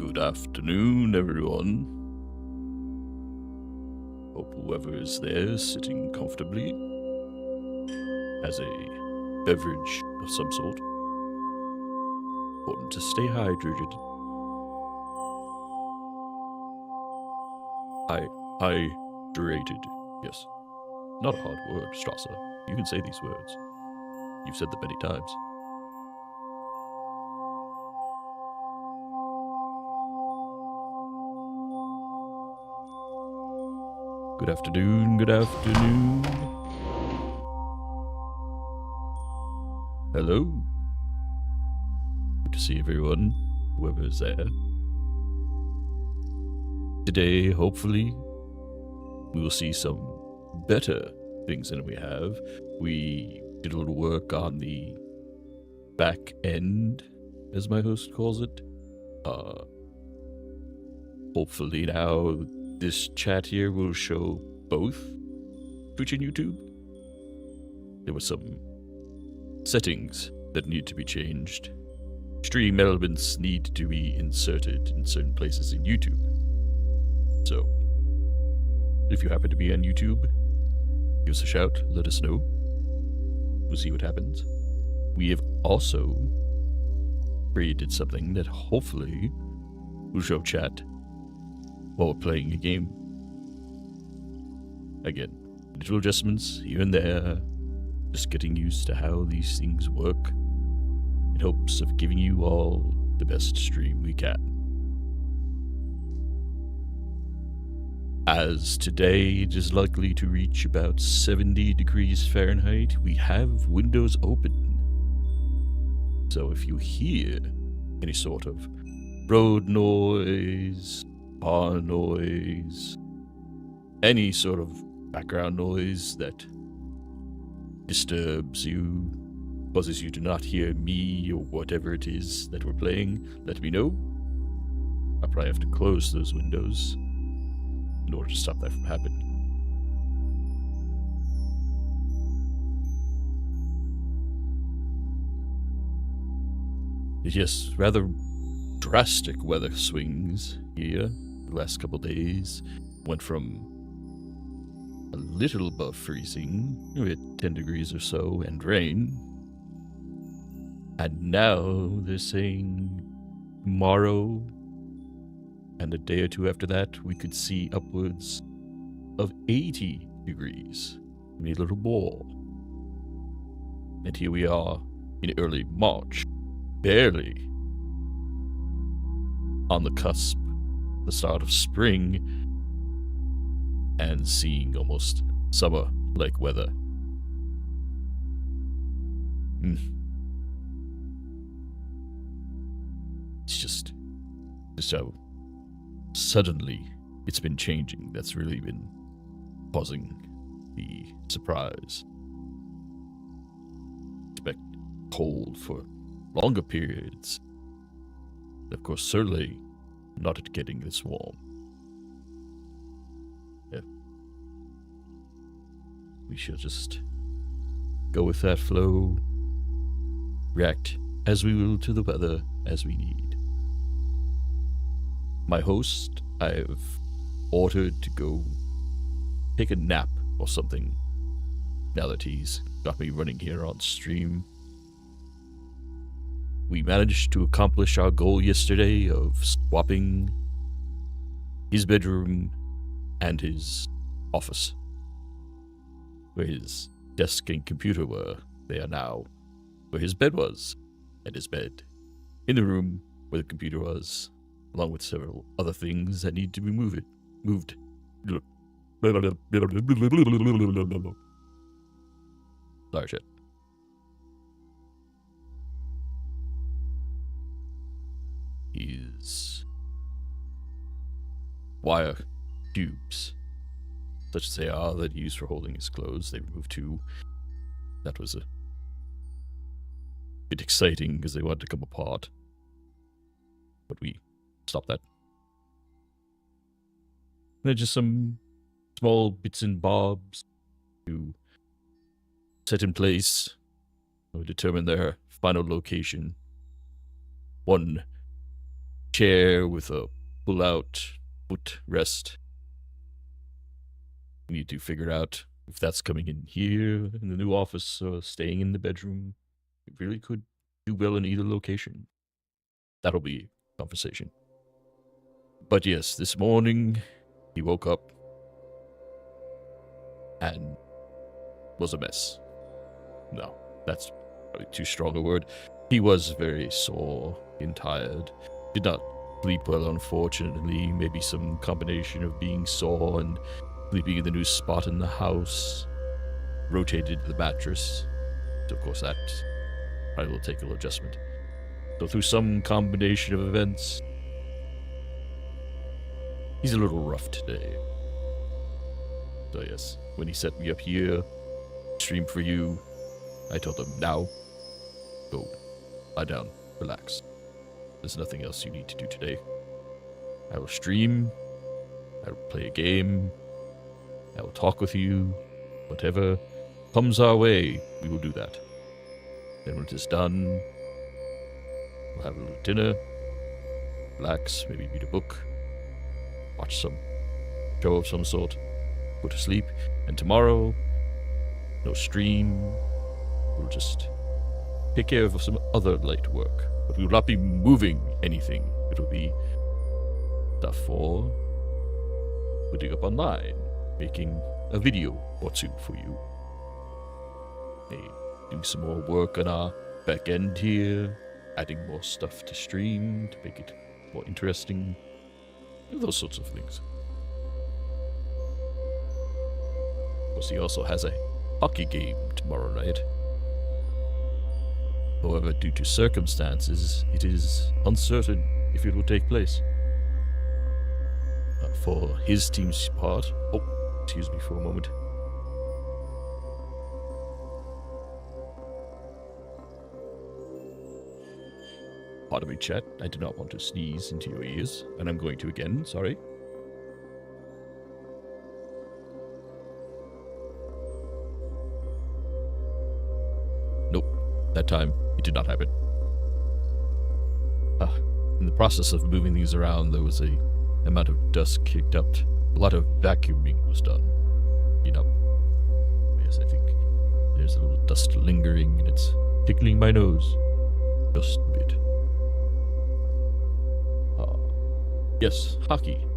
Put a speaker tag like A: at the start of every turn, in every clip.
A: Good afternoon, everyone. Hope whoever is there sitting comfortably has a beverage of some sort. Important to stay hydrated. Hydrated. Yes. Not a hard word, Strasser. You can say these words. You've said them many times. Good afternoon, good afternoon. Hello. Good to see everyone, whoever's there. Today, hopefully, we will see some better things than we have. We did a little work on the back end, as my host calls it. Hopefully now this chat here will show both Twitch and YouTube. There were some settings that need to be changed. Stream elements need to be inserted in certain places in YouTube. So, if you happen to be on YouTube, give us a shout, let us know. We'll see what happens. We have also created something that hopefully will show chat while we're playing a game. Again, little adjustments here and there, just getting used to how these things work in hopes of giving you all the best stream we can. As today it is likely to reach about 70 degrees Fahrenheit, we have windows open. So if you hear any sort of road noise, car noise, any sort of background noise that disturbs you, causes you to not hear me or whatever it is that we're playing, let me know. I'll probably have to close those windows in order to stop that from happening. Yes, rather drastic weather swings here the last couple days. Went from a little above freezing, we had 10 degrees or so, and rain. And now they're saying tomorrow and a day or two after that, we could see upwards of 80 degrees, maybe a little more. And here we are in early March, barely on the cusp, the start of spring, and seeing almost summer-like weather. It's just how suddenly it's been changing. That's really been causing the surprise. Expect cold for longer periods. Of course, certainly not getting this warm. Yeah. We shall just go with that flow, react as we will to the weather as we need. My host, I've ordered to go take a nap or something now that he's got me running here on stream. We managed to accomplish our goal yesterday of swapping his bedroom and his office. Where his desk and computer were, they are now where his bed was, and his bed in the room where the computer was, along with several other things that need to be moved. Sorry, shit. His wire tubes, such as they are, that he used for holding his clothes, they removed two. That was a bit exciting because they wanted to come apart, but we stopped that. And just some small bits and bobs to set in place or determine their final location. One chair with a pull-out footrest. We need to figure out if that's coming in here in the new office or staying in the bedroom. It really could do well in either location. That'll be a conversation. But yes, this morning he woke up and was a mess. No, that's probably too strong a word. He was very sore and tired. Did not sleep well, unfortunately. Maybe some combination of being sore and sleeping in the new spot in the house. Rotated the mattress. So of course that probably will take a little adjustment. So through some combination of events, he's a little rough today. So yes, when he set me up here, stream for you, I told him, now, go, lie down, relax. There's nothing else you need to do today. I will stream, I will play a game, I will talk with you, whatever comes our way, we will do that. Then when it is done, we'll have a little dinner, relax, maybe read a book, watch some show of some sort, go to sleep, and tomorrow, no stream, we'll just take care of some other light work. But we will not be moving anything. It will be stuff for putting up online, making a video or two for you. Maybe doing some more work on our back end here, adding more stuff to stream to make it more interesting, those sorts of things. Of course, he also has a hockey game tomorrow night. However, due to circumstances, it is uncertain if it will take place. For his team's part... Oh, excuse me for a moment. Pardon me, chat. I do not want to sneeze into your ears, and I'm going to again, sorry. Nope, that time it did not happen. In the process of moving these around, there was a amount of dust kicked up. A lot of vacuuming was done. You know. Yes, I think there's a little dust lingering, and it's tickling my nose. Just a bit. Yes, hockey.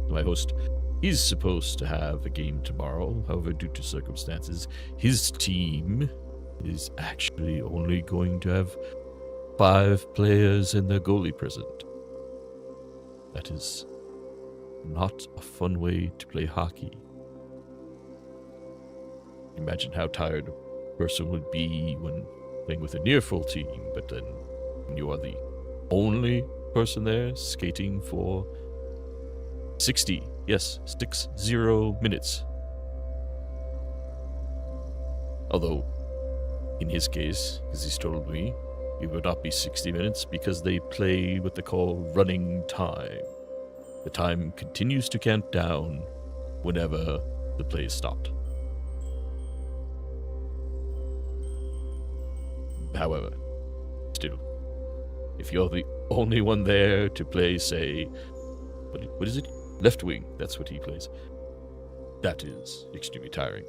A: My host is supposed to have a game tomorrow. However, due to circumstances, his team is actually only going to have 5 players and their goalie present. That is not a fun way to play hockey. Imagine how tired a person would be when playing with a near full team, but then when you are the only person there skating for 60 minutes. Although, in his case, as he's told me, it would not be 60 minutes because they play what they call running time. The time continues to count down whenever the play is stopped. However, still, if you're the only one there to play, say, what is it? Left wing, that's what he plays. That is extremely tiring.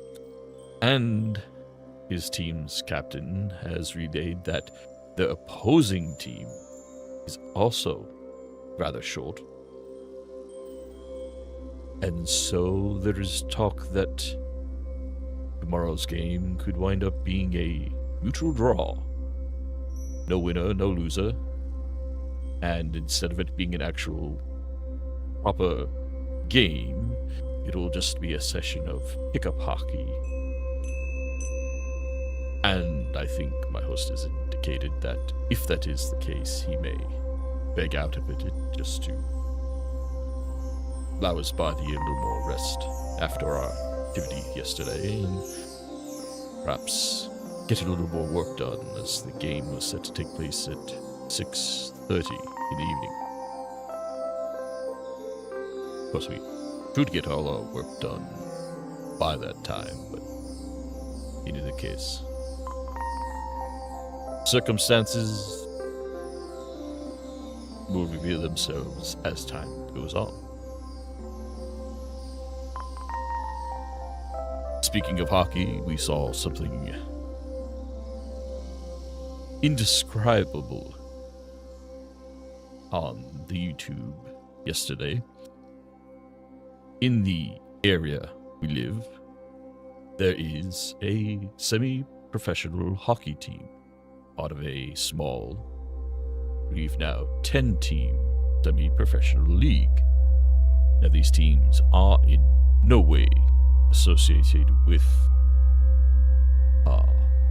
A: And his team's captain has relayed that the opposing team is also rather short. And so there is talk that tomorrow's game could wind up being a neutral draw. No winner, no loser. And instead of it being an actual proper game, it'll just be a session of pickup hockey. And I think my host has indicated that if that is the case, he may beg out of it just to allow his body a little more rest after our activity yesterday, and perhaps get a little more work done, as the game was set to take place at 6:30 in the evening. Of course, we could get all our work done by that time, but in either case, will reveal themselves as time goes on. Speaking of hockey, we saw something indescribable on the YouTube yesterday. In the area we live, there is a semi-professional hockey team out of a small, I believe now 10-team semi-professional league. Now these teams are in no way associated with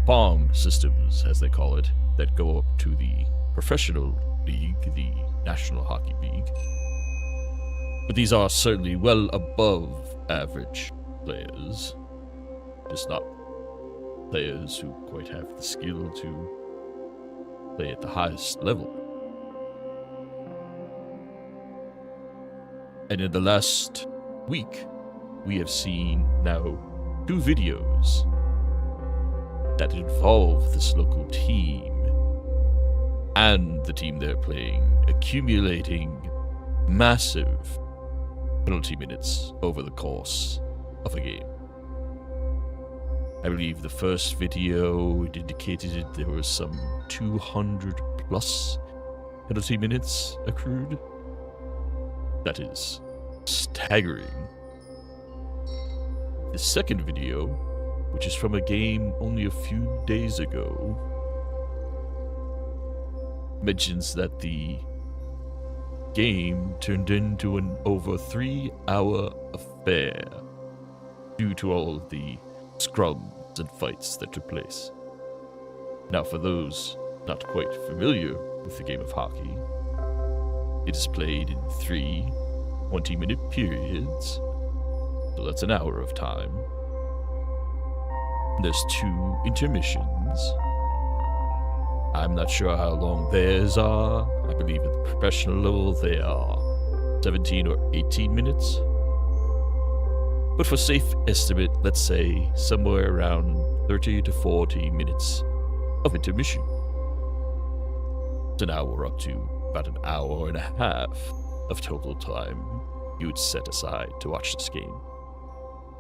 A: farm systems, as they call it, that go up to the professional league, the National Hockey League. But these are certainly well above average players, just not players who quite have the skill to play at the highest level. And in the last week, we have seen now 2 videos that involve this local team and the team they're playing accumulating massive penalty minutes over the course of a game. I believe the first video indicated there was some 200 plus penalty minutes accrued. That is staggering. The second video, which is from a game only a few days ago, mentions that the game turned into an over 3-hour affair due to all of the scrums and fights that took place. Now, for those not quite familiar with the game of hockey, it is played in 3 20-minute periods, so that's an hour of time. There's 2 intermissions. I'm not sure how long theirs are. I believe at the professional level they are 17 or 18 minutes. But for safe estimate, let's say somewhere around 30 to 40 minutes of intermission. So now we're up to about an hour and a half of total time you would set aside to watch this game.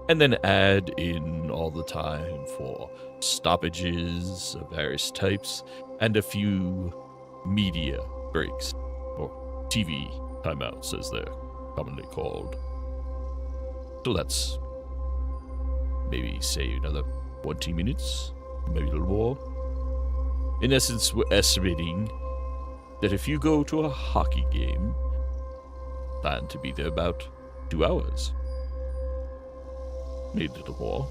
A: And then add in all the time for stoppages of various types and a few media breaks, or TV timeouts as they're commonly called. So that's maybe, say, another 20 minutes, maybe a little more. In essence, we're estimating that if you go to a hockey game, plan to be there about 2 hours. Maybe a little more.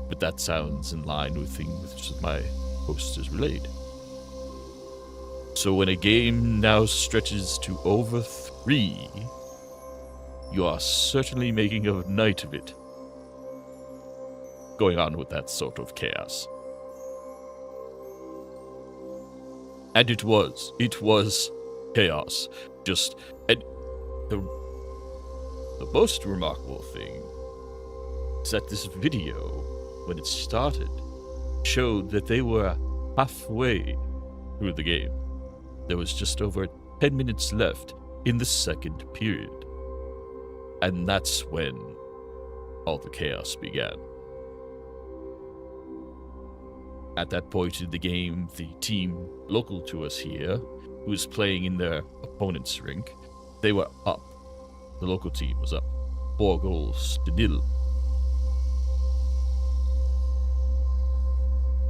A: But that sounds in line with things that my host has relayed. So when a game now stretches to over 3, you are certainly making a night of it, going on with that sort of chaos. And it was chaos. And the most remarkable thing is that this video, when it started, showed that they were halfway through the game. There was just over 10 minutes left in the second period. And that's when all the chaos began. At that point in the game, the team local to us here, who was playing in their opponent's rink, they were up. The local team was up 4-0.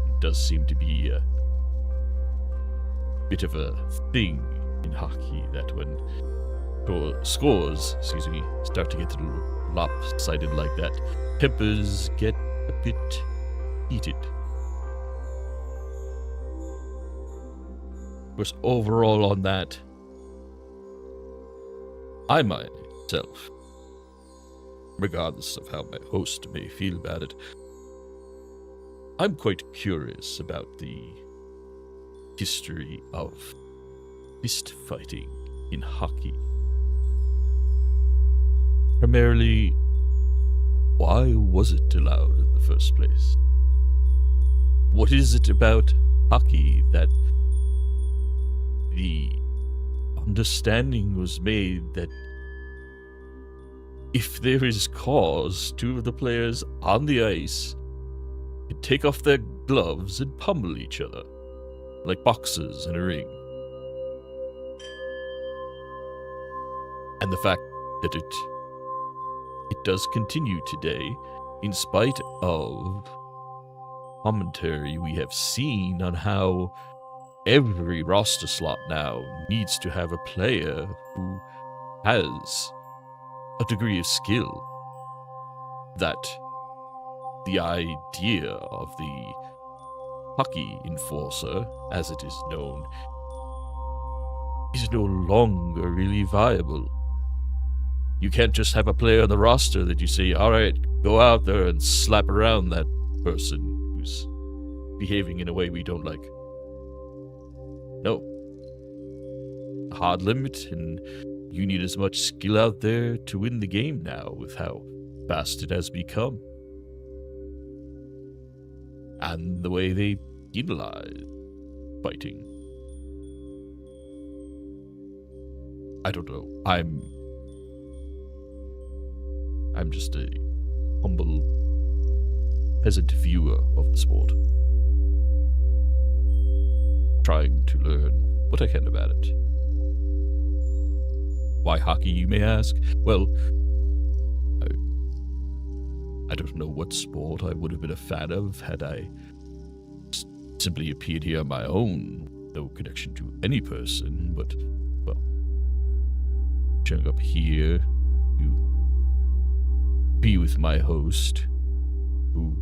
A: It does seem to be a bit of a thing in hockey that when scores, start to get a little lopsided like that, tempers get a bit heated. Of course, overall on that, I myself, regardless of how my host may feel about it, I'm quite curious about the history of fist fighting in hockey. Primarily, why was it allowed in the first place? What is it about hockey that the understanding was made that if there is cause, two of the players on the ice can take off their gloves and pummel each other, like boxers in a ring. And the fact that it does continue today, in spite of commentary we have seen on how every roster slot now needs to have a player who has a degree of skill, that the idea of the hockey enforcer, as it is known, is no longer really viable. You can't just have a player on the roster that you say, all right, go out there and slap around that person who's behaving in a way we don't like. No. A hard limit, and you need as much skill out there to win the game now with how fast it has become. And the way they penalize fighting. I don't know. I'm just a humble peasant viewer of the sport, trying to learn what I can about it. Why hockey, you may ask? Well, I don't know what sport I would have been a fan of had I simply appeared here on my own, no connection to any person, but, well, showing up here to be with my host, who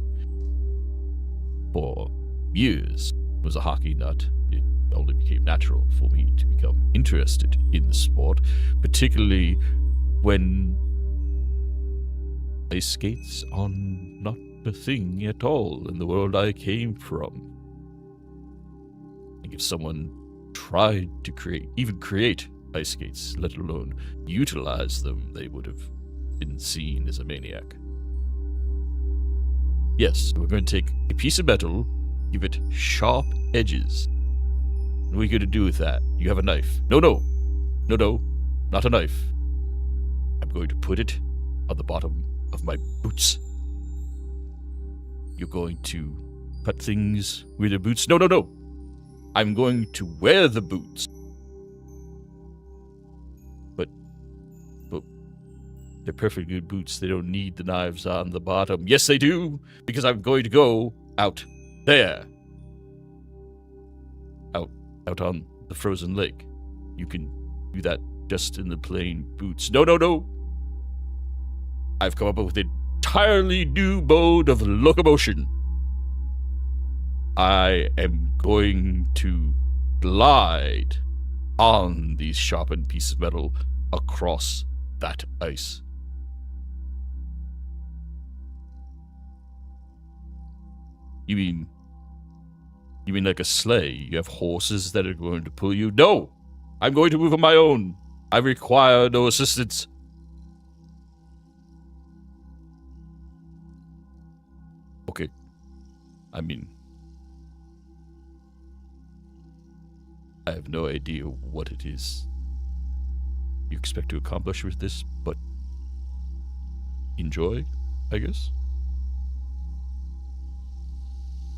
A: for years was a hockey nut. It only became natural for me to become interested in the sport, particularly when ice skates are not a thing at all in the world I came from. I think if someone tried to create ice skates, let alone utilize them, they would have been seen as a maniac. Yes, we're going to take a piece of metal, give it sharp edges. What are you going to do with that? You have a knife. No, not a knife. I'm going to put it on the bottom of my boots. You're going to cut things with your boots. No. I'm going to wear the boots. But they're perfectly good boots. They don't need the knives on the bottom. Yes, they do, because I'm going to go out there. Out on the frozen lake. You can do that just in the plain boots. No. I've come up with an entirely new mode of locomotion. I am going to glide on these sharpened pieces of metal across that ice. You mean like a sleigh? You have horses that are going to pull you? No! I'm going to move on my own. I require no assistance. Okay. I mean, I have no idea what it is you expect to accomplish with this, but enjoy, I guess.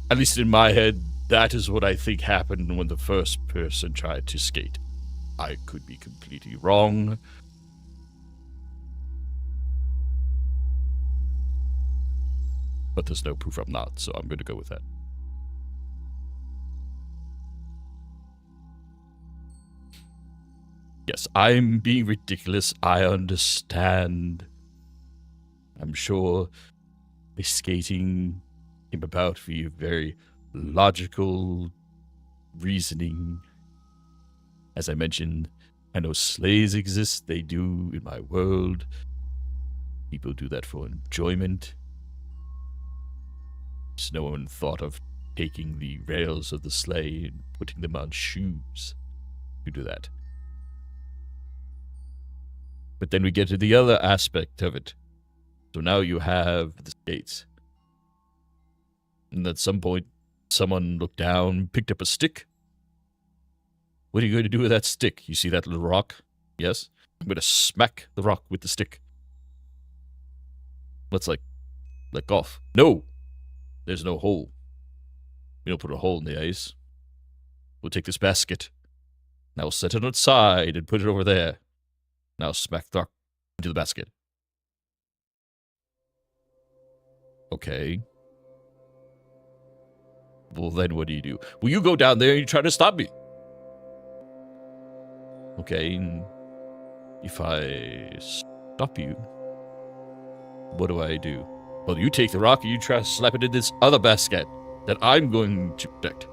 A: At least in my head, that is what I think happened when the first person tried to skate. I could be completely wrong. But there's no proof I'm not, so I'm going to go with that. Yes, I'm being ridiculous. I understand. I'm sure the skating came about via very logical reasoning. As I mentioned, I know sleighs exist. They do in my world. People do that for enjoyment. Just no one thought of taking the rails of the sleigh and putting them on shoes to do that. But then we get to the other aspect of it. So now you have the skates. And at some point, someone looked down, picked up a stick, What are you going to do with that stick? You see that little rock? Yes? I'm going to smack the rock with the stick. Let's, like golf. No! There's no hole. We don't put a hole in the ice. We'll take this basket. Now we'll set it outside and put it over there. Now smack the rock into the basket. Okay. Well, then what do? Well, you go down there and you try to stop me. Okay. If I stop you, what do? Well, you take the rock and you try to slap it in this other basket that I'm going to protect.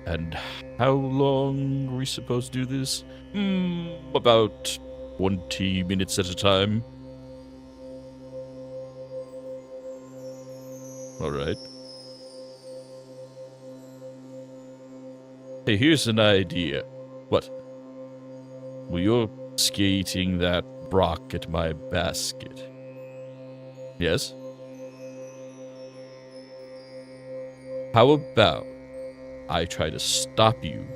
A: And how long are we supposed to do this? About 20 minutes at a time. Alright. Hey, here's an idea. What? Well, you're skating that rock at my basket. Yes? How about I try to stop you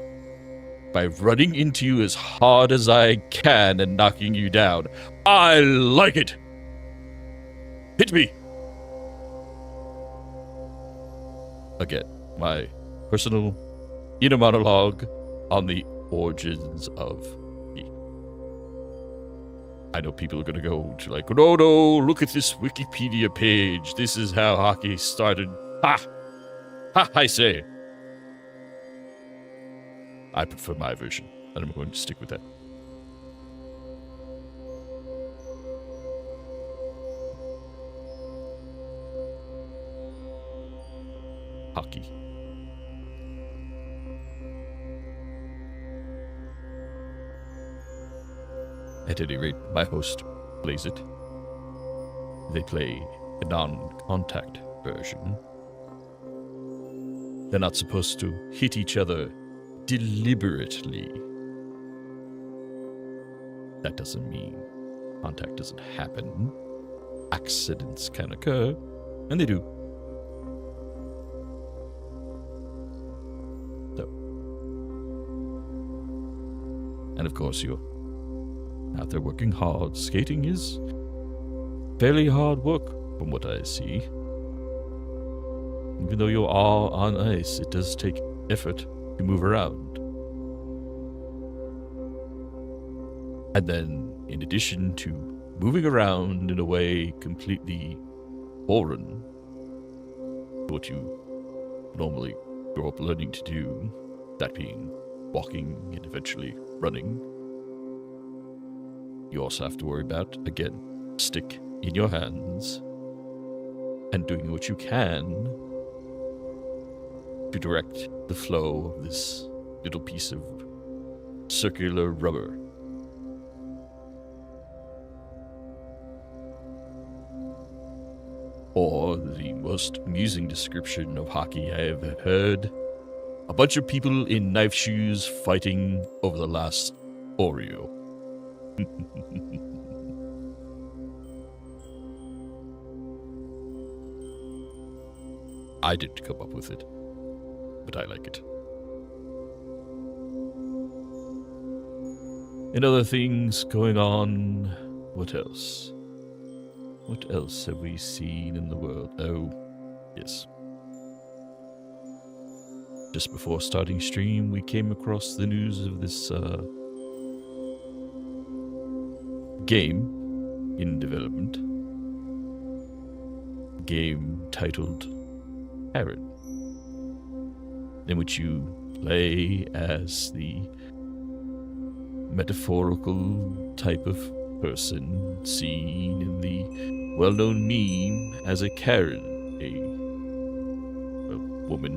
A: by running into you as hard as I can and knocking you down? I like it! Hit me! Again, my personal inner monologue on the origins of me. I know people are gonna go to like, no, look at this Wikipedia page. This is how hockey started. Ha! Ha, I say. I prefer my version, and I'm going to stick with that. Hockey. At any rate, my host plays it. They play a non-contact version. They're not supposed to hit each other deliberately. That doesn't mean contact doesn't happen. Accidents can occur, and they do. So, and of course you're out there working hard. Skating is fairly hard work, from what I see. Even though you are on ice, it does take effort to move around. And then, in addition to moving around in a way completely foreign to what you normally grow up learning to do, that being walking and eventually running, you also have to worry about, again, stick in your hands and doing what you can to direct the flow of this little piece of circular rubber. Or the most amusing description of hockey I have heard: a bunch of people in knife shoes fighting over the last Oreo. I didn't come up with it, but I like it. And other things going on. What else? What else have we seen in the world? Oh, yes. Just before starting stream, we came across the news of this game in development. Game titled Heron, in which you play as the metaphorical type of person seen in the well-known meme as a Karen, a woman.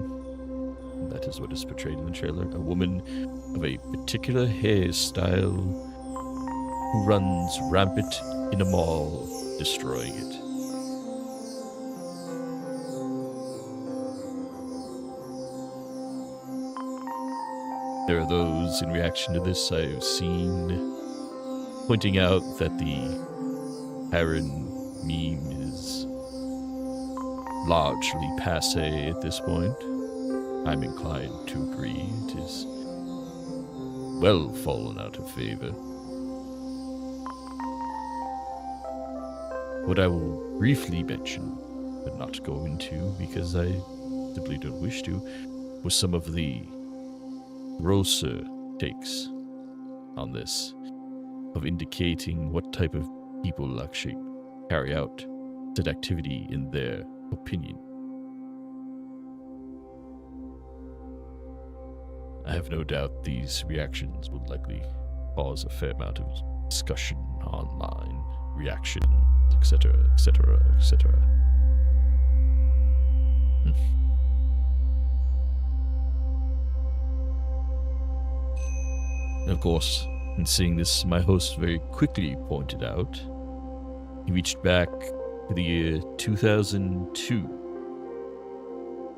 A: That is what is portrayed in the trailer. A woman of a particular hairstyle who runs rampant in a mall, destroying it. There are those in reaction to this I have seen pointing out that the Heron meme is largely passé at this point. I'm inclined to agree it is well fallen out of favor. What I will briefly mention, but not go into because I simply don't wish to, was some of the grosser takes on this, of indicating what type of people actually carry out said activity in their opinion. I have no doubt these reactions will likely cause a fair amount of discussion online, reactions, etc., etc., etc. And of course, in seeing this, my host very quickly pointed out, he reached back to the year 2002,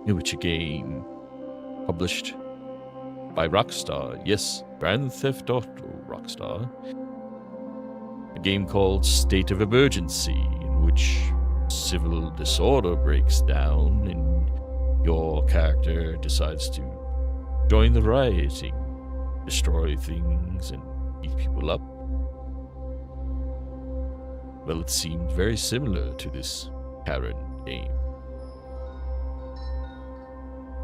A: in which a game published by Rockstar, yes, Grand Theft Auto Rockstar, a game called State of Emergency, in which civil disorder breaks down and your character decides to join the rioting, destroy things, and beat people up. Well, it seemed very similar to this Karen game.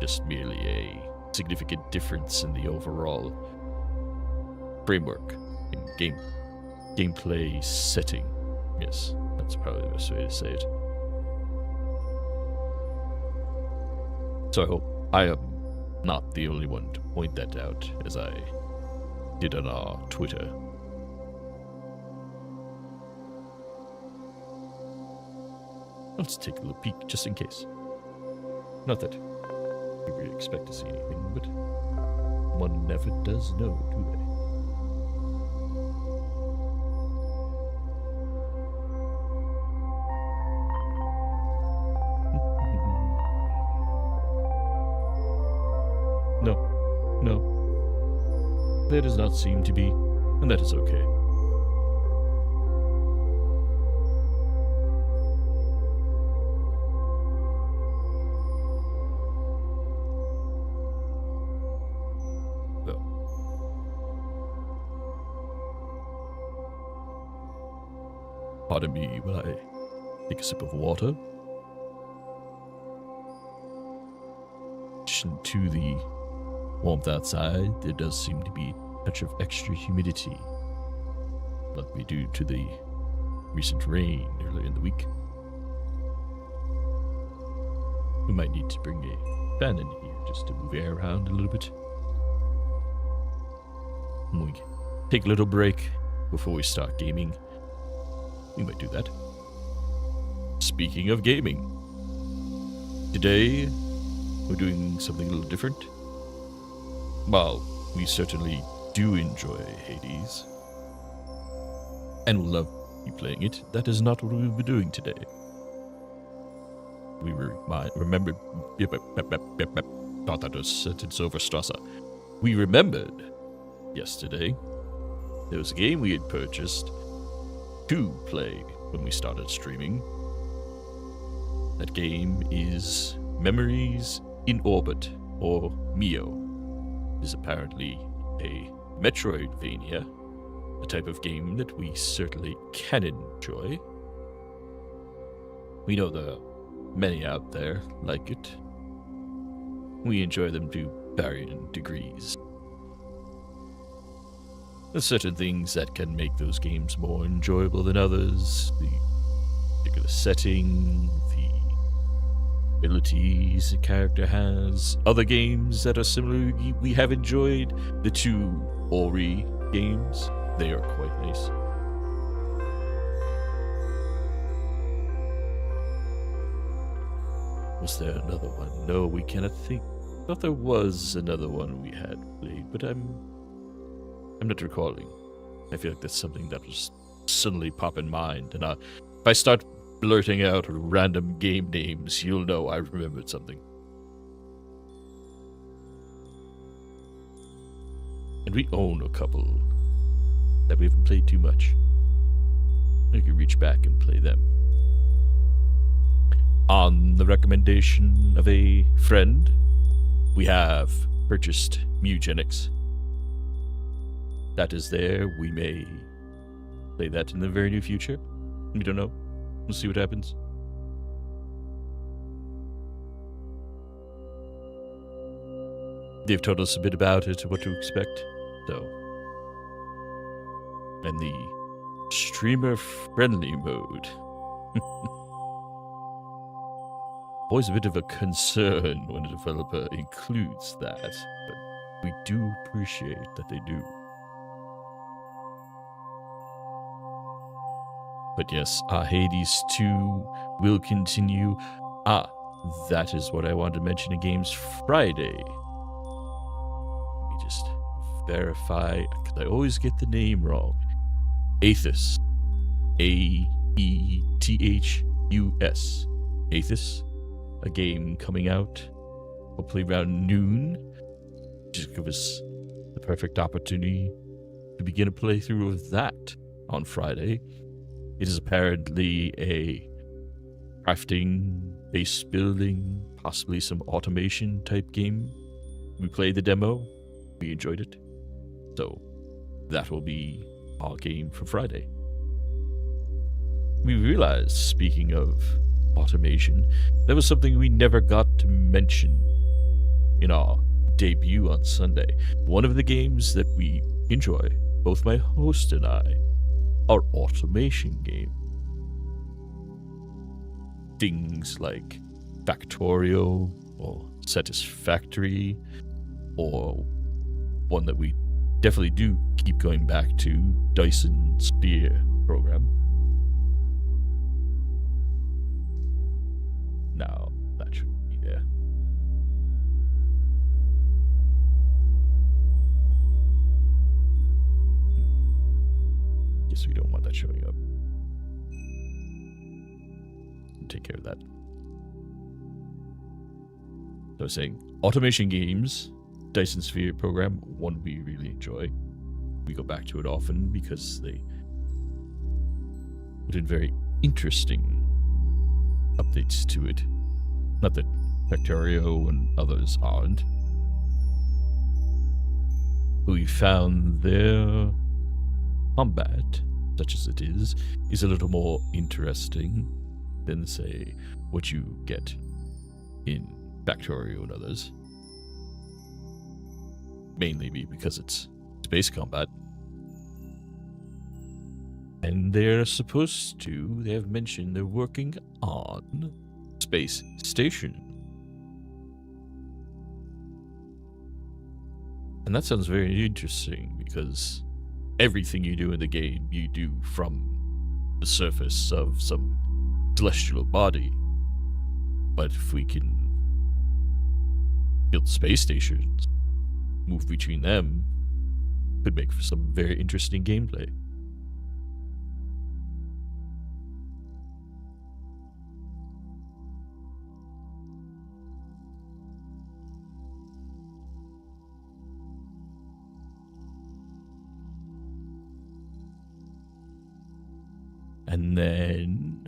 A: Just merely a significant difference in the overall framework and gameplay setting. Yes, that's probably the best way to say it. So I hope I am not the only one to point that out, as I did on our Twitter. Let's take a little peek, just in case. Not that we really expect to see anything, but one never does know, do they? No. There does not seem to be, and that is okay. Pardon me while I take a sip of water. In addition to the warmth outside, there does seem to be a touch of extra humidity, likely due to the recent rain earlier in the week. We might need to bring a fan in here just to move air around a little bit. And we can take a little break before we start gaming. We might do that. Speaking of gaming, today we're doing something a little different. While we certainly do enjoy Hades and will love you playing it, that is not what we'll be doing today. We remembered. Thought that was sentence over Strasser. We remembered yesterday there was a game we had purchased to play when we started streaming. That game is Memories in Orbit, or MiO. It is apparently a Metroidvania, a type of game that we certainly can enjoy. We know there are many out there like it. We enjoy them to varying degrees. There's certain things that can make those games more enjoyable than others. The particular setting, the abilities a character has. Other games that are similar we have enjoyed. The two Ori games, they are quite nice. Was there another one? No, we cannot think. I thought there was another one we had played, but I'm not recalling. I feel like that's something that was suddenly pop in mind, and if I start blurting out random game names, you'll know I remembered something. And we own a couple that we haven't played too much. I can reach back and play them. On the recommendation of a friend, we have purchased Mugenics. That is there. We may play that in the very near future. We don't know. We'll see what happens. They've told us a bit about it, what to expect, so. And the streamer-friendly mode. Always a bit of a concern when a developer includes that, but we do appreciate that they do. But yes, Hades 2 will continue. That is what I wanted to mention in Games Friday. Let me just verify, because I always get the name wrong. Aethus. A-E-T-H-U-S. Aethus. A game coming out, hopefully around noon. Just give us the perfect opportunity to begin a playthrough of that on Friday. It is apparently a crafting, base building, possibly some automation type game. We played the demo, we enjoyed it. So that will be our game for Friday. We realized, speaking of automation, there was something we never got to mention in our debut on Sunday. One of the games that we enjoy, both my host and I, are automation game. Things like Factorio or Satisfactory, or one that we definitely do keep going back to, Dyson Sphere program. No, that shouldn't be there. Guess we don't want that showing up. Take care of that. So I was saying, automation games, Dyson Sphere program, one we really enjoy. We go back to it often because they put in very interesting updates to it. Not that Factorio and others aren't. We found their combat, such as it is a little more interesting than, say, what you get in Factorio and others. Mainly because it's space combat. And they have mentioned they're working on Space Station. And that sounds very interesting because everything you do in the game, you do from the surface of some celestial body. But if we can build space stations, move between them, could make for some very interesting gameplay. And then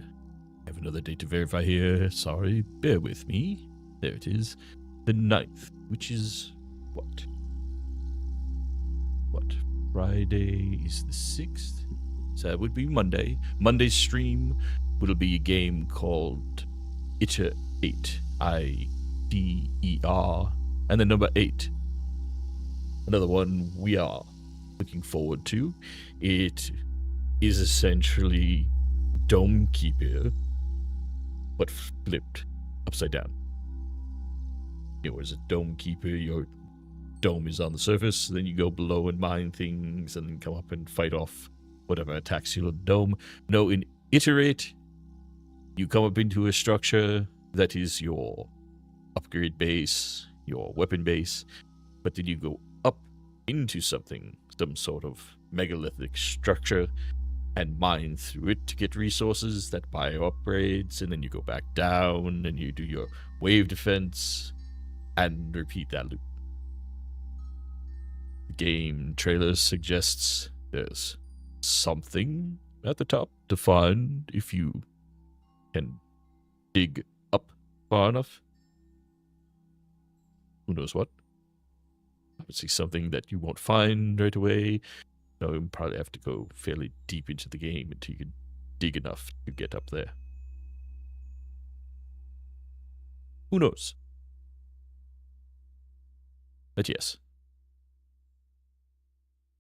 A: I have another date to verify here. Sorry, bear with me. There it is. The 9th, which is what? Friday is the 6th. So that would be Monday. Monday's stream will be a game called ITER 8. I-D-E-R. And the number 8. Another one we are looking forward to. It is essentially Dome Keeper, but flipped upside down. As a Dome Keeper, your dome is on the surface, then you go below and mine things, and then come up and fight off whatever attacks your dome. No, in Iterate, you come up into a structure that is your upgrade base, your weapon base, but then you go up into something, some sort of megalithic structure, and mine through it to get resources that buy upgrades, and then you go back down and you do your wave defense and repeat that loop. The game trailer suggests there's something at the top to find if you can dig far enough. Who knows what? Obviously something that you won't find right away. No, you'll probably have to go fairly deep into the game until you can dig enough to get up there. Who knows? But yes.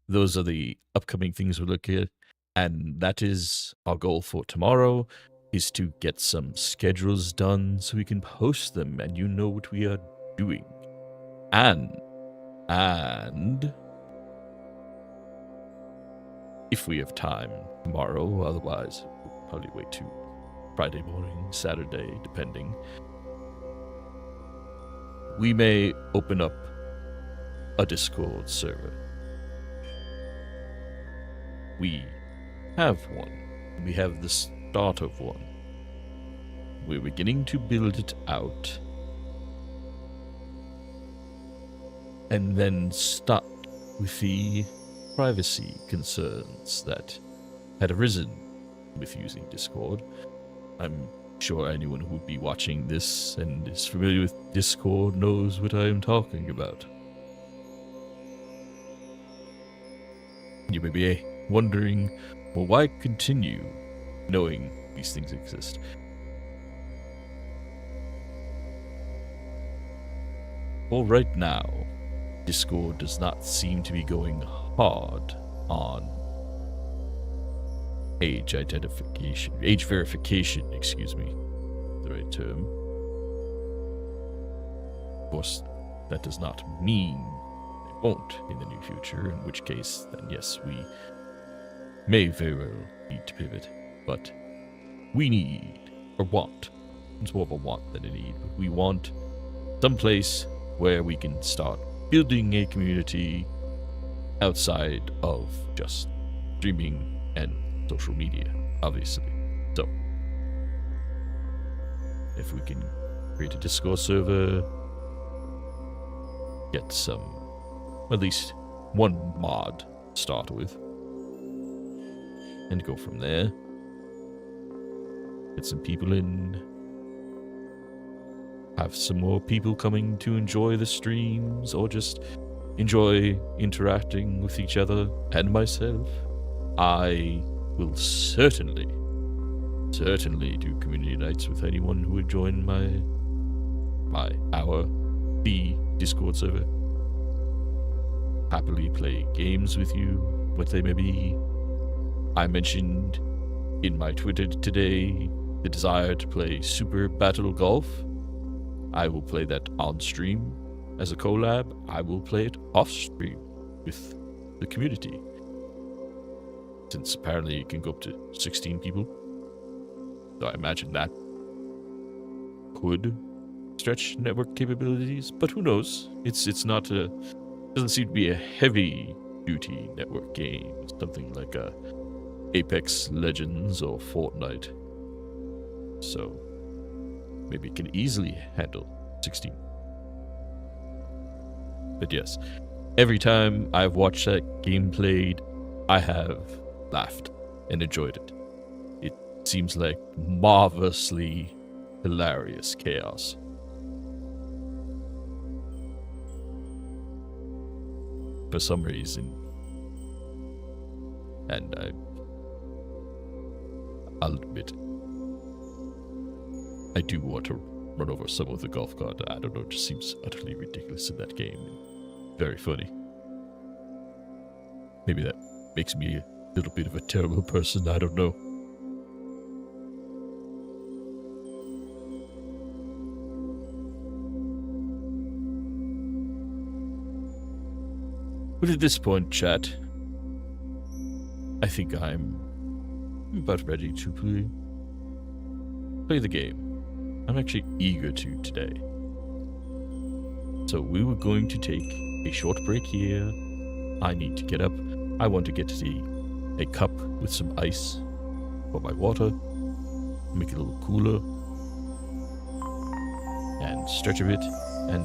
A: Those are the upcoming things we're looking at. And that is our goal for tomorrow, is to get some schedules done so we can post them and you know what we are doing. And if we have time tomorrow, otherwise we'll probably wait till Friday morning, Saturday, depending. We may open up a Discord server. We have one. We have the start of one. We're beginning to build it out. And then start with the privacy concerns that had arisen with using Discord. I'm sure anyone who would be watching this and is familiar with Discord knows what I am talking about. You may be wondering, well, why continue knowing these things exist? Well, right now, Discord does not seem to be going hard on age verification, excuse me, the right term. Of course, that does not mean it won't in the near future, in which case, then yes, we may very well need to pivot, but we need, or want, it's more of a want than a need, but we want some place where we can start building a community outside of just streaming and social media, obviously. So, if we can create a Discord server, get some, at least one mod to start with, and go from there. Get some people in, have some more people coming to enjoy the streams, or just enjoy interacting with each other and myself. I will certainly do community nights with anyone who would join the Discord server. Happily play games with you, what they may be. I mentioned in my Twitter today the desire to play Super Battle Golf. I will play that on stream as a collab. I will play it off stream with the community, since apparently it can go up to 16 people. So I imagine that could stretch network capabilities, but who knows? It's not a, doesn't seem to be a heavy duty network game. It's something like a Apex Legends or Fortnite. So maybe it can easily handle 16. But yes, every time I've watched that game played, I have laughed and enjoyed it. It seems like marvelously hilarious chaos. For some reason. And I'll admit, I do want to run over some of the golf cart. I don't know, it just seems utterly ridiculous in that game. Very funny. Maybe that makes me a little bit of a terrible person, I don't know. But at this point, chat, I think I'm about ready to play the game. I'm actually eager to today. So we were going to take a short break here. I need to get up. I want to get a cup with some ice for my water, make it a little cooler, and stretch a bit, and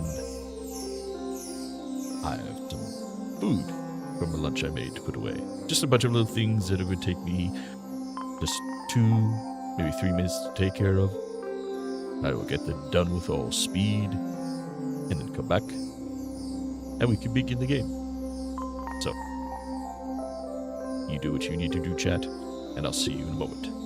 A: I have some food from a lunch I made to put away. Just a bunch of little things that it would take me just 2, maybe 3 minutes to take care of. I will get them done with all speed, and then come back, and we can begin the game. So, you do what you need to do, chat, and I'll see you in a moment.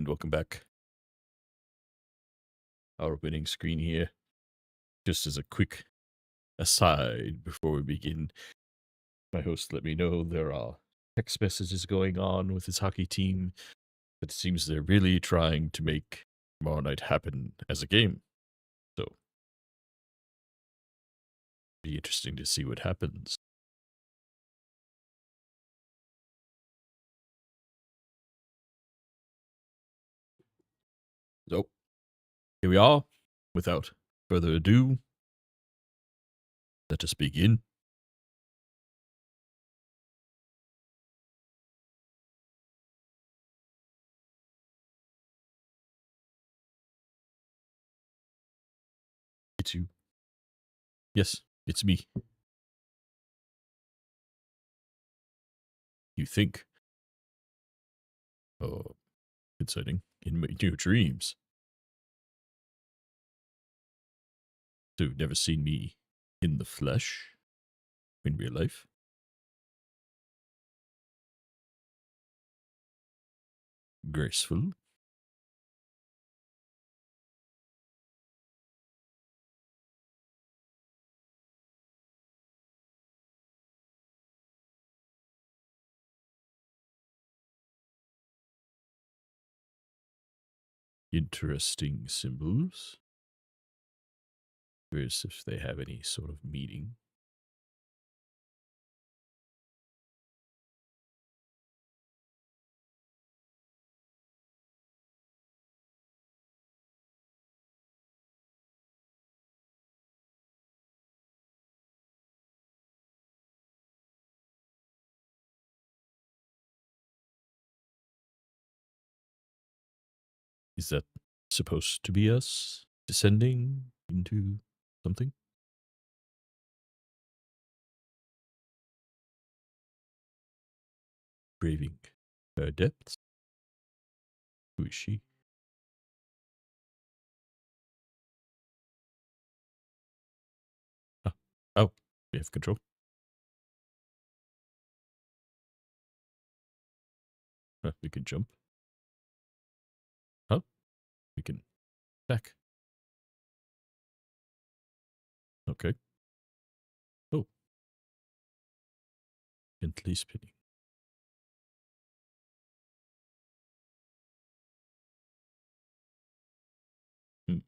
A: and welcome back. Our winning screen here. Just as a quick aside before we begin, my host let me know there are text messages going on with his hockey team, but it seems they're really trying to make tomorrow night happen as a game. So, be interesting to see what happens. So, here we are. Without further ado, let us begin. It's you. Yes, it's me. You think. Oh, concerning in your dreams. So you've never seen me in the flesh in real life? Graceful? Interesting symbols? Curious if they have any sort of meaning. Is that supposed to be us descending into something? Braving her depths? Who is she? Ah, oh, we have control. We can jump. Oh, we can back. Okay. Oh, gently spinning. Hmm.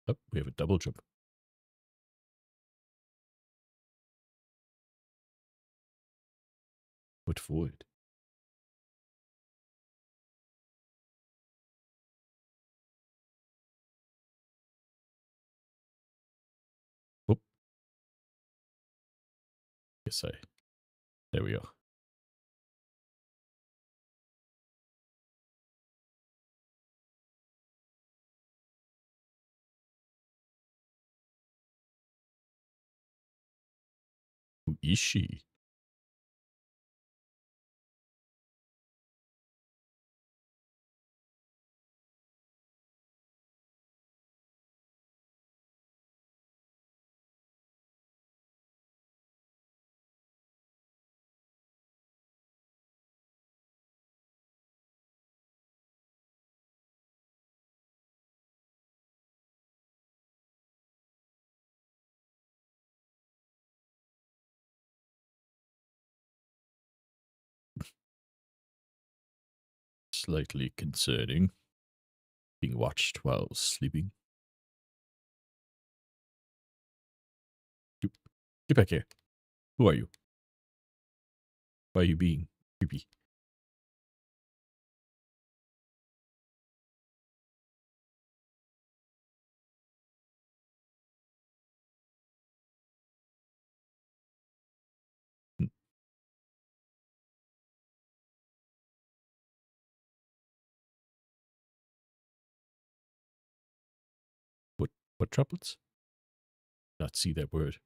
A: Oh, we have a double jump. What void? Oh, yes, there we go. Who is she? Slightly concerning. Being watched while sleeping. Get back here. Who are you? Why are you being creepy? Hmm. What droplets? Not see that word.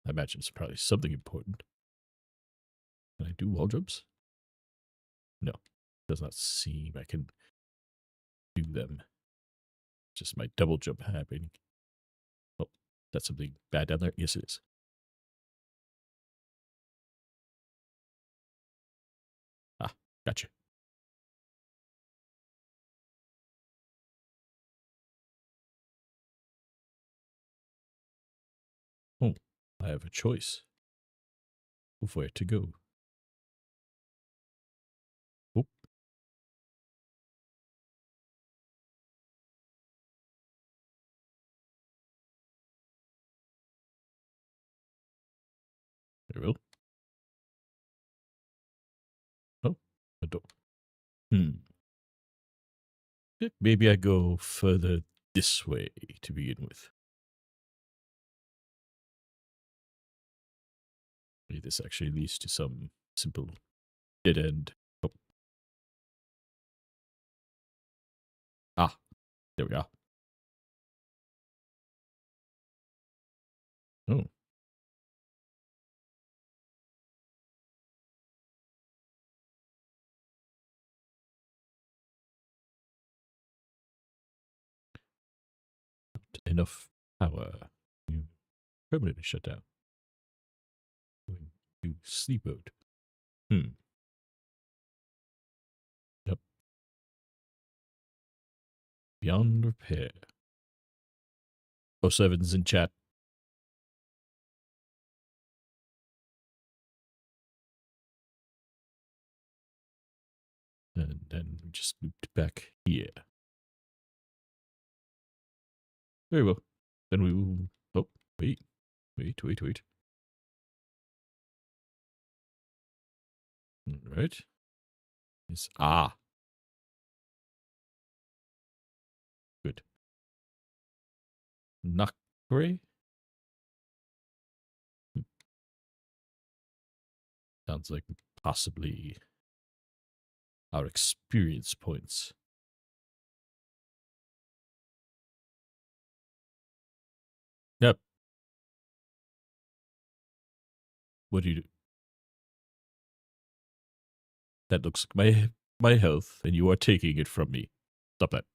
A: I imagine it's probably something important. Can I do wall jumps? No. Does not seem I can do them. Just my double jump happening. Oh, that's something bad down there? Yes, it is. Gotcha. Oh, I have a choice of where to go. Oh, very well. Oh, a door. Hmm. Maybe I go further this way to begin with. Maybe this actually leads to some simple dead end. Oh, ah, there we are. Oh, enough power. You permanently shut down. Going to sleep mode. Hmm. Yep. Beyond repair. Oh, Seven's in chat. And then we just looped back here. Very well. Then we will. Oh, wait. All right. Yes. Ah, good. Nakre? Hmm. Sounds like possibly our experience points. Yep. What do you do? That looks like my health, and you are taking it from me. Stop that.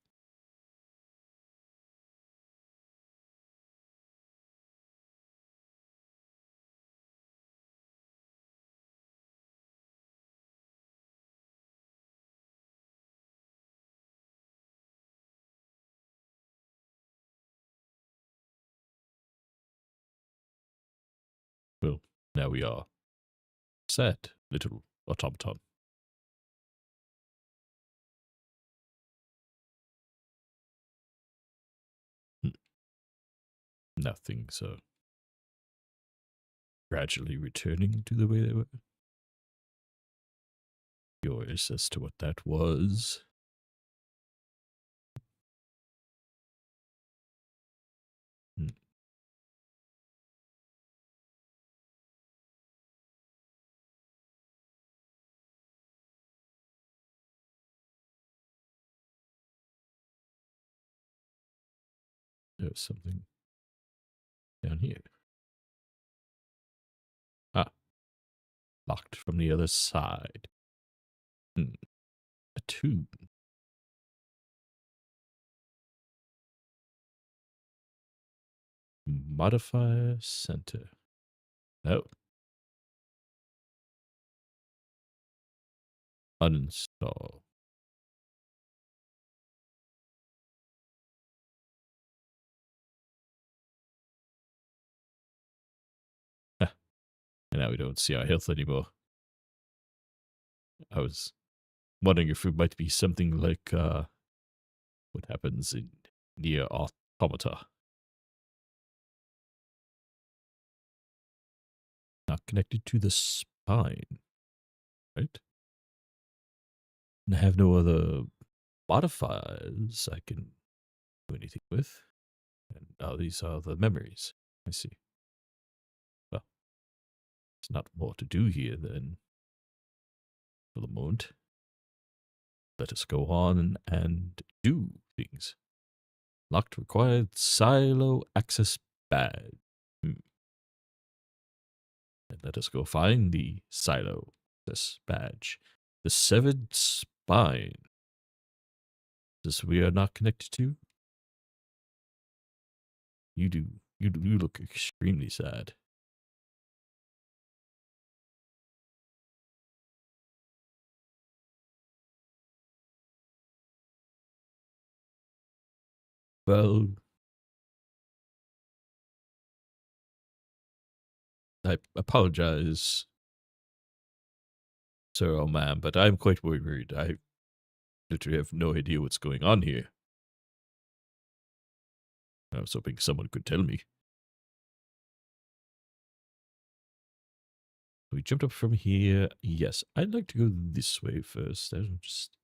A: Well, now we are sad little automaton. Hmm. Now things are gradually returning to the way they were. Yours as to what that was. Hmm. There's something down here. Ah, locked from the other side. Hmm. A tube. Modifier center. Oh, uninstall. Huh. And now we don't see our health anymore. I was wondering if it might be something like what happens in near automata. Not connected to the spine, right? And I have no other modifiers I can do anything with. And these are the memories. I see. Well, there's not more to do here then for the moment. Let us go on and do things. Locked required silo access badge. Hmm. And let us go find the silo access badge. The severed spine. This we are not connected to? You do. You look extremely sad. Well, I apologize, sir or ma'am, but I'm quite worried. I literally have no idea what's going on here. I was hoping someone could tell me. We jumped up from here. Yes, I'd like to go this way first. I don't just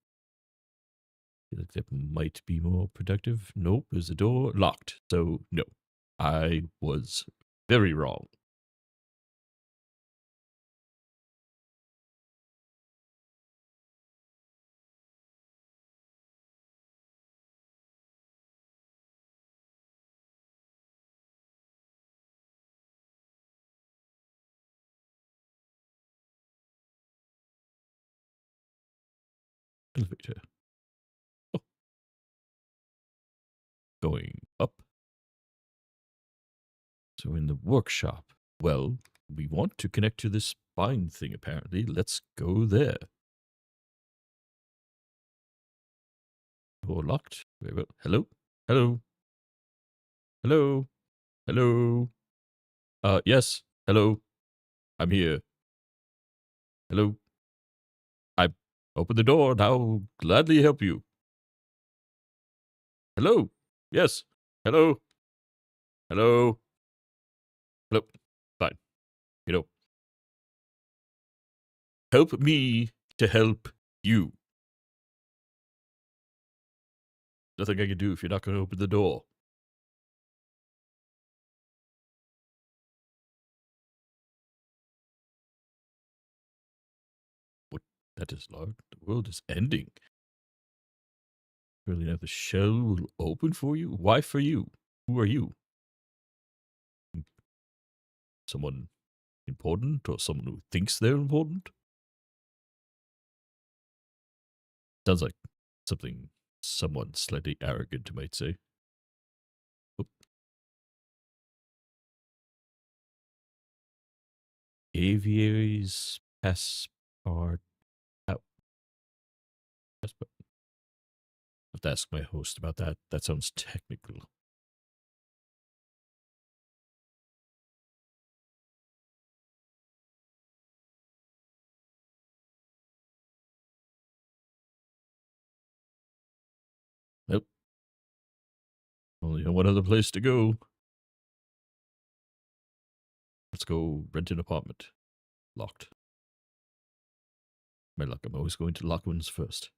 A: feel like that might be more productive. Nope, there's a door locked. So, no, I was very wrong. Elevator. Oh, going up. So, in the workshop. Well, we want to connect to this spine thing, apparently. Let's go there. Door locked. Very well. Hello? Hello? Hello? Hello? Yes. Hello? I'm here. Hello? I open the door and I'll gladly help you. Hello? Yes. Hello? Hello? Hello? Fine. You know, help me to help you. Nothing I can do if you're not going to open the door. What? That is large. The world is ending. Really now the shell will open for you? Why for you? Who are you? Someone important or someone who thinks they're important? Sounds like something someone slightly arrogant might say. Oop. Aviary's passport out. Passport. I have to ask my host about that. That sounds technical. Nope. Only one other place to go. Let's go rent an apartment. Locked. My luck, I'm always going to lock ones first.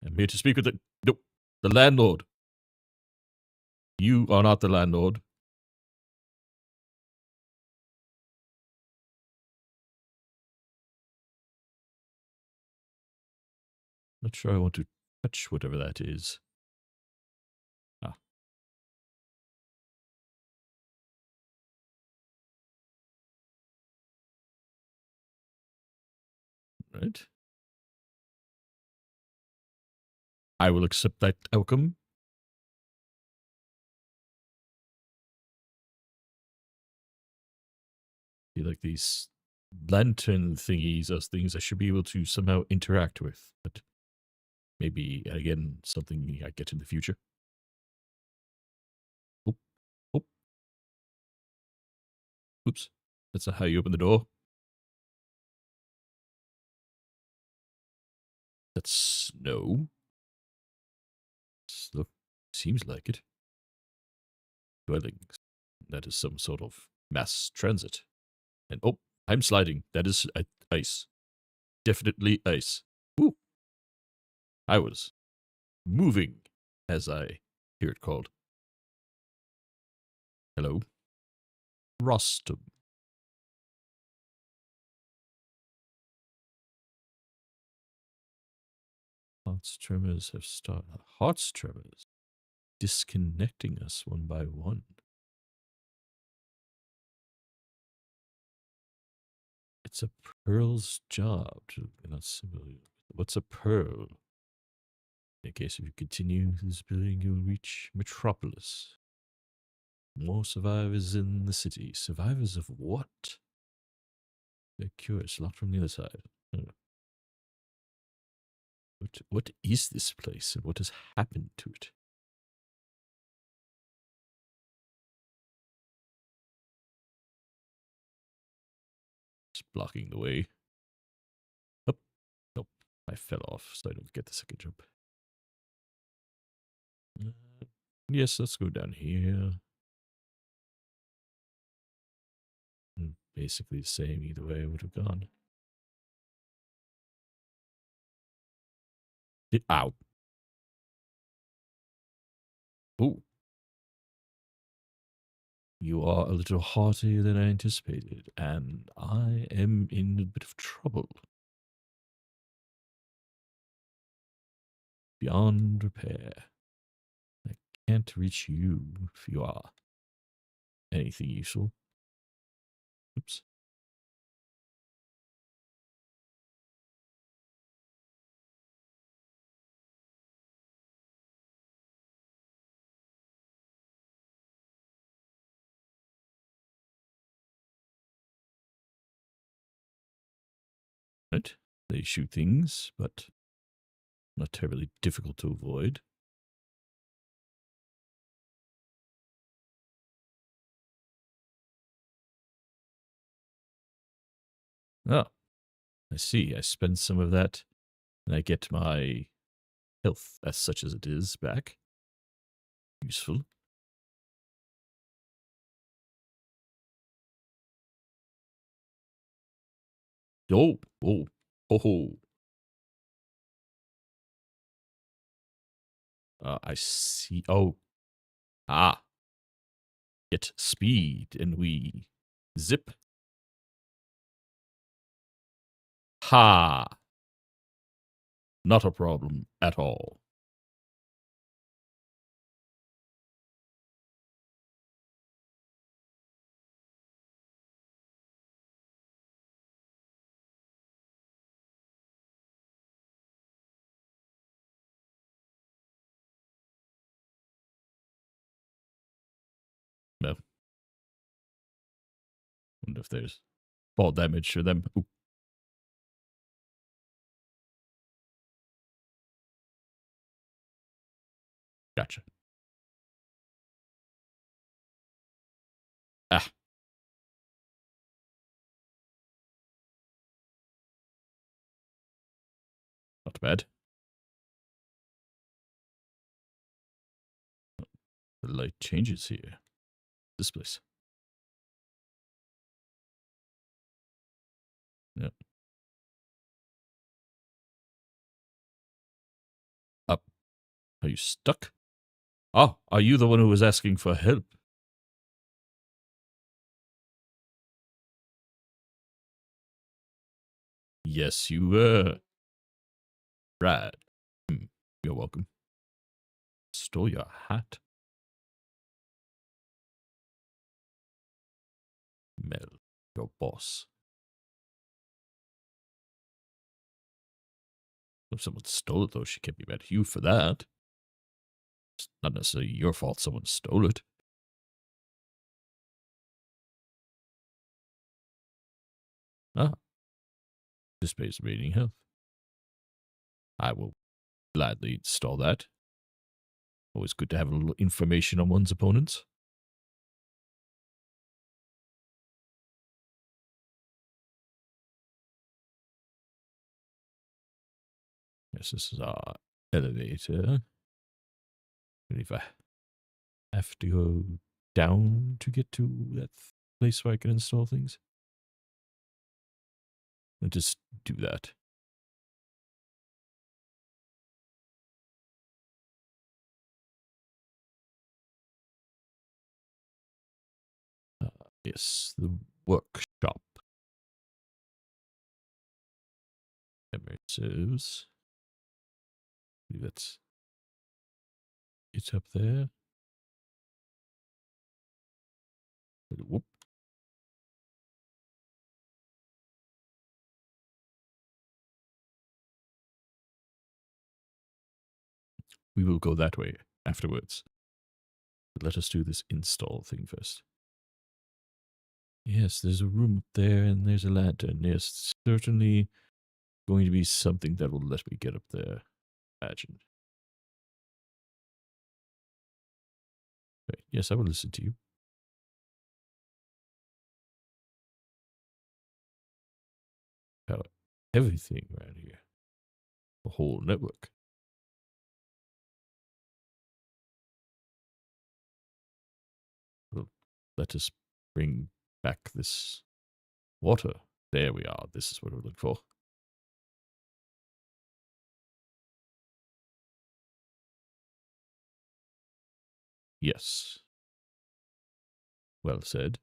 A: I'm here to speak with the... Nope. The landlord. You are not the landlord. Not sure I want to touch whatever that is. Ah. Right. I will accept that outcome. Like these lantern thingies as things I should be able to somehow interact with, but maybe again something I get in the future. Oh, oh, oops! That's not how you open the door. That's snow. Look, seems like it. Dwellings. That is some sort of mass transit. And oh, I'm sliding. That is ice. Definitely ice. Ooh. I was moving, as I hear it called. Hello. Rostum. Heart's tremors have started. Heart's tremors. Disconnecting us one by one. It's a pearl's job to not simulate. What's a pearl? In case if you continue this building, you'll reach Metropolis. More survivors in the city. Survivors of what? They're curious, locked from the other side. What is this place and what has happened to it? It's blocking the way. Oh, nope. I fell off, so I don't get the second jump. Yes, let's go down here. Basically the same either way I would have gone. Ow. Ooh. You are a little heartier than I anticipated, and I am in a bit of trouble. Beyond repair. I can't reach you if you are anything useful. Oops. Right? They shoot things, but not terribly difficult to avoid. Oh, I see. I spend some of that, and I get my health, as such as it is, back. Useful. Oh, oh, oh. I see. Oh, ah. Get speed, and we zip. Ha! Not a problem at all. No. Wonder if there's fall damage for them. Ooh. Gotcha. Ah. Not bad. The light changes here. This place. Yep. Up. Are you stuck? Oh, are you the one who was asking for help? Yes, you were. Right. You're welcome. Stole your hat? Mel, your boss. If someone stole it, though, she can't be mad at you for that. It's not necessarily your fault someone stole it. Ah. Displays remaining health. I will gladly install that. Always good to have a little information on one's opponents. Yes, this is our elevator. And if I have to go down to get to that place where I can install things, I'll just do that. Yes, the workshop. Immersives. Maybe that's it's up there. Whoop. We will go that way afterwards. But let us do this install thing first. Yes, there's a room up there and there's a lantern. Yes, certainly going to be something that will let me get up there. imagined. Wait, yes, I will listen to you. Power everything around here. The whole network. Well, let us bring back this water. There we are. This is what we're looking for. Yes. Well said.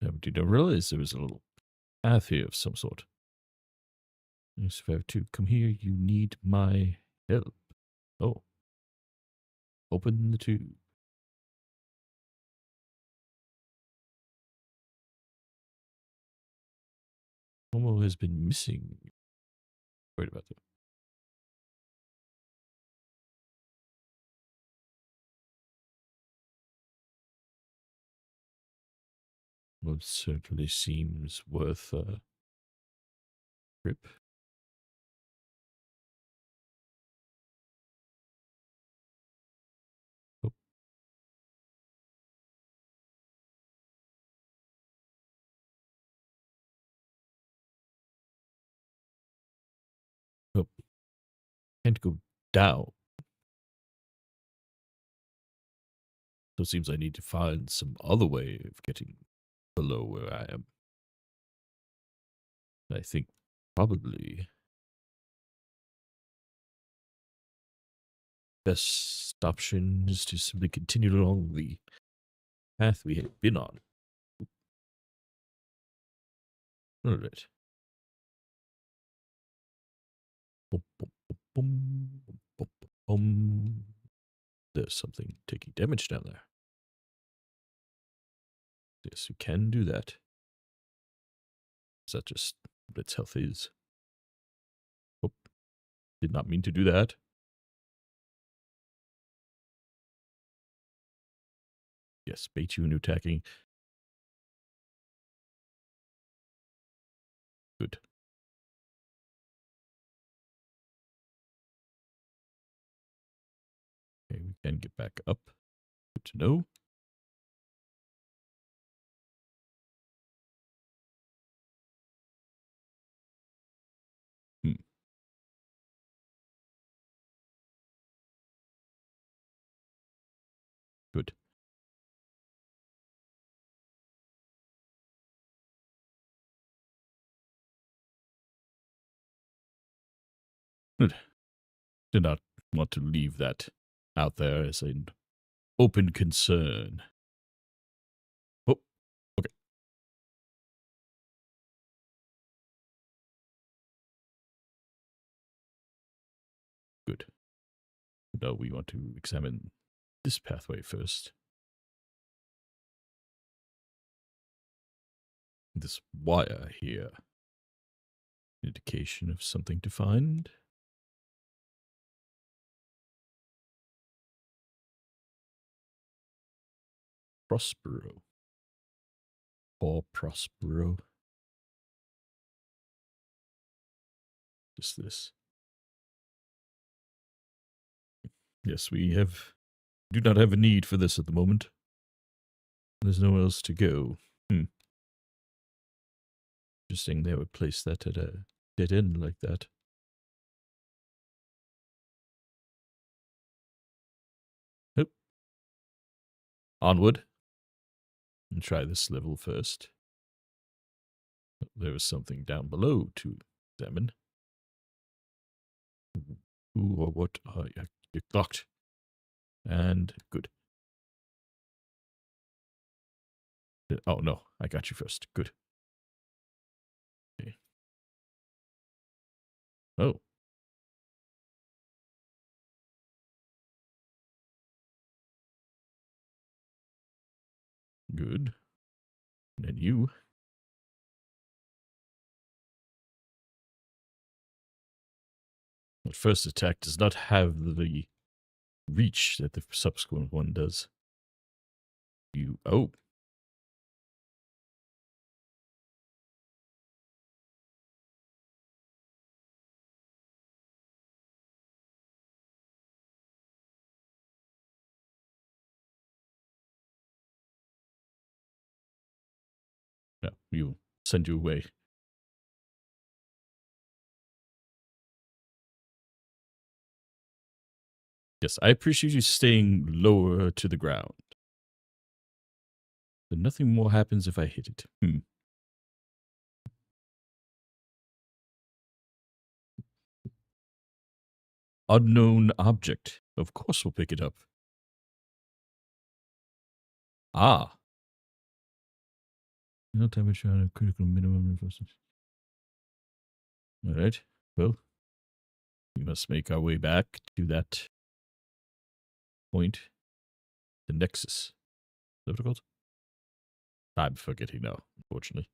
A: I didn't realize there was a little path here of some sort. Yes, if I have to come here, you need my help. Oh. Open the tube. Momo has been missing. Worried about that. Well, it certainly seems worth a trip. Oh, oh. Can't go down. So it seems I need to find some other way of getting below where I am. I think probably best option is to simply continue along the path we had been on. All right. Boom, boom, boom, boom, boom, boom. There's something taking damage down there. Yes, you can do that. Is that just what its health is? Oh, did not mean to do that. Yes, bait you into attacking. Good. Okay, we can get back up. Good to know. Hmm. Good. Good. Did not want to leave that out there as an open concern. Oh, okay. Good. Now we want to examine this pathway first. This wire here. Indication of something to find. Prospero. Or Prospero. Just this. Yes, do not have a need for this at the moment. There's nowhere else to go. Interesting they would place that at a dead end like that. Oh. Onward. And try this level first. There was something down below to examine. Who or what are you? You're locked. And good. Oh no, I got you first. Good. Okay. Oh. Good. And then you. The first attack does not have the reach that the subsequent one does. You. Oh. No, you send you away. Yes, I appreciate you staying lower to the ground. But nothing more happens if I hit it. Unknown object. Of course we'll pick it up. Ah. No damage on a critical minimum reinforcement. Alright. Well, we must make our way back to that point. The Nexus. Is that what it's called? I'm forgetting now, unfortunately.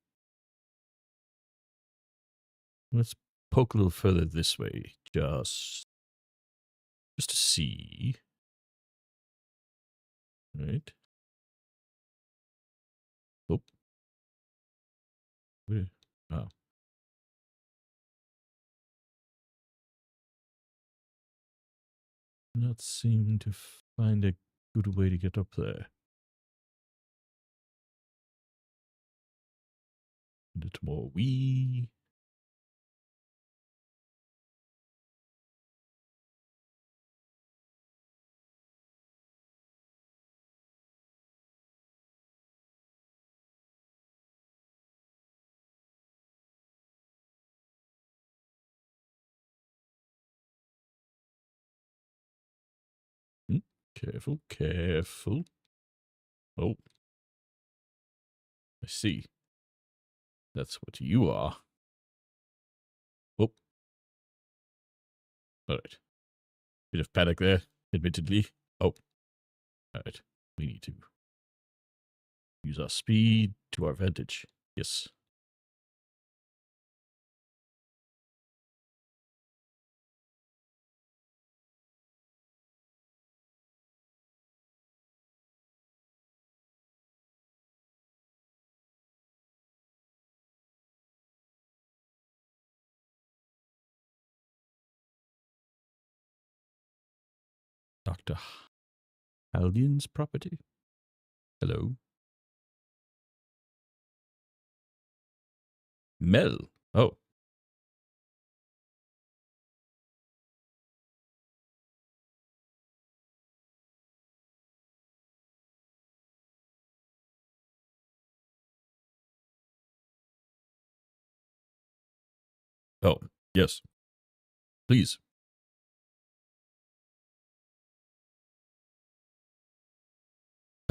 A: Let's poke a little further this way. Just to see. Right. Oh. Where? Oh. Not seem to find a good way to get up there. A little more wee. Careful, careful. Oh. I see. That's what you are. Oh. Alright. Bit of panic there, admittedly. Oh. Alright. We need to use our speed to our advantage. Yes. Dr. Haldian's property? Hello? Mel? Oh. Oh, yes. Please.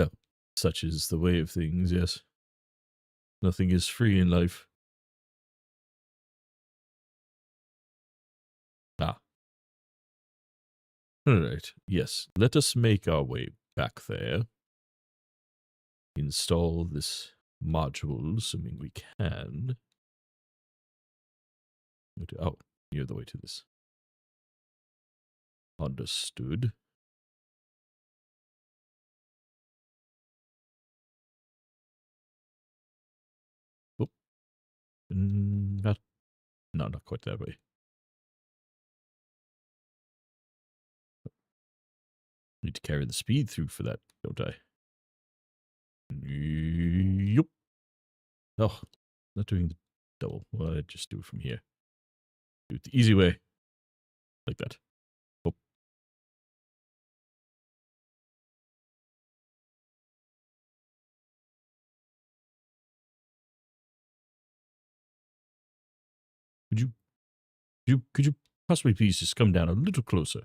A: Oh, such is the way of things, yes. Nothing is free in life. Ah. Alright, yes. Let us make our way back there. Install this module, assuming we can. Oh, near the way to this. Understood. Oh. Not quite that way. Need to carry the speed through for that, don't I? Yup. Oh, not doing the double. Well, I just do it from here. Do it the easy way. Like that. Oh. Could you possibly please just come down a little closer?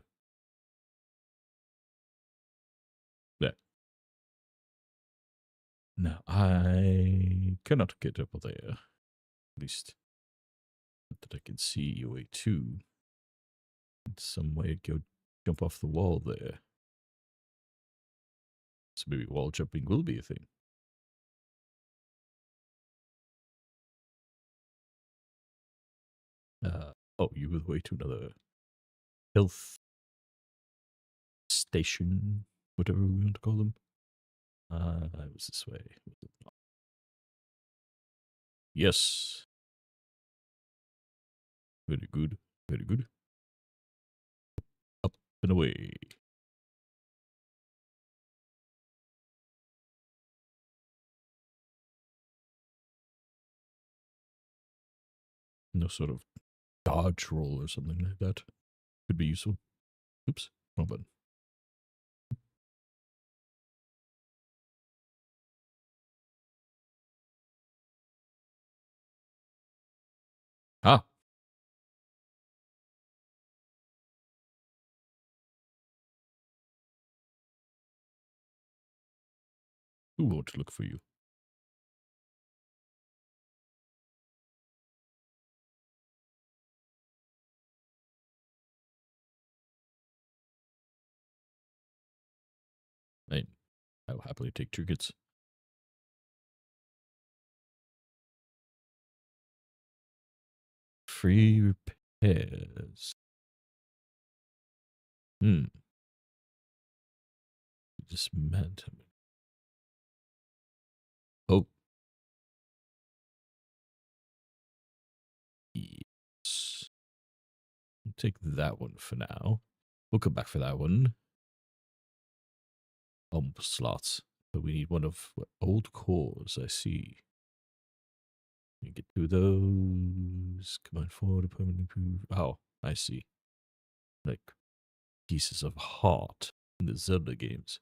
A: There. Now, I cannot get up there. At least, not that I can see your way to. Some way to go jump off the wall there. So maybe wall jumping will be a thing. Oh, you were the way to another health station, whatever we want to call them. It was this way. Was it not? Yes. Very good. Very good. Up and away. No sort of dodge roll or something like that. Could be useful. Oops. Wrong button. Ah. Who won't look for you? I'll happily take trinkets. Free repairs. Dismantle. Oh. Yes. We'll take that one for now. We'll come back for that one. Slots. But we need one of old cores, I see. We get two of those. Combine forward, permanently improve. Oh, I see. Like pieces of heart in the Zelda games.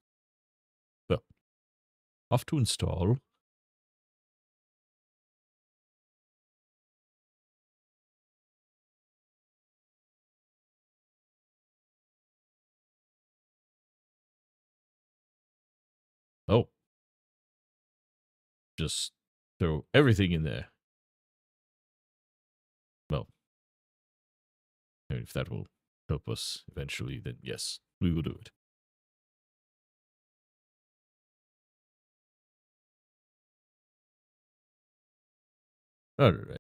A: Well, off to install. Oh. Just throw everything in there. Well, if that will help us eventually, then yes, we will do it. Alright.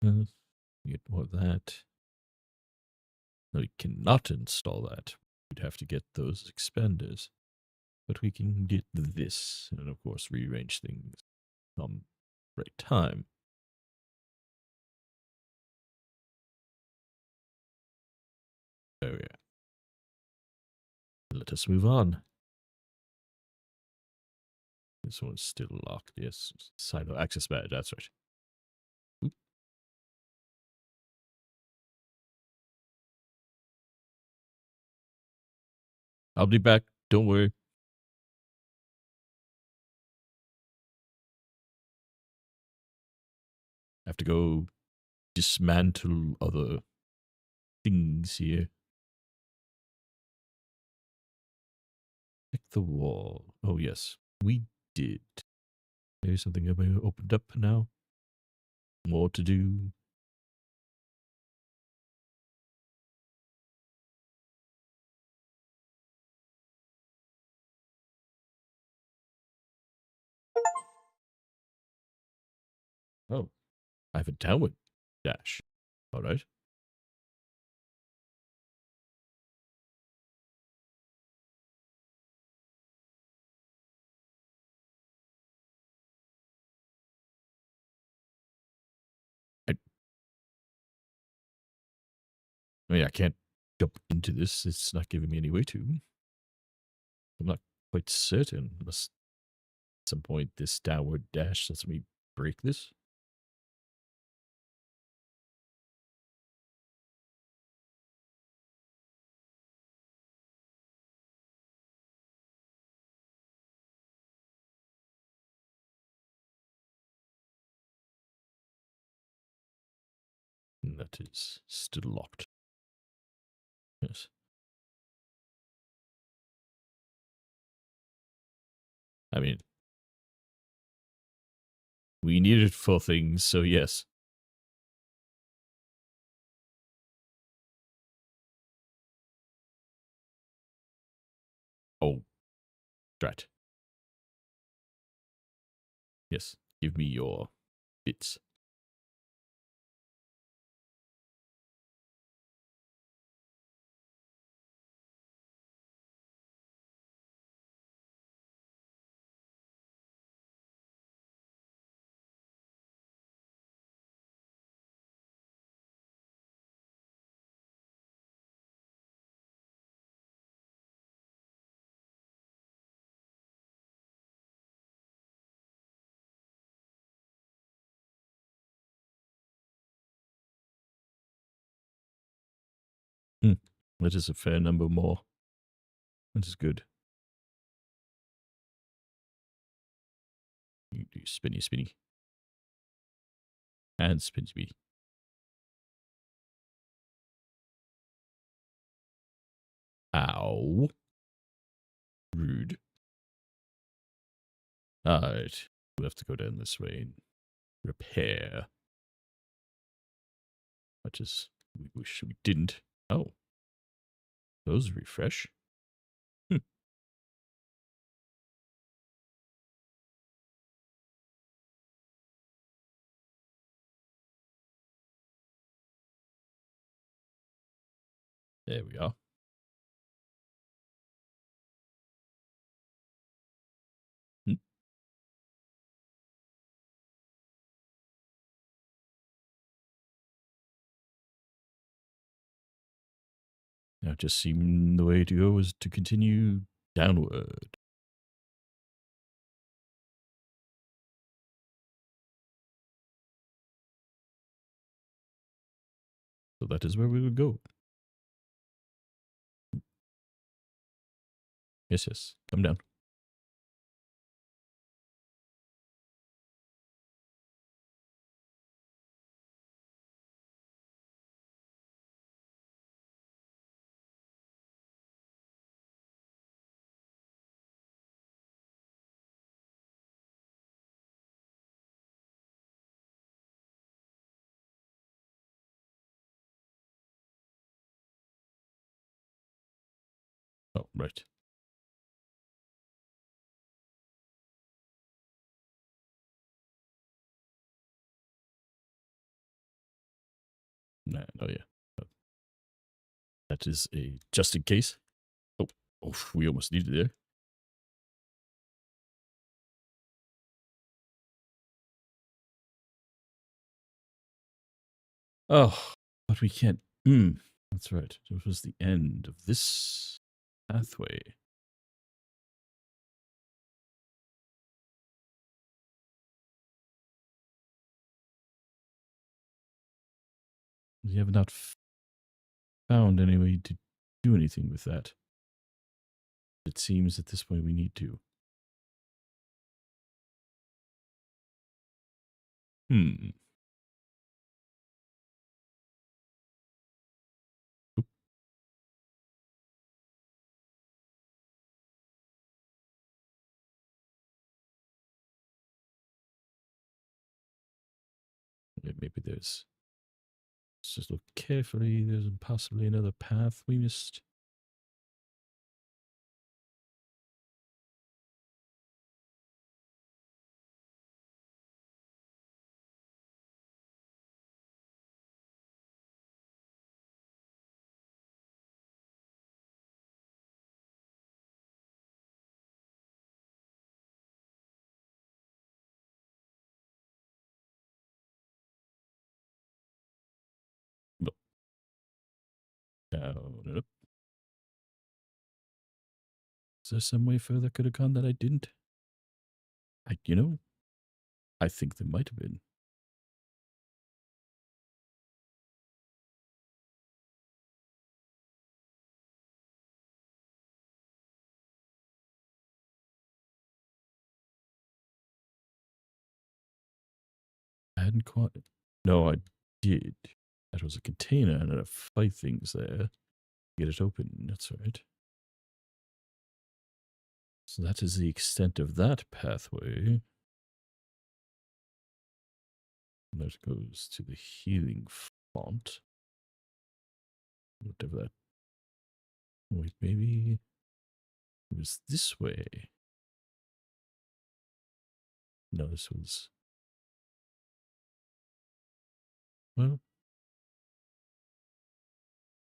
A: Get more of that. No, we cannot install that. We'd have to get those expanders. But we can get this, and of course rearrange things right time. Oh yeah. Let us move on. This one's still locked. Yes, silo access badge. That's right. Oop. I'll be back. Don't worry. I have to go dismantle other things here. Check the wall. Oh yes, we did. Maybe something opened up now. More to do. Oh, I have a downward dash. All right. I mean, I can't jump into this. It's not giving me any way to. I'm not quite certain unless at some point this downward dash lets me break this. And that is still locked. Yes. I mean, we need it for things, so yes. Oh, drat. Yes, give me your bits. That is a fair number more. That is good. You do spinny, spinny. And spinny, spinny. Ow. Rude. Alright. We'll have to go down this way and repair. Much as we wish we didn't. Oh. Those refresh. Hmm. There we are. Hmm. Now it just seemed the way to go was to continue downward. So that is where we would go. Yes, yes. Come down. Oh, right. Nah, oh yeah. That is a just in case. Oh, oh, we almost needed there. Oh, but we can't. That's right. It was the end of this pathway. We have not found any way to do anything with that. It seems at this point we need to. Hmm. Oop. Maybe there's. Let's just look carefully. There's possibly another path we missed. But down and up. Is there some way further could have gone that I didn't? I think there might have been. I hadn't quite. No, I did. That was a container and I had 5 things there. Get it open. That's right. So that is the extent of that pathway. And that goes to the healing font. Whatever that. Wait, maybe it was this way. No, this was. Well,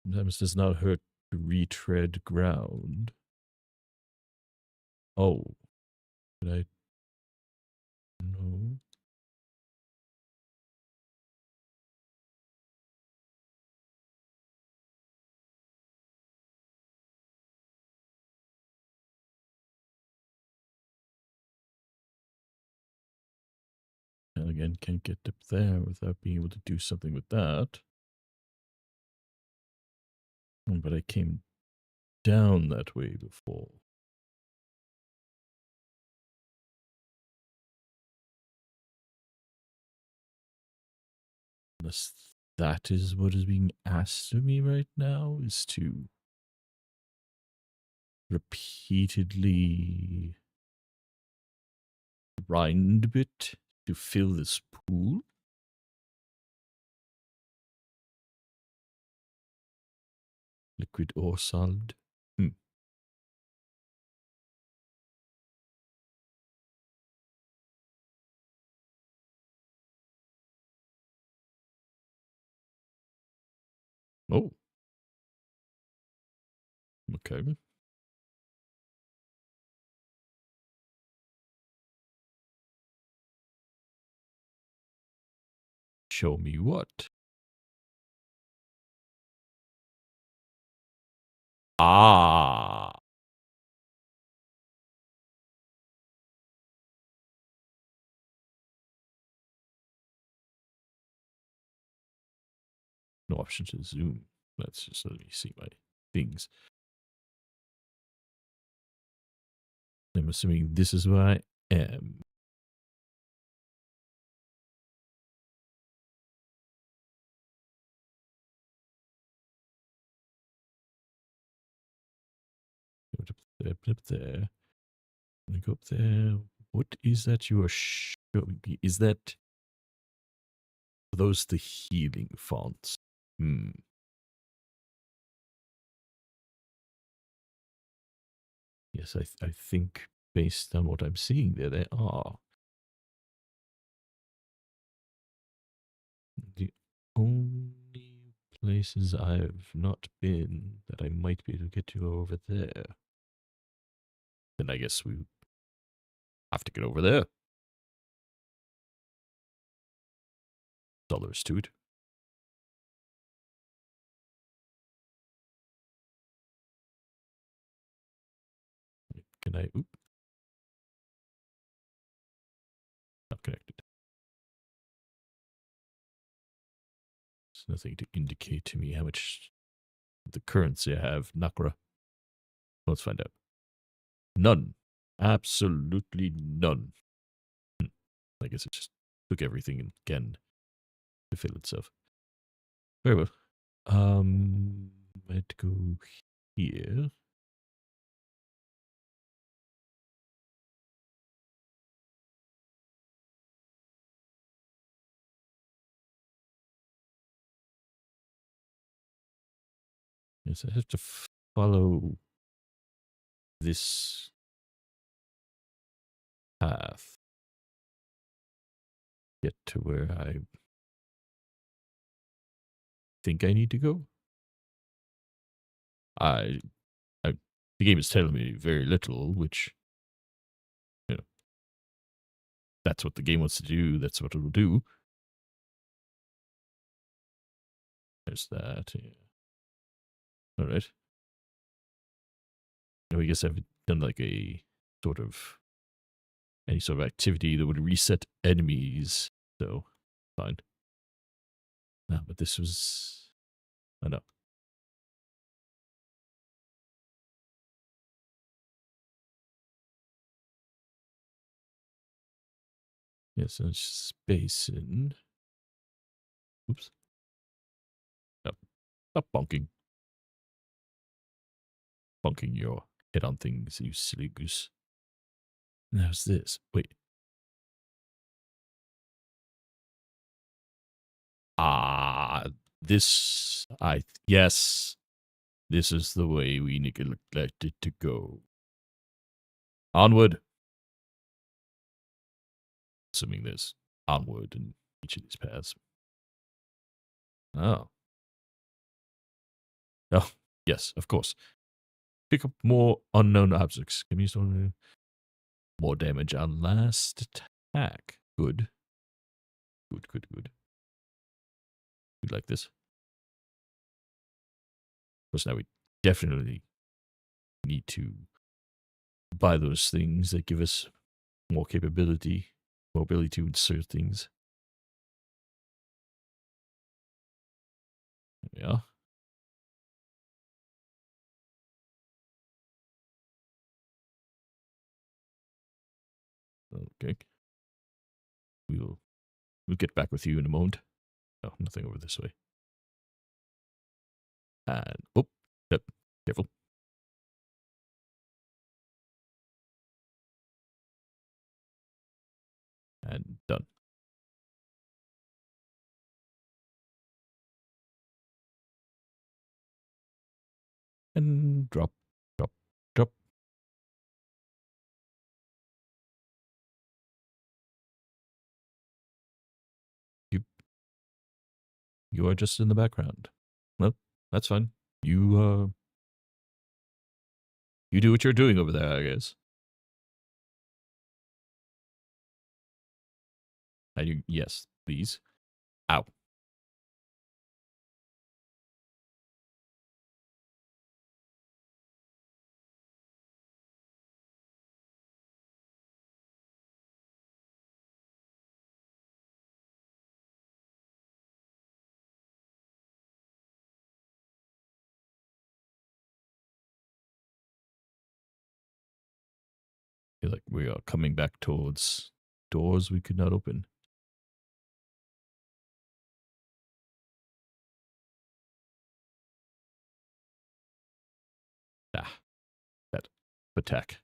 A: sometimes does not hurt to retread ground. Oh, did I? No. And again, can't get up there without being able to do something with that. But I came down that way before. Unless that is what is being asked of me right now, is to repeatedly grind a bit to fill this pool. Liquid or solid? Oh, okay. Show me what? Ah. No option to zoom. Let's just let me see my things. I'm assuming this is where I am. Up there. I'm gonna go up there. What is that you are showing me? Is that those the healing fonts? Yes, I think based on what I'm seeing there, they are. The only places I've not been that I might be able to get to over there. Then I guess we have to get over there. Dollars to it. Can I? Oop. Not connected. There's nothing to indicate to me how much the currency I have. Nakra. Let's find out. None. Absolutely none. I guess it just took everything again to fill itself. Very well. I'd go here. Yes, I have to follow this path. Get to where I think I need to go. I the game is telling me very little, which, you know, that's what the game wants to do. That's what it will do. There's that. Yeah. All right. Now, I guess I've done like a sort of any sort of activity that would reset enemies. So, fine. No, but this was. Oh no. Yes, yeah, so space in. Oops. No, stop bonking. Bonking your head on things, you silly goose. And how's this? Wait. Ah, this. Yes. This is the way we neglected to go. Onward. Assuming there's onward in each of these paths. Oh. Oh, yes, of course. Pick up more unknown objects. Give me some more damage on last attack. Good. Good, good, good. We like this. Of course, now we definitely need to buy those things that give us more capability, more ability to insert things. There we are. Okay. We'll get back with you in a moment. No, nothing over this way. And yep, careful. And done. And drop, drop, drop. You are just in the background. Well, that's fine. You do what you're doing over there, I guess. And yes, please. Ow. Feel like we are coming back towards doors we could not open. Ah, that attack.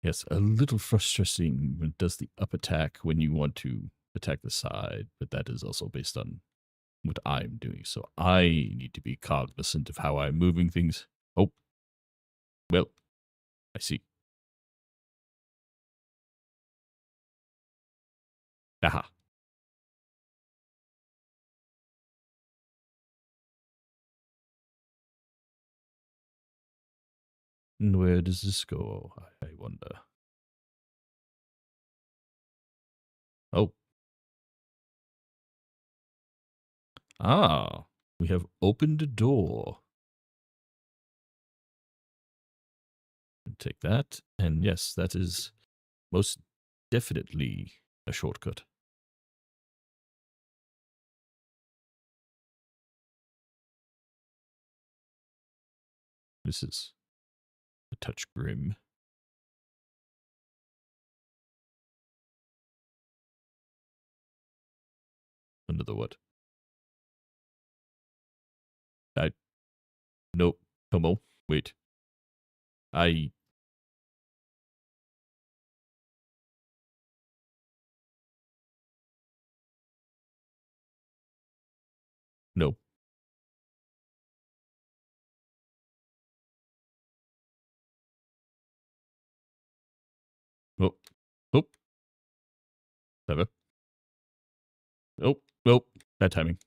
A: Yes, a little frustrating when it does the up attack when you want to attack the side, but that is also based on what I'm doing. So I need to be cognizant of how I'm moving things. Oh, well, I see. Aha. And where does this go? I wonder. Oh. Ah. We have opened a door. Take that. And yes, that is most definitely a shortcut. This is a touch grim. Under the what? Nope. Come on. Wait. I. No. Oh. Oh. Never. Oh. Well. Bad timing.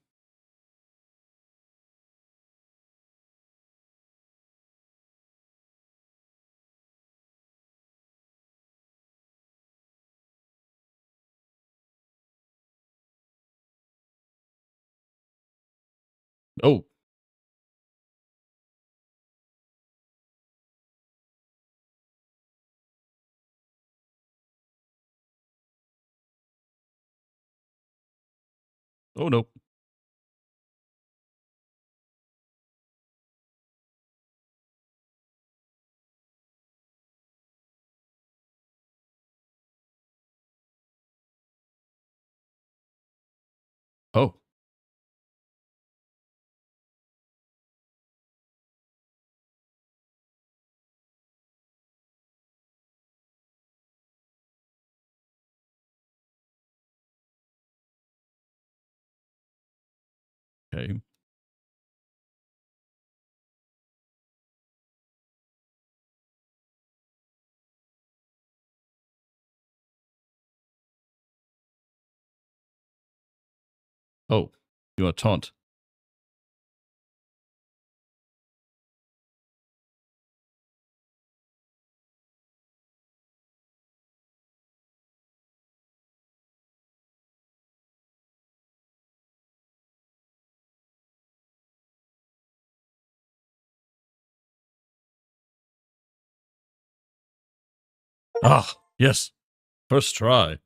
A: Oh. Oh no. Oh. Okay. Oh. You want to taunt? Ah, yes. First try.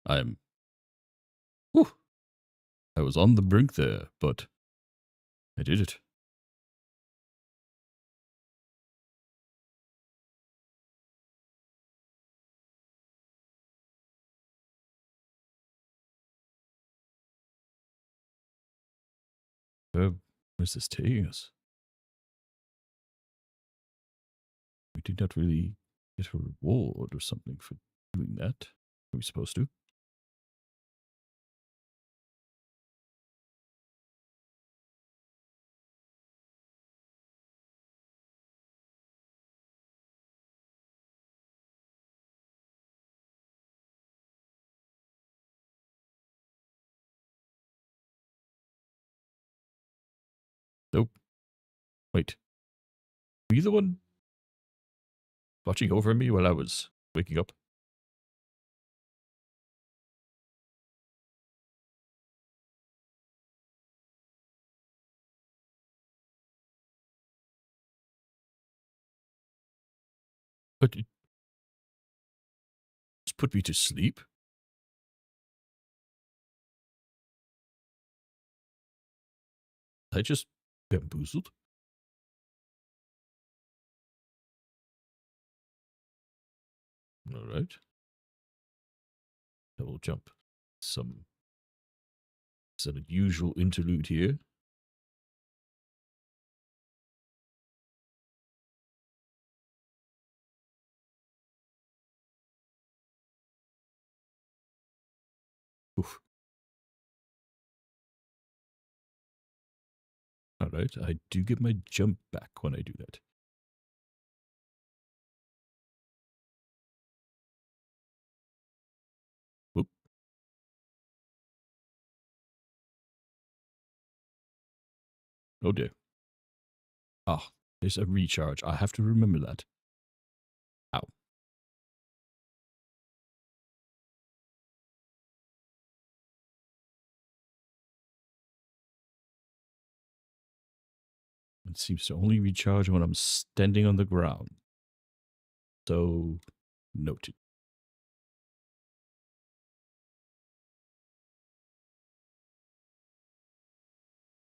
A: I'm. Whew, I was on the brink there, but I did it. Where's this taking us? We did not really get a reward or something for doing that. Are we supposed to? Nope. Wait. Were you the one watching over me while I was waking up? But it just put me to sleep? I just bamboozled? Alright. Double jump. Some unusual interlude here. Oof. Alright, I do get my jump back when I do that. Whoop. Oh dear. Ah, there's a recharge. I have to remember that. Ow. It seems to only recharge when I'm standing on the ground. So, noted.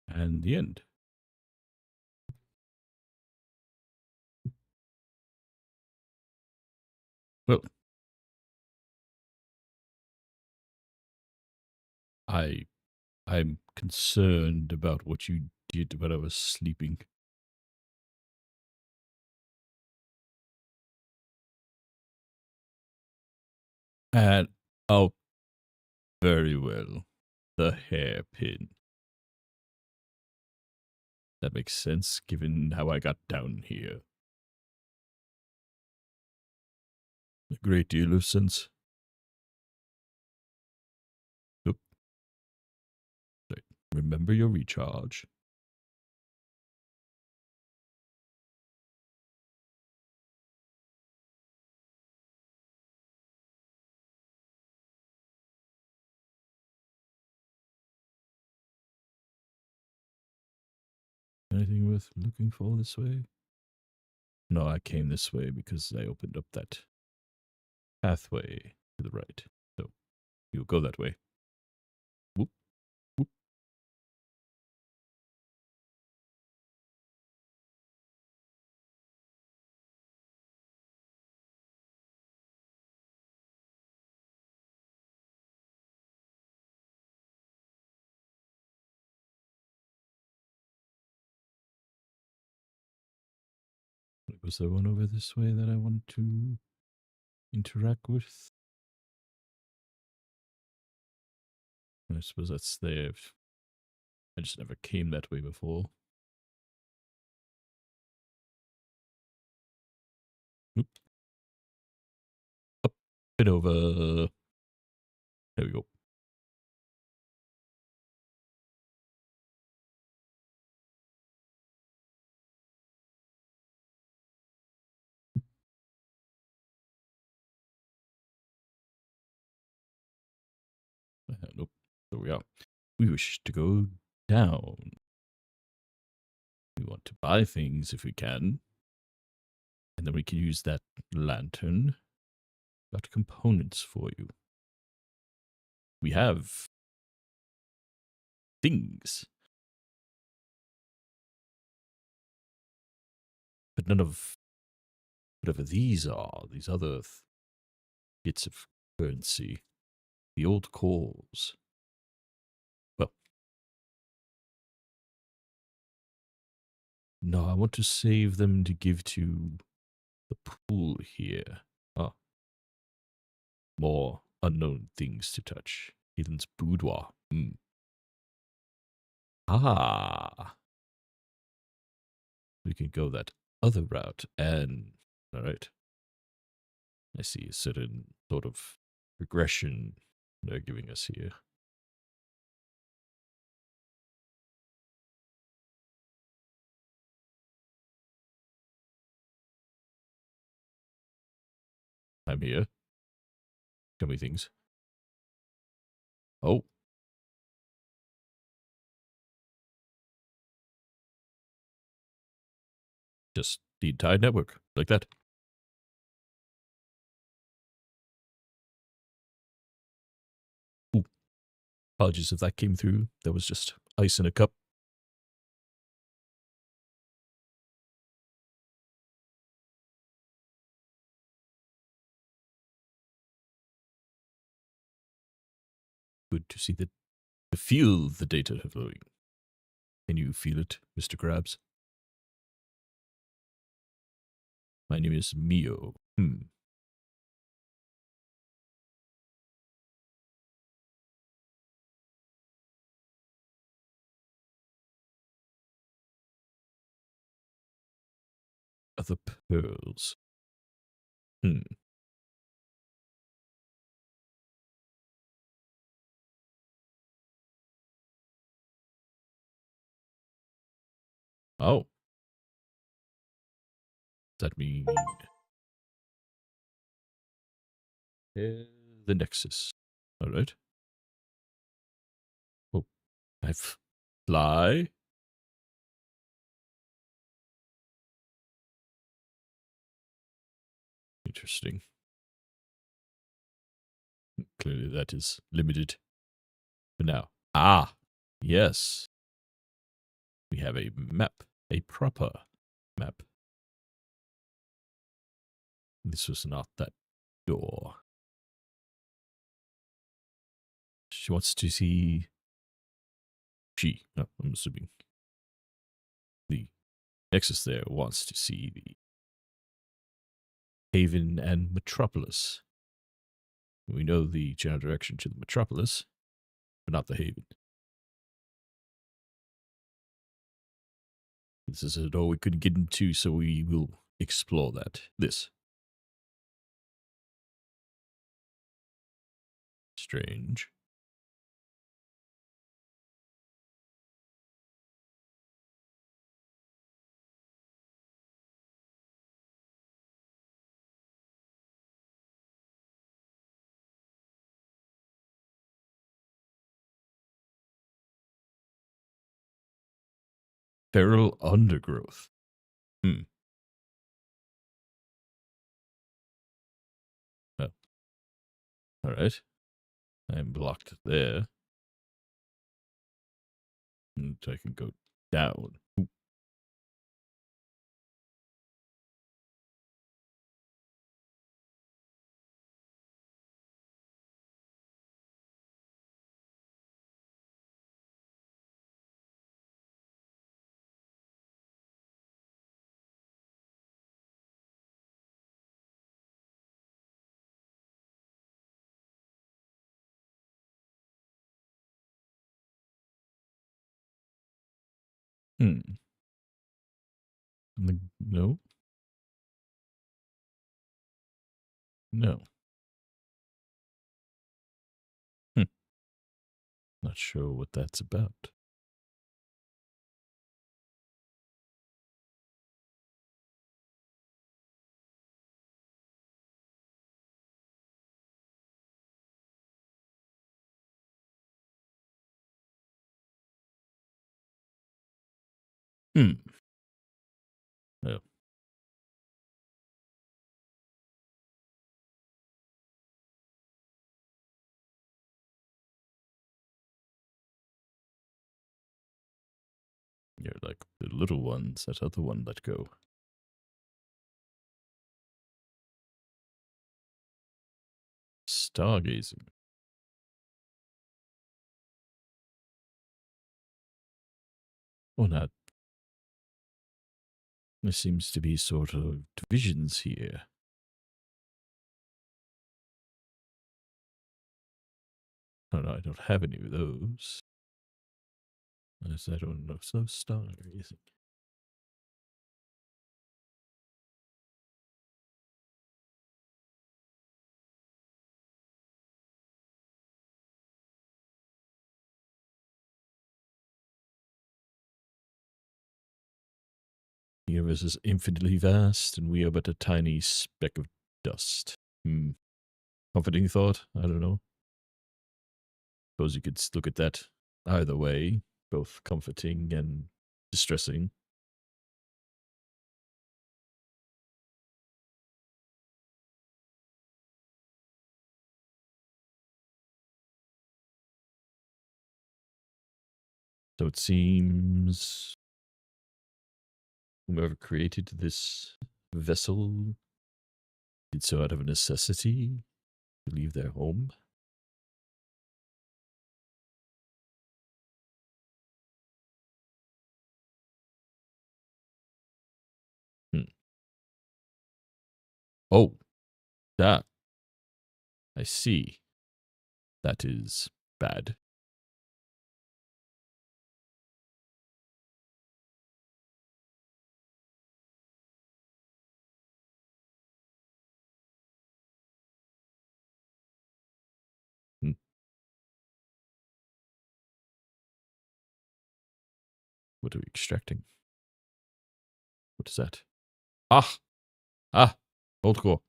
A: And the end. Well, I I'm concerned about what you did when I was sleeping. And oh, very well. The hairpin. That makes sense given how I got down here. A great deal of sense. Oop. Sorry. Remember your recharge. Anything worth looking for this way? No, I came this way because I opened up that pathway to the right. So you'll go that way. Whoop, whoop. Was there one over this way that I wanted to interact with? I suppose that's there. I just never came that way before. Oop. Up and over. There we go. Nope. There we are. We wish to go down. We want to buy things if we can. And then we can use that lantern. Got components for you. We have things. But none of whatever these are, these other bits of currency, the old cores. Well, no, I want to save them to give to the pool here. Ah, more unknown things to touch. Heathen's boudoir. Ah, we can go that other route and, all right. I see a certain sort of regression they're giving us here. I'm here. Tell me things. Oh, just the entire network, like that. Ooh, apologies if that came through. That was just ice in a cup. Good to see that, to feel the data flowing. Can you feel it, Mr. Krabs? My name is MiO. Other pearls. Oh. That mean the Nexus. All right. Oh, I fly. Interesting. Clearly, that is limited for now. Ah, yes. We have a map, a proper map. This was not that door. She wants to see. No, I'm assuming the Nexus there wants to see the Haven and Metropolis. We know the general direction to the Metropolis, but not the Haven. This is a door we couldn't get into, so we will explore that. This. Strange. Feral undergrowth. Oh. All right. I am blocked there. And I can go down. Ooh. No. No. Not sure what that's about. Oh. You're like the little ones that other one let go. Stargazing. Well, not. There seems to be sort of divisions here. Oh no, I don't have any of those. As I don't know, so stargazing. The universe is infinitely vast, and we are but a tiny speck of dust. Comforting thought? I don't know. Suppose you could look at that either way, both comforting and distressing. So it seems whoever created this vessel did so out of a necessity to leave their home. Hmm. Oh, that. I see. That is bad. Hmm. What are we extracting? What is that? Ah! Ah! Old core.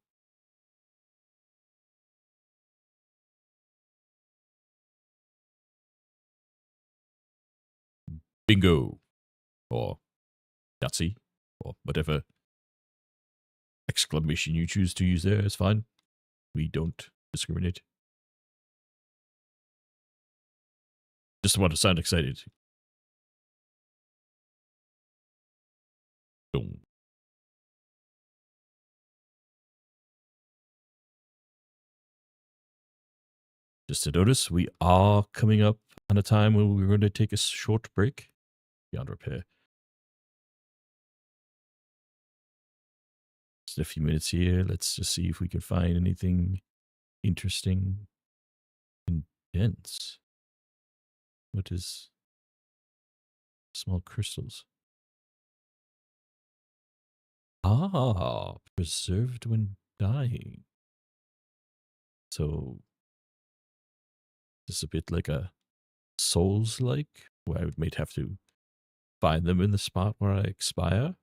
A: Bingo! Or Nazi, or whatever exclamation you choose to use there is fine. We don't discriminate. Just want to sound excited. Boom. Just to notice, we are coming up on a time when we're going to take a short break. Beyond repair. Just a few minutes here. Let's just see if we can find anything interesting and dense. What is small crystals? Ah, preserved when dying. So, this is a bit like a Souls-like, where I might have to find them in the spot where I expire.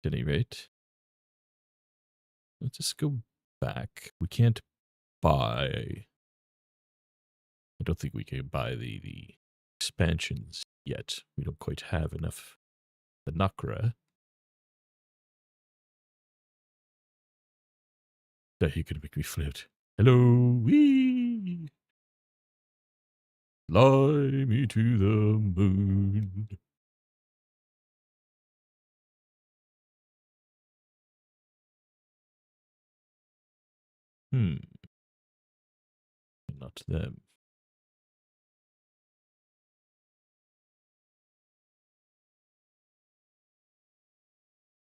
A: At any rate, let's just go back. We can't buy. I don't think we can buy the expansions yet. We don't quite have enough. The Nakra. That he could make me float. Hello, wee. Fly me to the moon. Not them.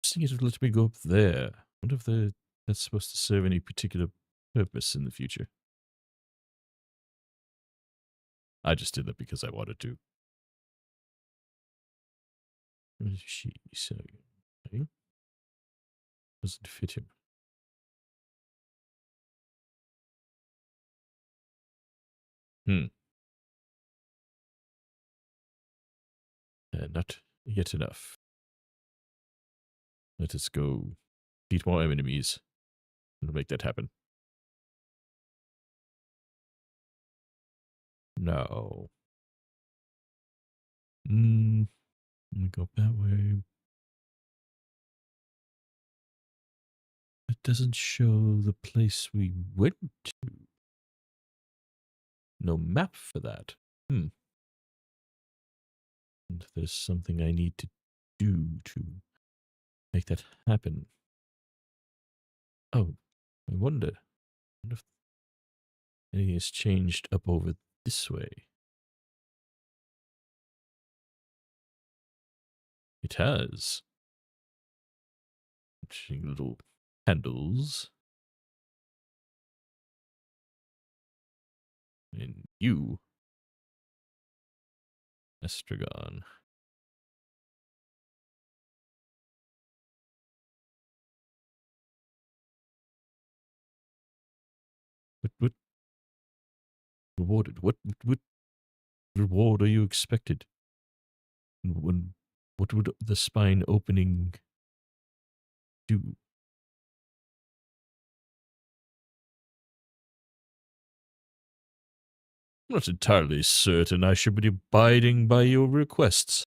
A: Just think it would let me go up there. I wonder if that's supposed to serve any particular purpose in the future. I just did that because I wanted to. She so okay. Doesn't fit him. Not yet enough. Let us go beat more enemies. It'll make that happen. No. Let me go that way. It doesn't show the place we went to. No map for that. And there's something I need to do to make that happen. Oh, I wonder if anything has changed up over this way. It has. Interesting little handles. And you, Estragon. What rewarded? What reward are you expected? What would the spine opening do? I'm not entirely certain I should be abiding by your requests.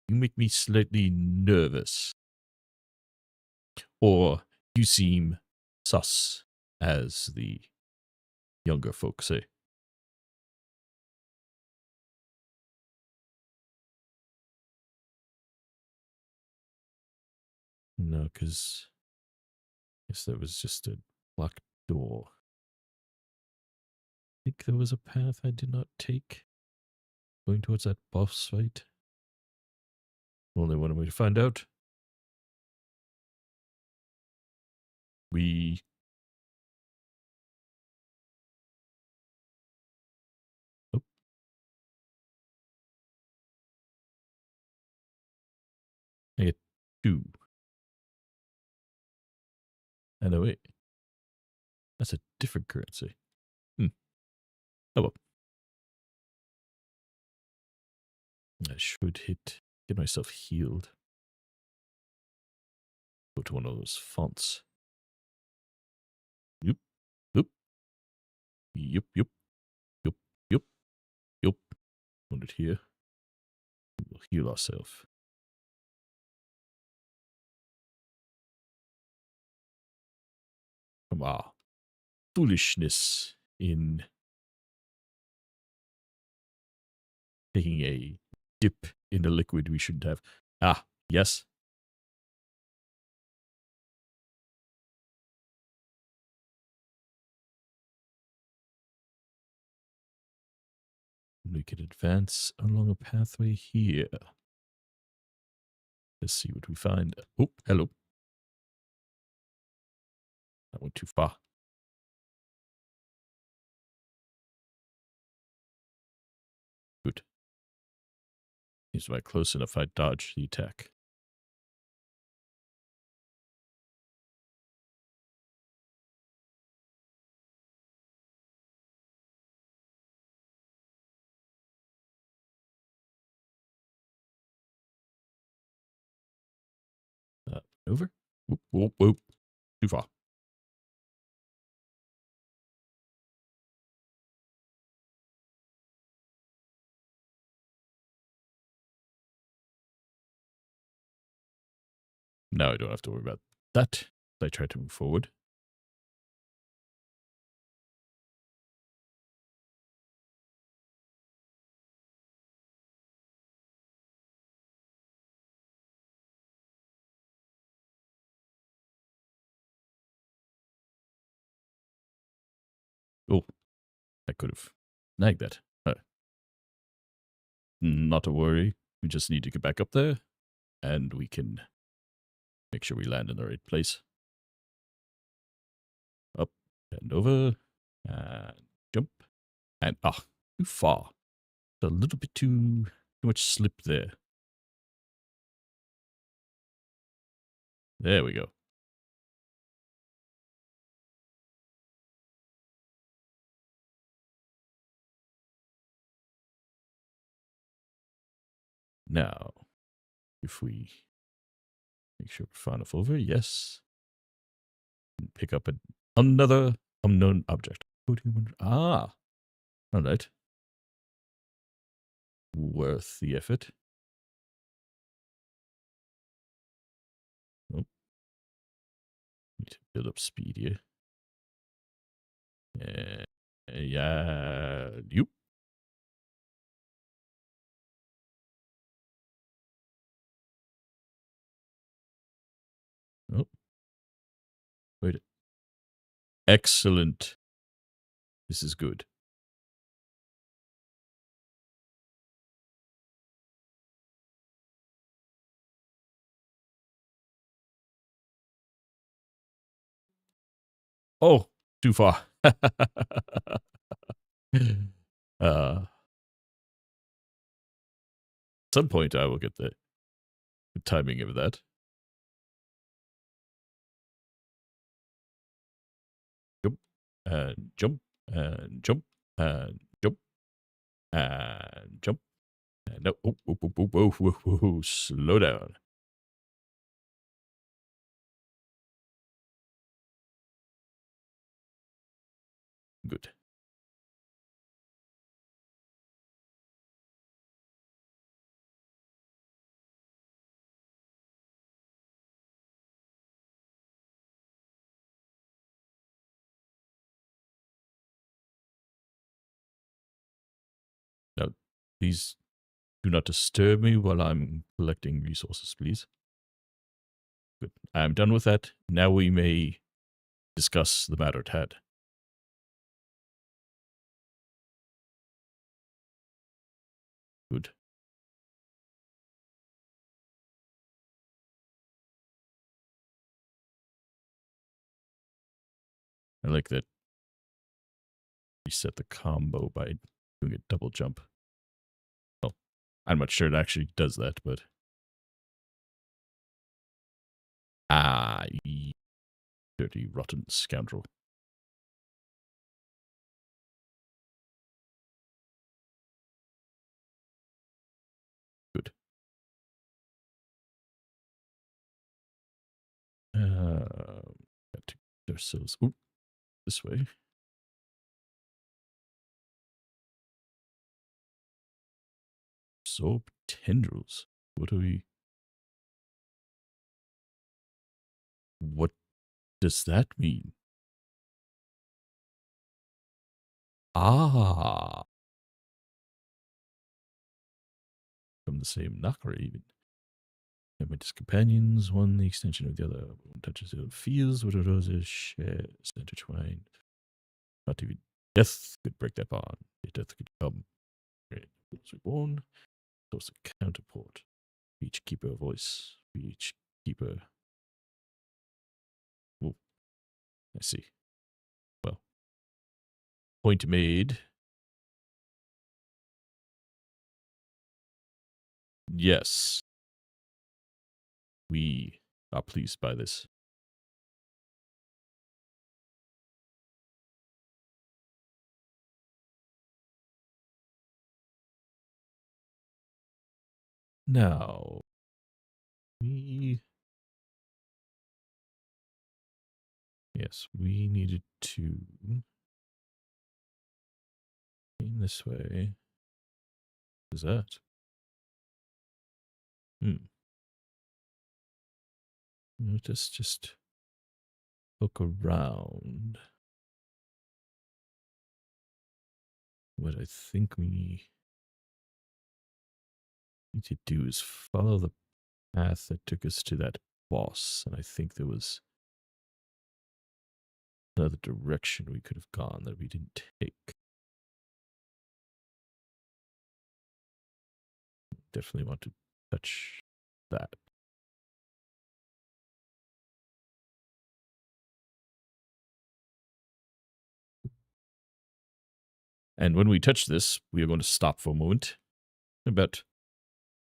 A: You make me slightly nervous. Or you seem sus, as the younger folk say. No, because I guess there was just a locked door. I think there was a path I did not take going towards that boss fight. Only one way to find out. We... Oh. I get 2. And oh wait. That's a different currency. Oh well. I should get myself healed. Go to one of those fonts. Yup. Yup. Yup. Yup. Yup. Yup. Yup. Put it here. We'll heal ourselves. From our foolishness in taking a dip in the liquid we shouldn't have. Ah, yes. We can advance along a pathway here. Let's see what we find. Oh, hello. That went too far. Good. Seems like close enough I dodged the attack. Over? Whoop, whoop, whoop. Too far. Now I don't have to worry about that. I try to move forward. Oh, I could have snagged that. Not to worry. We just need to get back up there, and we can make sure we land in the right place. Up and over, and jump, and too far. A little bit too much slip there. There we go. Now, if we make sure we're far enough over, yes. And pick up another unknown object. All right. worth the effort. Oh, need to build up speed here. Yeah, you. Oh, wait. Excellent. This is good. Oh, too far. At some point, I will get the timing of that. Jump and jump and jump and jump and jump. And no, oh, slow down. Good. Now, please do not disturb me while I'm collecting resources, please. Good. I'm done with that. Now we may discuss the matter at hand. Good. I like that. Reset the combo by doing a double jump. Well, I'm not sure it actually does that, but you dirty, rotten scoundrel. Good. Got to get ourselves this way. Absorb tendrils. What does that mean? Ah, from the same Nakra even. His companions, one the extension of the other. One touches it, feels what it is, shares, intertwined. Not even death could break that bond. Death could come. Was reborn. Source a counterpart. Each keeper a voice. Each keeper. Oh, I see. Well, point made. Yes. We are pleased by this. Now, we needed to aim this way. What is that? Let us just look around. What I think we need to do is follow the path that took us to that boss. And I think there was another direction we could have gone that we didn't take. Definitely want to touch that. And when we touch this, we are going to stop for a moment. About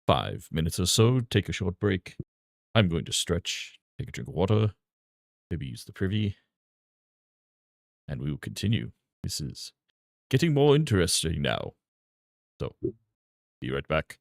A: 5 minutes or so, take a short break. I'm going to stretch, take a drink of water, maybe use the privy, and we will continue. This is getting more interesting now. So, be right back.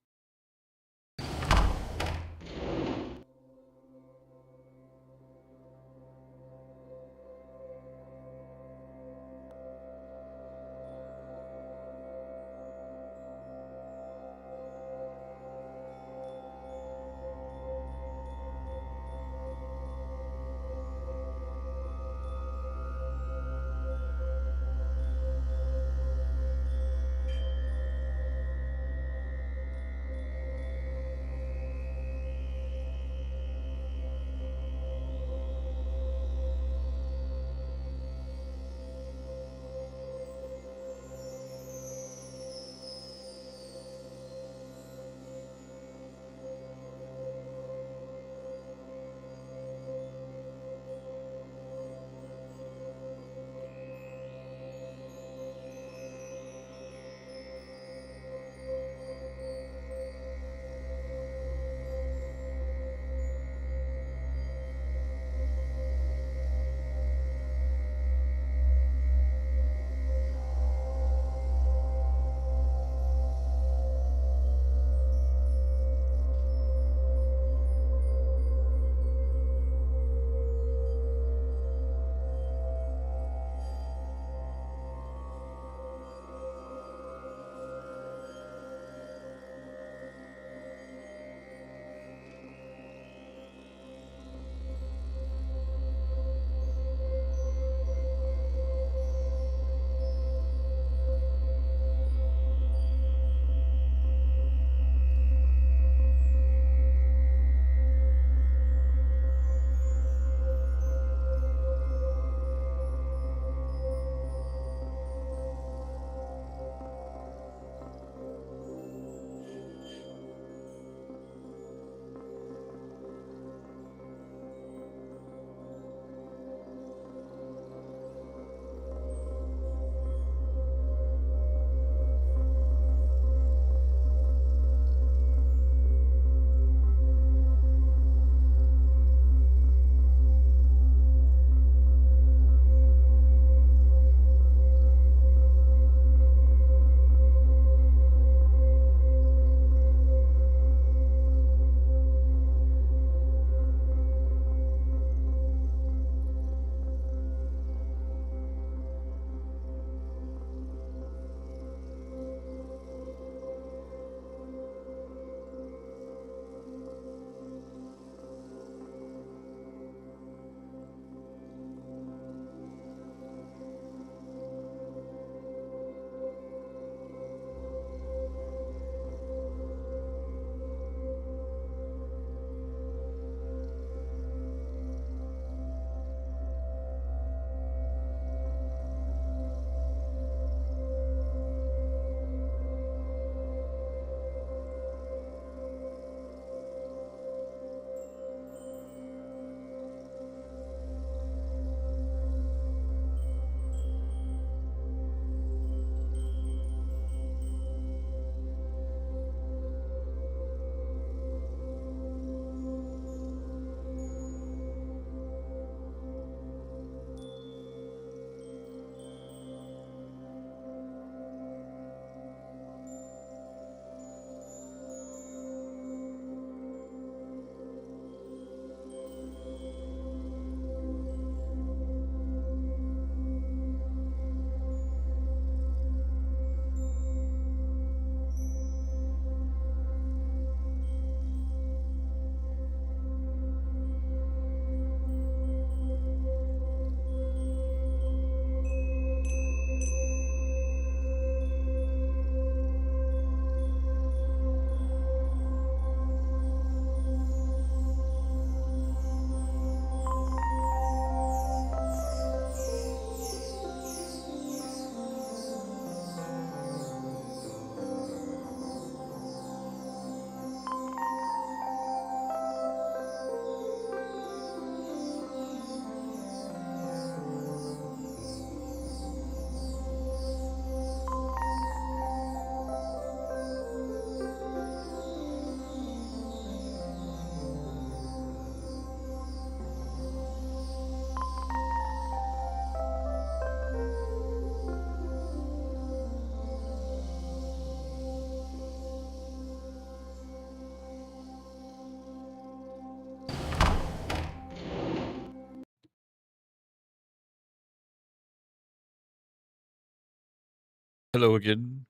A: Hello again,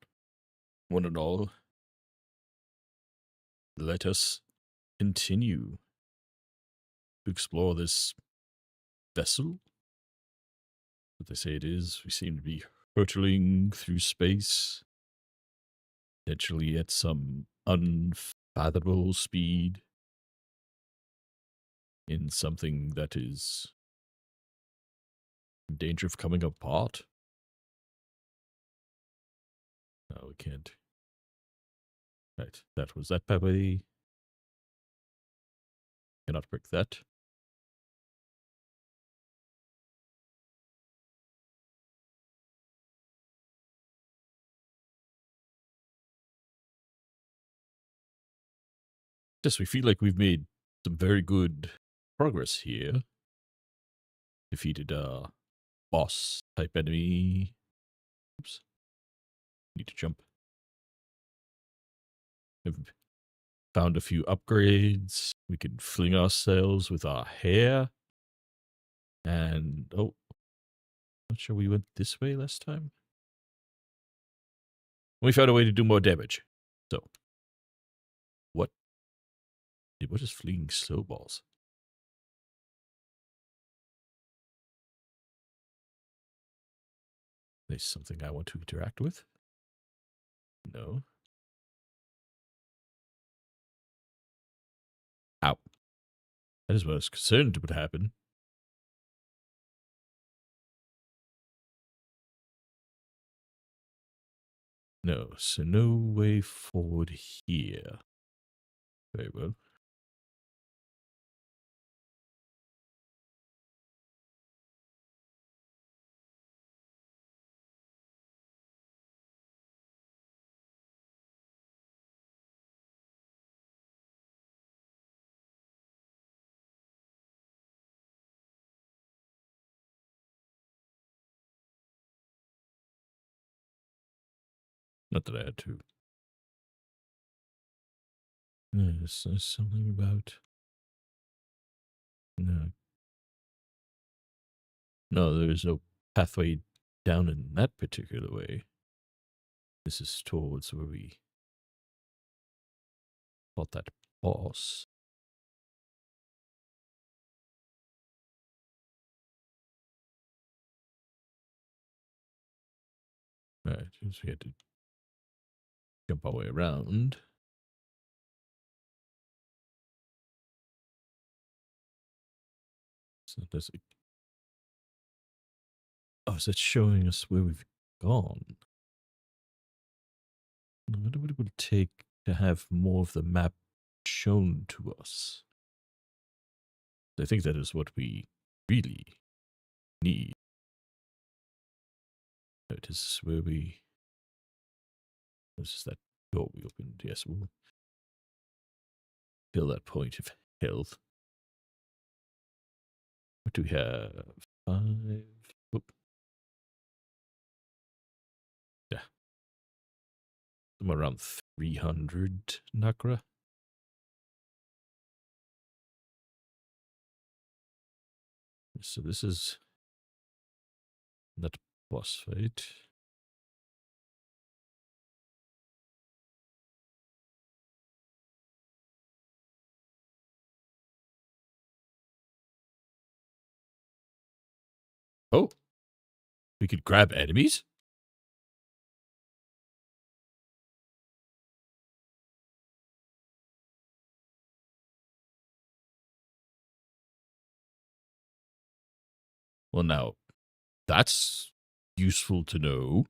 A: one and all. Let us continue to explore this vessel. What they say it is. We seem to be hurtling through space, potentially at some unfathomable speed, in something that is in danger of coming apart. No, we can't. Right, that was that baby. Cannot break that. Yes, we feel like we've made some very good progress here. Defeated a boss type enemy. Oops. Need to jump. We've found a few upgrades. We can fling ourselves with our hair. And oh, not sure we went this way last time. We found a way to do more damage. So, what? What is fleeing snowballs? Is something I want to interact with? No. Ow. That is what I was concerned would happen. No, so no way forward here. Very well. Not that I had to. Yes, there's something about... No. No, there is no pathway down in that particular way. This is towards where we fought that boss. Right, so we had to jump our way around. So does it... Oh, is that showing us where we've gone? I wonder what it would take to have more of the map shown to us. I think that is what we really need. It is where we... This is that door we opened. Yes, we'll fill that point of health. What do we have? 5. Oop. Yeah. Somewhere around 300 Nakra. So this is that boss fight. Oh, we could grab enemies? Well, now, that's useful to know.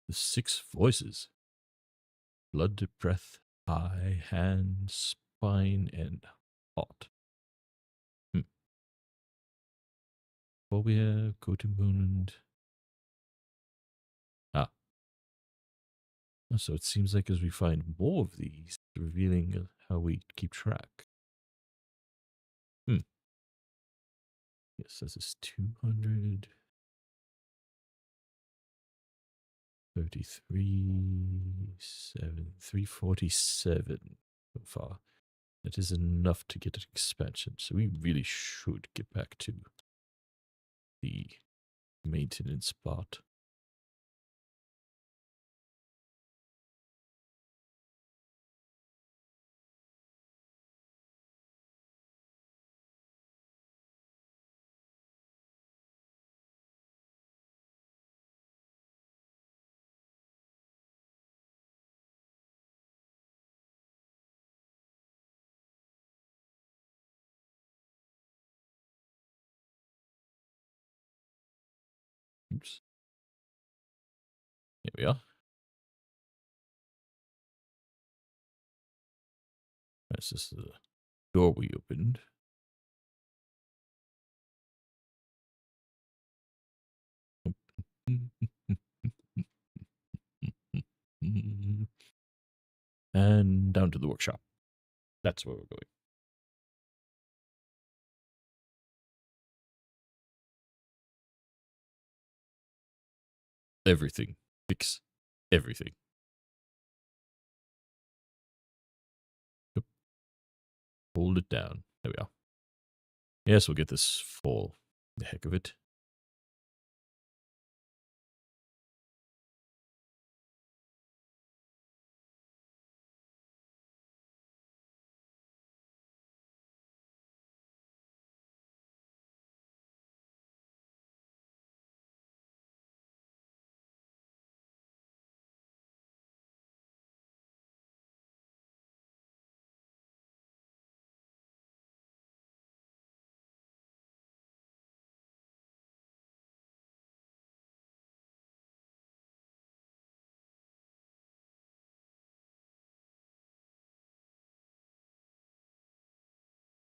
A: The 6 voices. Blood, breath, eye, hand, spine, and heart. What we have, code component. Ah. So it seems like as we find more of these, revealing how we keep track. Yes, this is 200. 33, 347 so far. That is enough to get an expansion, so we really should get back to the maintenance part. Oops. Here we are. This is the door we opened. And down to the workshop. That's where we're going. Everything. Fix everything. Yep. Hold it down. There we are. Yes, we'll get this for the heck of it.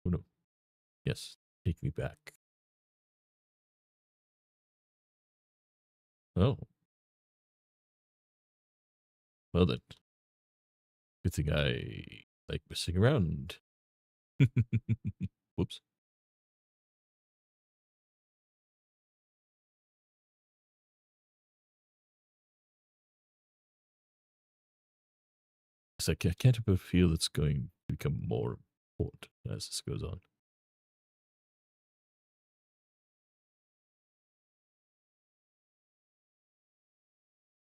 A: Oh no. Yes. Take me back. Oh. Well then. Good thing I like messing around. Whoops. It's like I can't help but feel it's going to become more important as this goes on.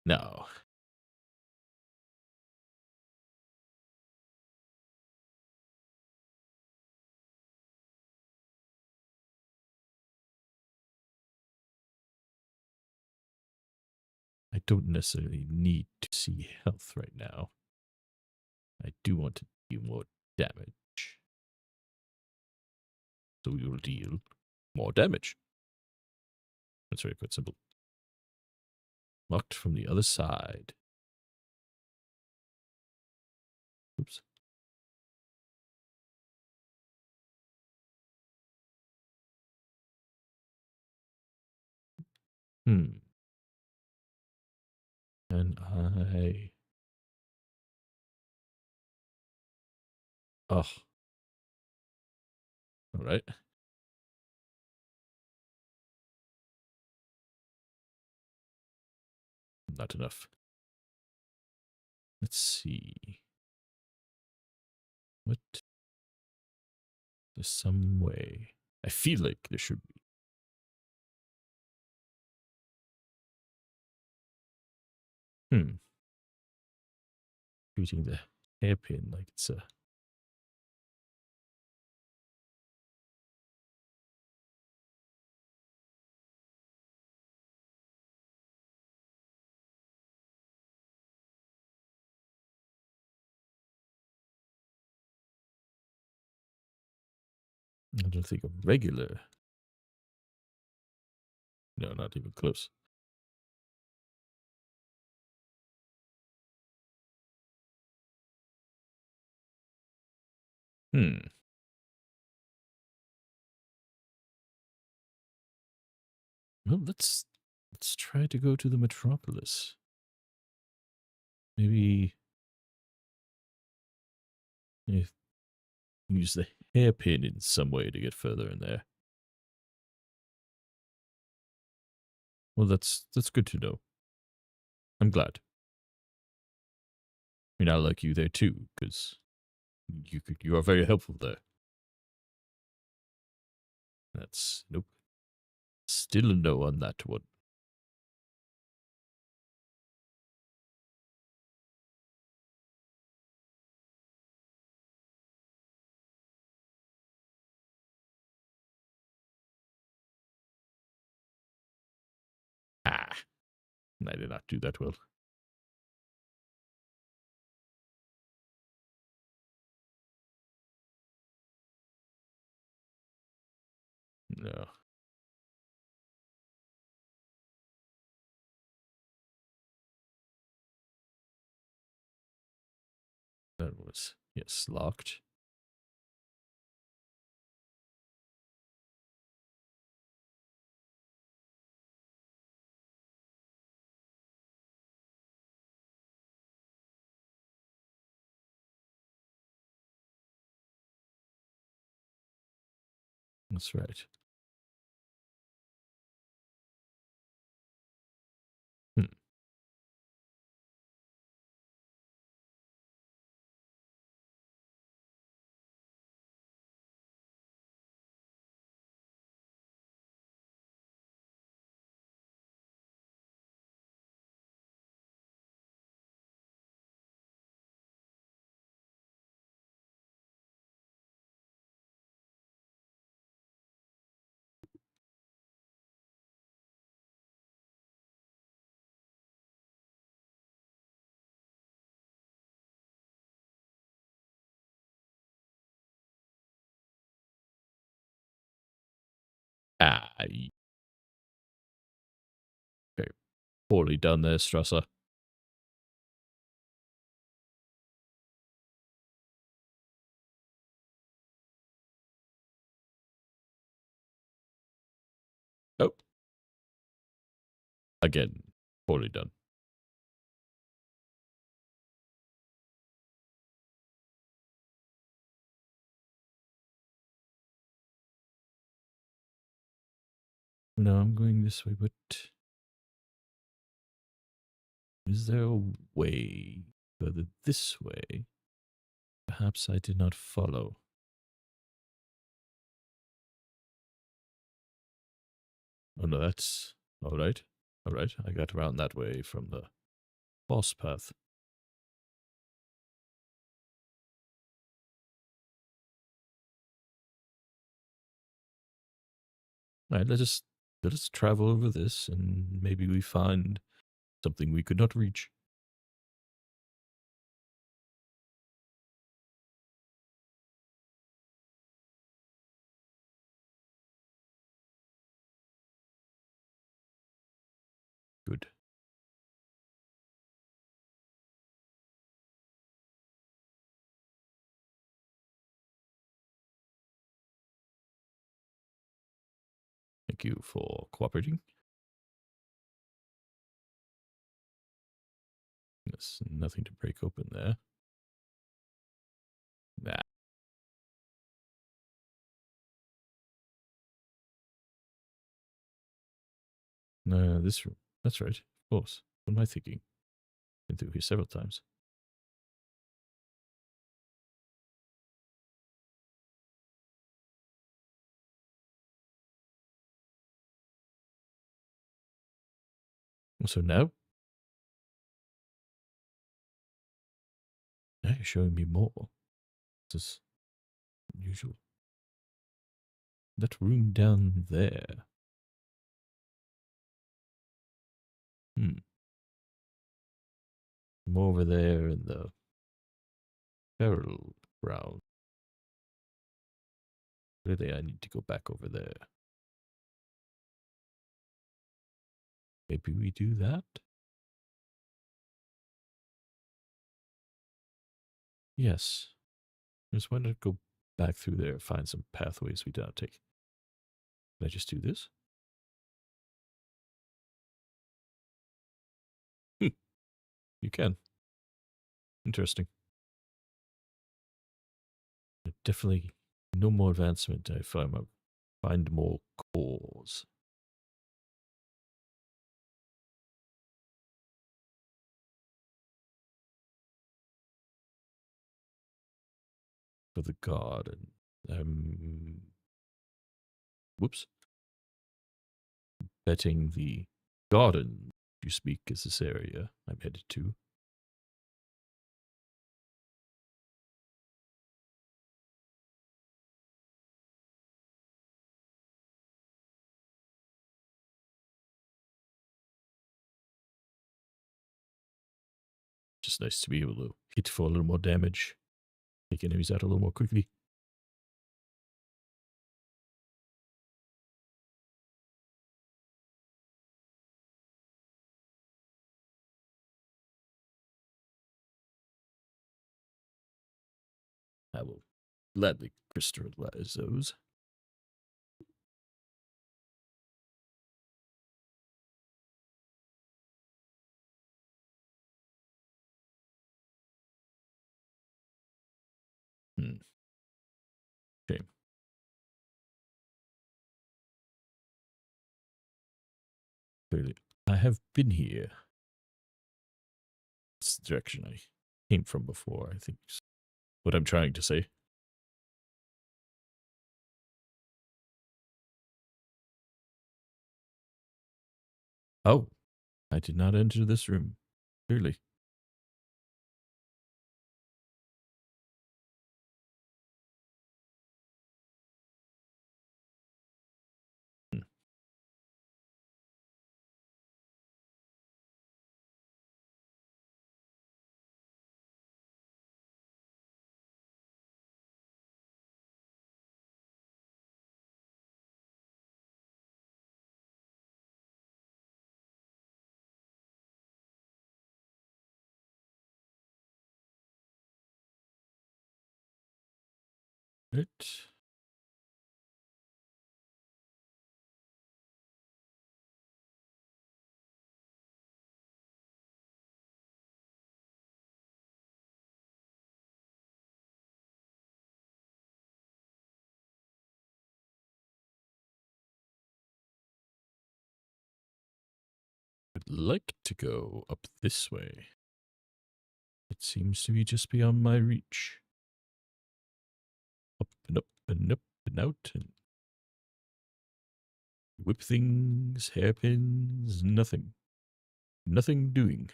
A: Now, I don't necessarily need to see health right now. I do want to do more damage. So we will deal more damage. That's very quite simple. Locked from the other side. Oops. And I... Oh. All right. Not enough. Let's see. What? There's some way. I feel like there should be. Shooting the hairpin like it's a... I don't think a regular... No, not even close. Well, let's try to go to the metropolis. Maybe use the hairpin in some way to get further in there. Well, that's good to know. I'm glad. I mean, I like you there too, because You are very helpful there. That's nope. Still a no on that one. Ah, I did not do that well. No, that was yes locked. That's right. Hmm. Ah, very poorly done there, Strasser. Oh, again, poorly done. No, I'm going this way, but is there a way further this way? Perhaps I did not follow. Oh no, that's all right. All right, I got around that way from the boss path. All right, let us travel over this, and maybe we find something we could not reach. Good. Thank you for cooperating. Yes, nothing to break open there. Nah. No, this room. That's right. Of course. What am I thinking? Been through here several times. So now you're showing me more. This is unusual. That room down there. Hmm. More over there in the feral ground. Really, I need to go back over there. Maybe we do that? Yes. Just why not go back through there, find some pathways we did not take. Can I just do this? Hmm. You can. Interesting. Definitely no more advancement. I find more cores. for the garden. Whoops. Betting the garden you speak is this area I'm headed to. Just nice to be able to hit for a little more damage. Take enemies out a little more quickly. I will gladly crystallize those. Okay. Clearly, I have been here. It's the direction I came from before, I think is what I'm trying to say. Oh, I did not enter this room. Clearly. Hmm. Right. I'd like to go up this way. It seems to be just beyond my reach. Up and up and up and out and whip things, hairpins, nothing. Nothing doing.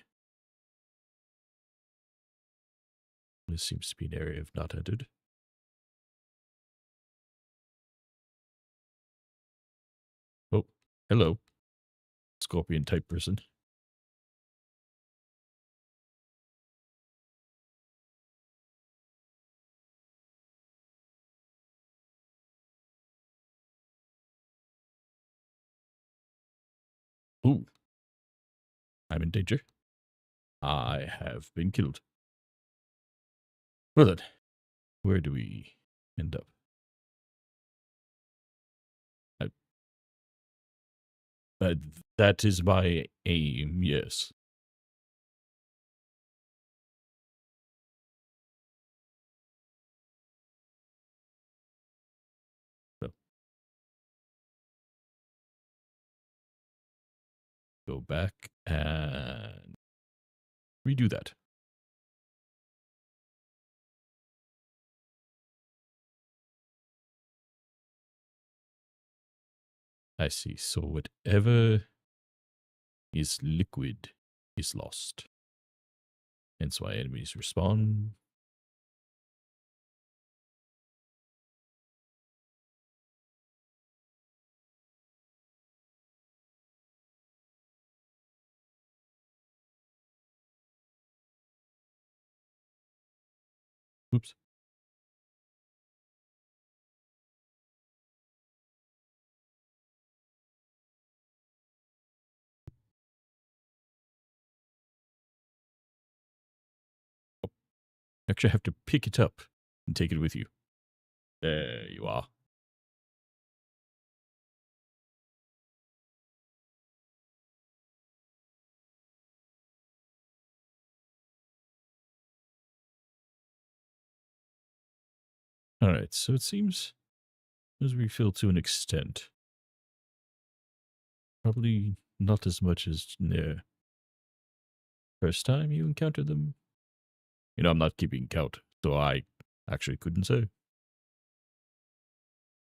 A: This seems to be an area I've not entered. Oh, hello. Scorpion type person. Ooh. I'm in danger. I have been killed. Well then, where do we end up? Uh, that is my aim, yes. So, go back and redo that. I see. So whatever is liquid is lost. Hence why enemies respawn. Oops. Oh, actually, I have to pick it up and take it with you. There you are. All right, so it seems as refill to an extent. Probably not as much as the first time you encountered them. You know, I'm not keeping count, so I Actually, couldn't say.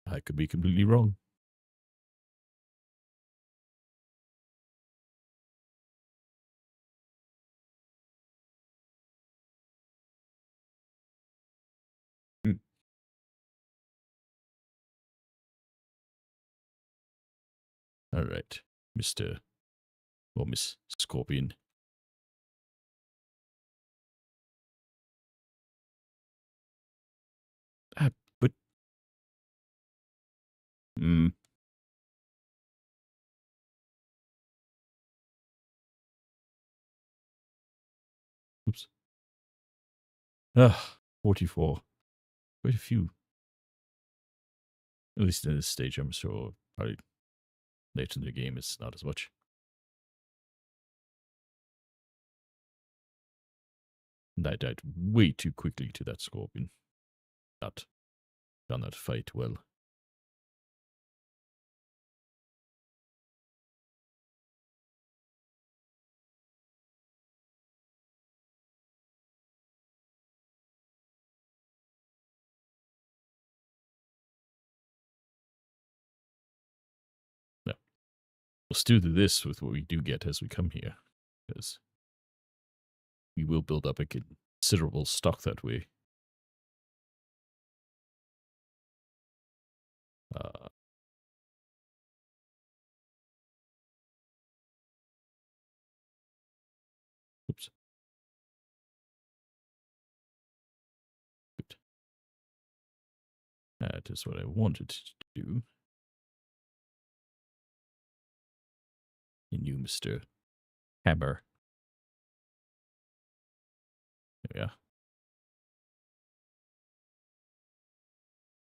A: I could be completely wrong. Hmm. All right, Mr. or Miss Scorpion. Ah, but mm, oops. 44. Quite a few. At least in this stage, I'm sure. Probably later in the game, it's not as much. And I died way too quickly to that Scorpion. Not done that fight well. No. We'll still do this with what we do get as we come here. Because we will build up a considerable stock that way. Uh, oops. Good. That is what I wanted to do. And you, Mr. Hammer. There we are.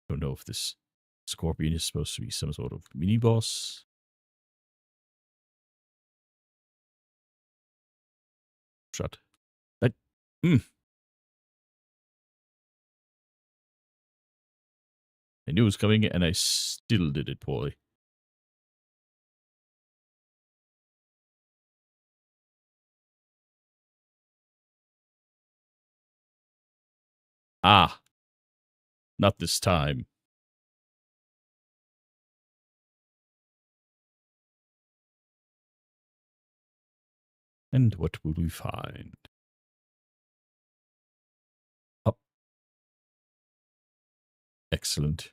A: Don't know if this Scorpion is supposed to be some sort of mini boss. Shut. That. I knew it was coming, and I still did it poorly. Ah, not this time. And what will we find? Oh, excellent.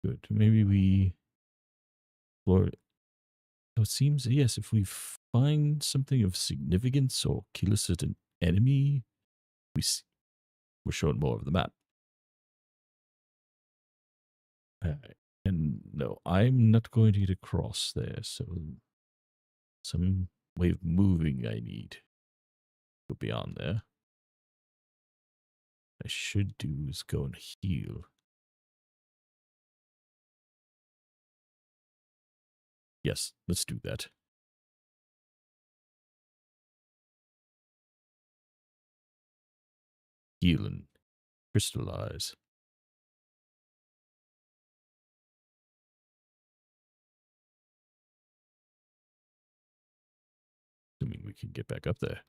A: Good. Maybe we explore. So it seems, yes, if we find something of significance or kill a certain enemy, we're shown more of the map. And no, I'm not going to get across there, so some way of moving I need. Go beyond there. I should do is go and heal. Yes, let's do that. Heal and crystallize. Assuming we can get back up there.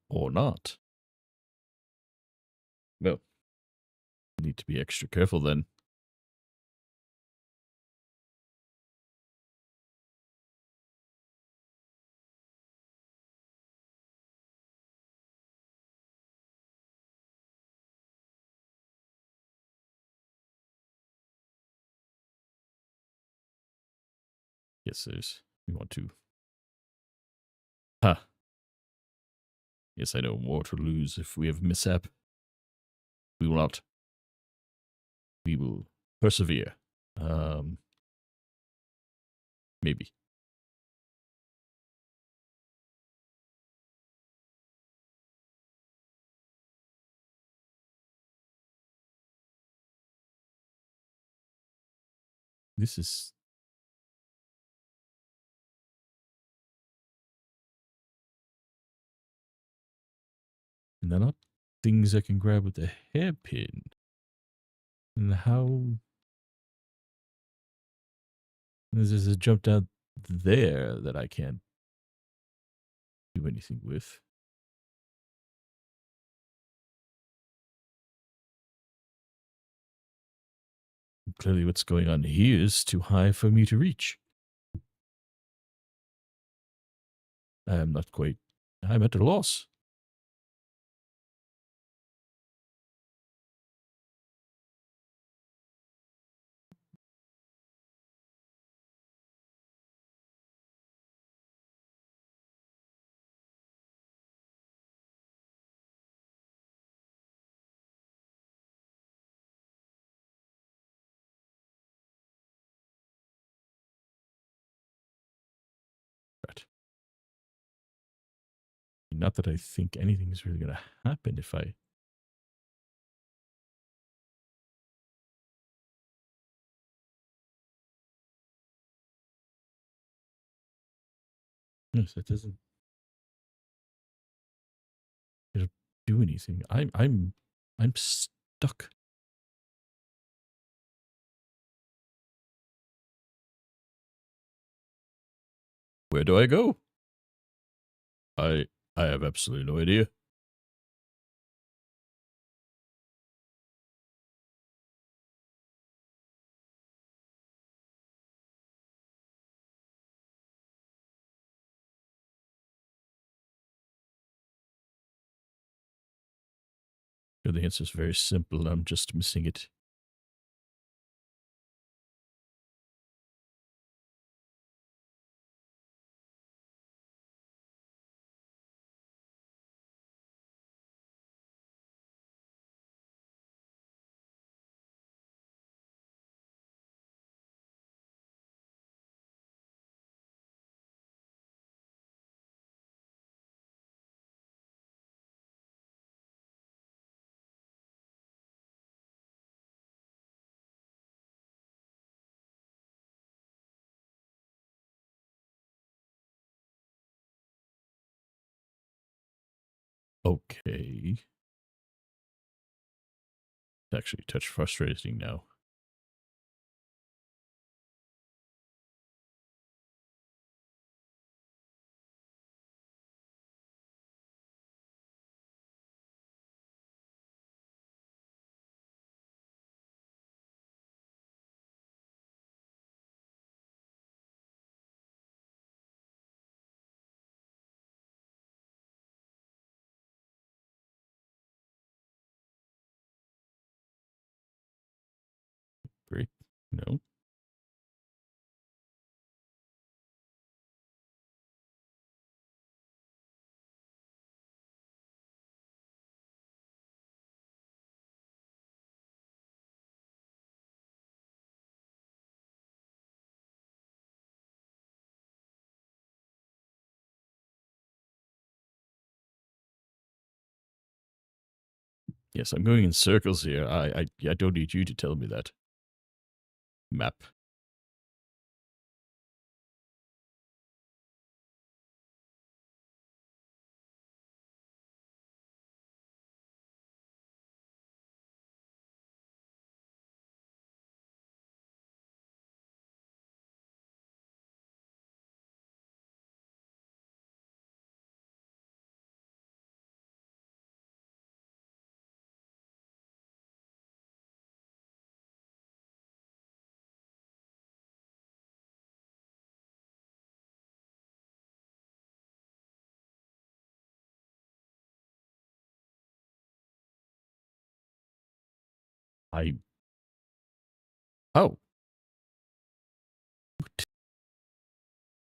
A: Or not. Well, need to be extra careful then. Yes, we want to. Ha. Yes, I know more to lose if we have mishap. We will not. We will persevere. Maybe. This is. And they're not things I can grab with a hairpin. And how... There's a jump down there that I can't do anything with. Clearly what's going on here is too high for me to reach. I am not quite... I'm at a loss. Right. Not that I think anything's really going to happen if I... Yes, that doesn't do anything. I'm stuck. Where do I go? I have absolutely no idea. The answer is very simple. I'm just missing it. Okay. It's actually a touch frustrating now. Break? No. Yes, I'm going in circles here. I don't need you to tell me that. Map. Oh.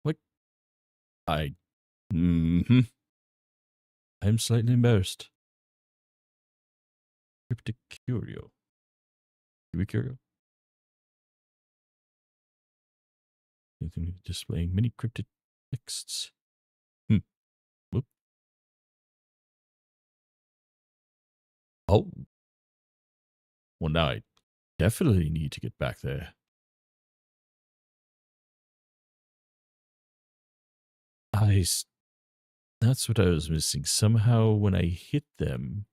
A: What? Mm-hmm. I'm slightly embarrassed. Cryptic Curio. Curio? Anything displaying many cryptic texts. Whoop. Oh. Well, now I definitely need to get back there. I That's what I was missing. Somehow when I hit them,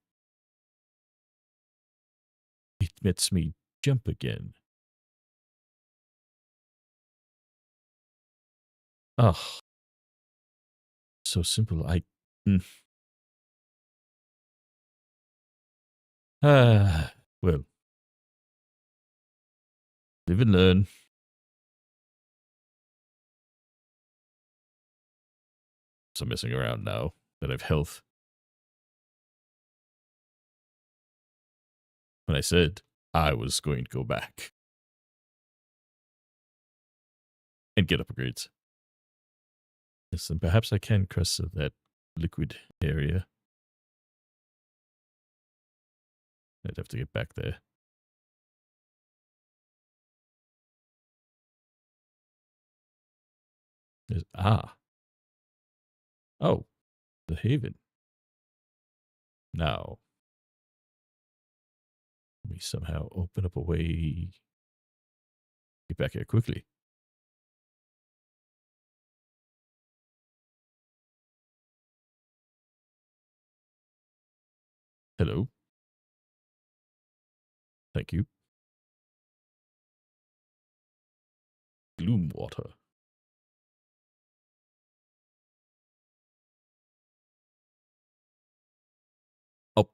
A: it lets me jump again. Oh, so simple. Mm. Ah, well, live and learn. So I'm messing around now that I've health. When I said I was going to go back and get upgrades. Yes, and perhaps I can cross that liquid area. I'd have to get back there. Ah. Oh, the haven. Now, let me somehow open up a way. Get back here quickly. Hello. Thank you. Gloom water. Oh,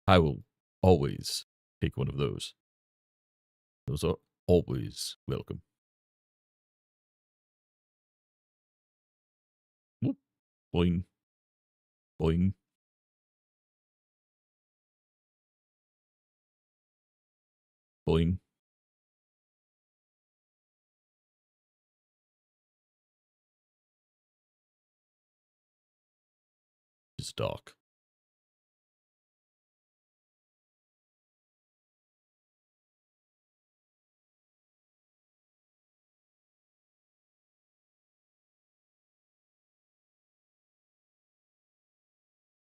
A: I will always take one of those. Those are always welcome. Whoop. Boing. Boing. Boing. It's dark.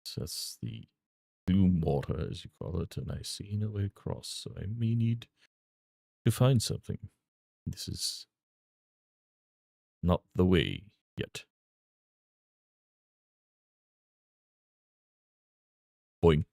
A: So that's the gloom water, as you call it, and I see no way across, so I may need to find something. This is not the way yet. Boing.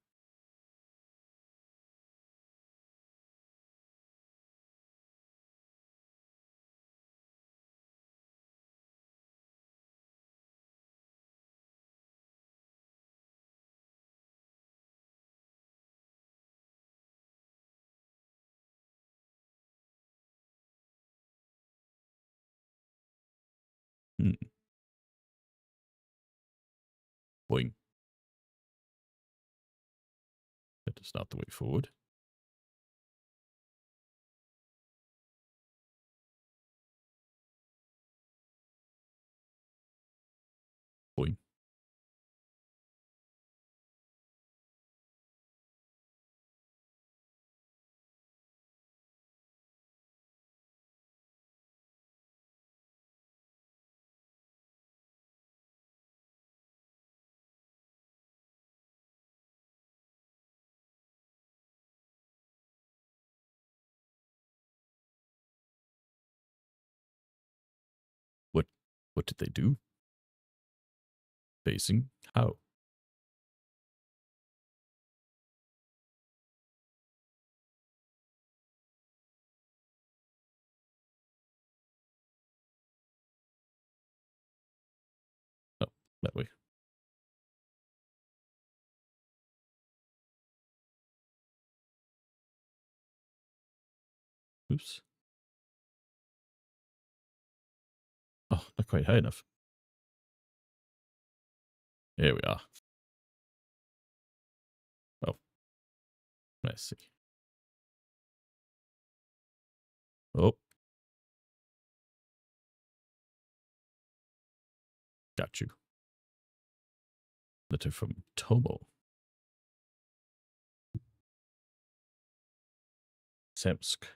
A: Hmm. Boing. That is not the way forward. Boing. What what did they do? Facing? How? Oh, that way. Oops. Oh, not quite high enough. There we are. Oh, I see. Oh, got you. Letter from Tomo. Samsk.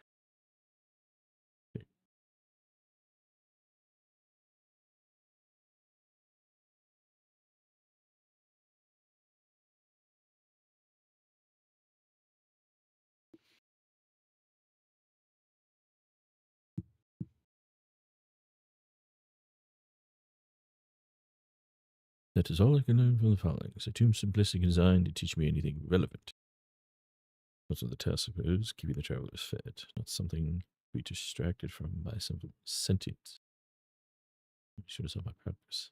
A: That is all I can learn from the followings. A tomb simplistic design to teach me anything relevant. Those are the tests, I suppose. Keeping the travelers fed, not something to be distracted from by something sentient. Should have saw my purpose.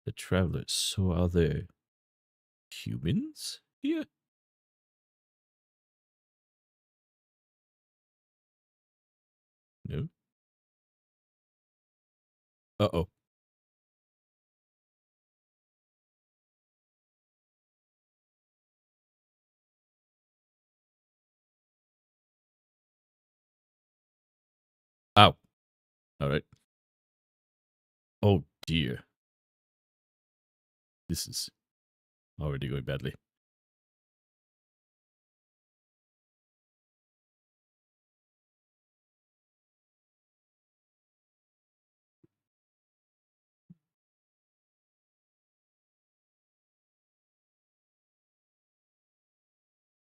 A: The travelers. So are there humans here? No. Uh-oh. Ow. All right. Oh dear. This is already going badly.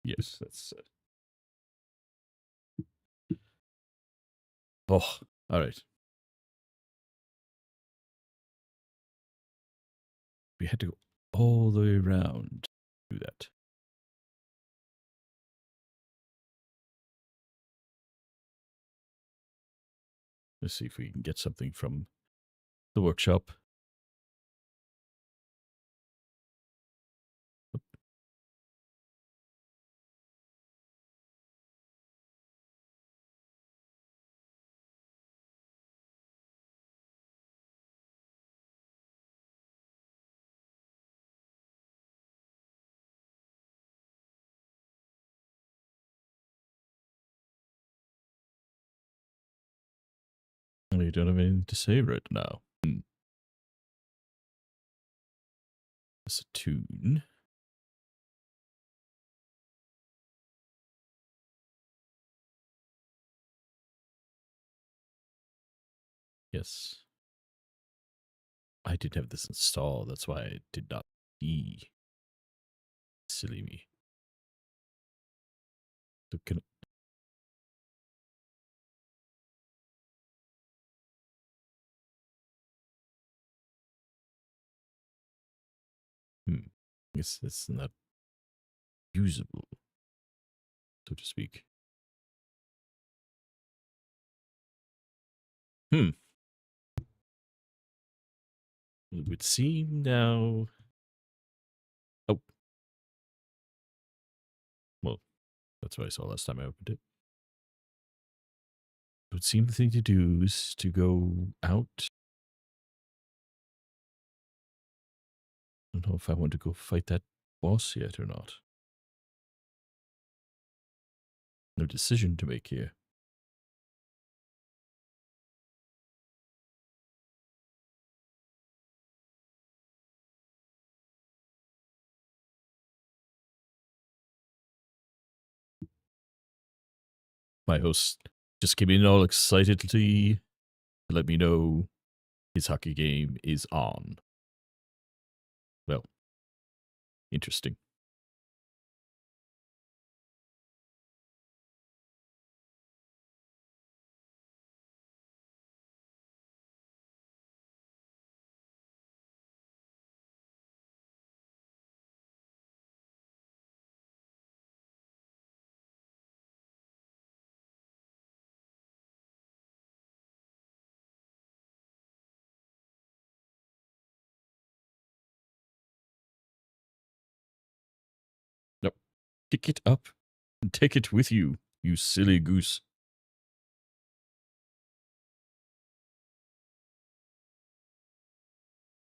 A: Yes, that's. Oh, all right. We had to go all the way around to do that. Let's see if we can get something from the workshop. We don't have anything to say right now. It's a tune. Yes. I did have this installed. That's why I did not see. Silly me. So can, I guess it's not usable, so to speak. It would seem now. Oh. Well, that's what I saw last time I opened it. It would seem the thing to do is to go out. I don't know if I want to go fight that boss yet or not. No decision to make here. My host just came in all excitedly to let me know his hockey game is on. Well, interesting. Nope. Pick it up and take it with you, you silly goose.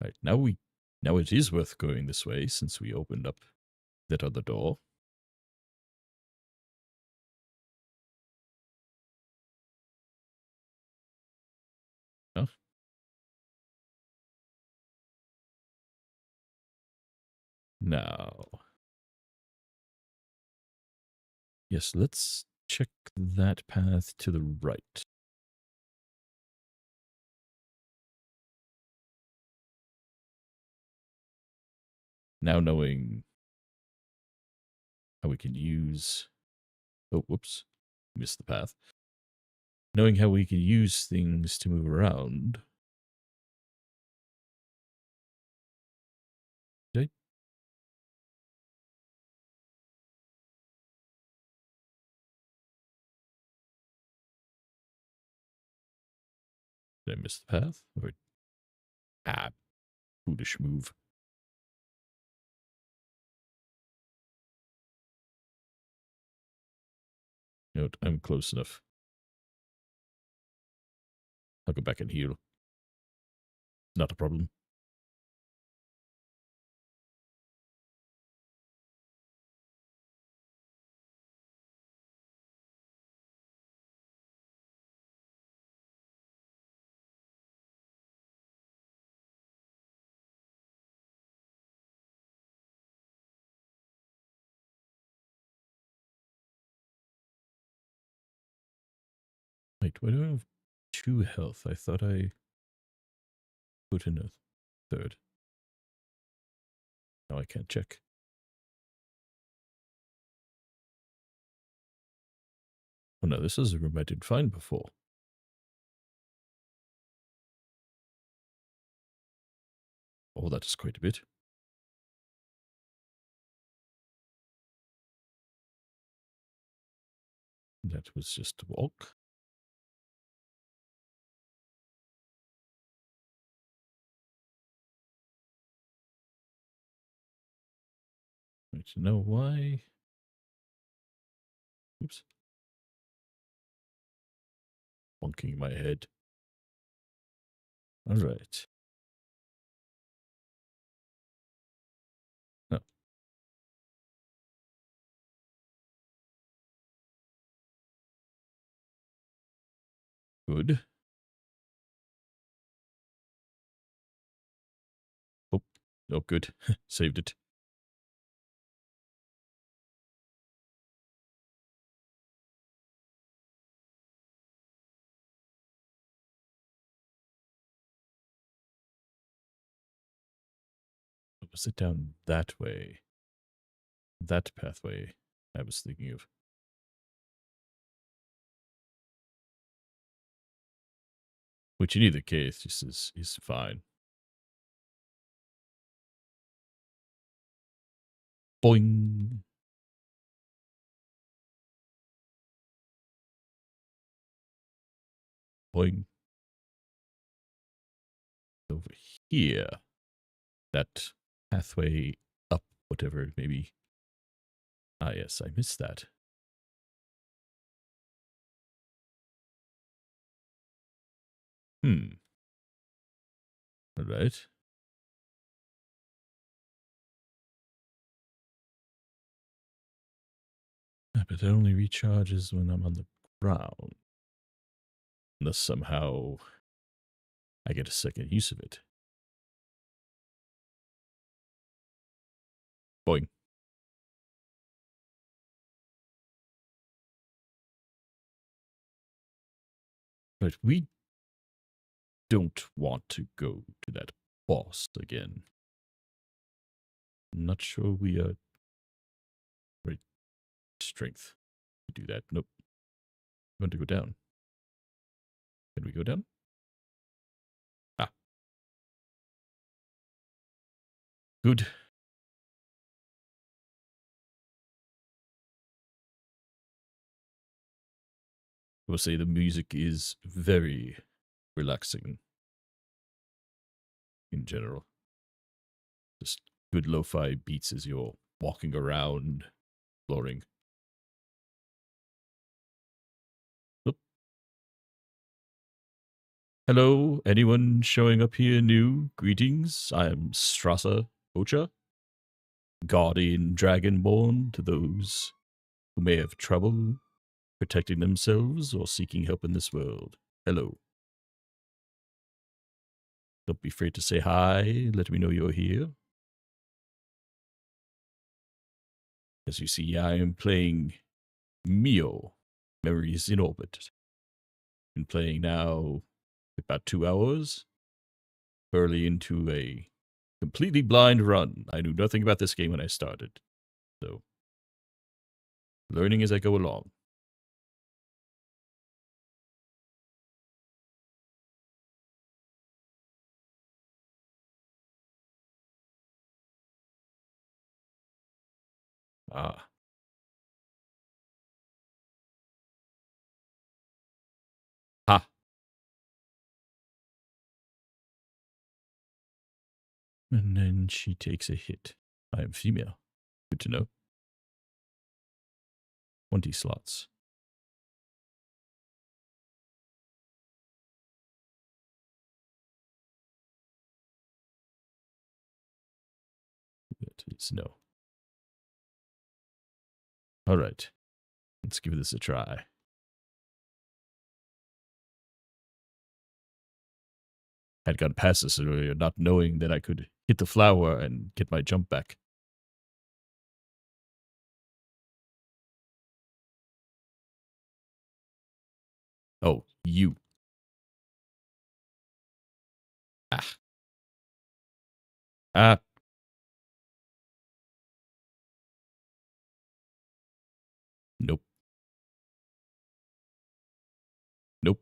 A: Right, now it is worth going this way since we opened up that other door. Huh? Now. Yes, let's check that path to the right. Now knowing how we can use... Oh, whoops. Missed the path. Knowing how we can use things to move around. Did I miss the path? Or foolish move. You know what? I'm close enough. I'll go back and heal. Not a problem. Wait, why do I have 2 health? I thought I put in a third. Now I can't check. Oh no, this is a room I did find before. Oh, that is quite a bit. That was just a walk. Need to know why. Oops. Bonking my head. All right. Oh, good. Oh, oh, good. Saved it. Was it down that way? That pathway I was thinking of. Which in either case just is fine. Boing. Boing. Over here. That pathway up, whatever, maybe. Ah, yes, I missed that. All right. But it only recharges when I'm on the ground. Unless somehow I get a second use of it. Boing. But we don't want to go to that boss again. I'm not sure we are right strength to do that. Nope. We want to go down. Can we go down? Ah. Good. I will say the music is very relaxing in general. Just good lo-fi beats as you're walking around, exploring. Oop. Hello, anyone showing up here new? Greetings, I am Strasser Ocha, guardian dragonborn to those who may have trouble protecting themselves or seeking help in this world. Hello. Don't be afraid to say hi. Let me know you're here. As you see, I am playing MiO, Memories in Orbit. Been playing now about 2 hours, early into a completely blind run. I knew nothing about this game when I started, so learning as I go along. Ah. Ha. And then she takes a hit. I am female. Good to know. 20 slots. That is no. All right. Let's give this a try. Had gone past this earlier, not knowing that I could hit the flower and get my jump back. Oh, you. Ah. Ah. Nope. Nope.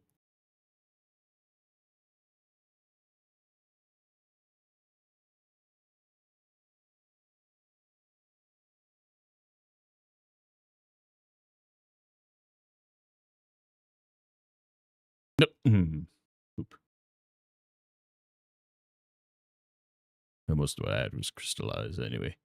A: Nope. Oop. And most of what I had was crystallized anyway.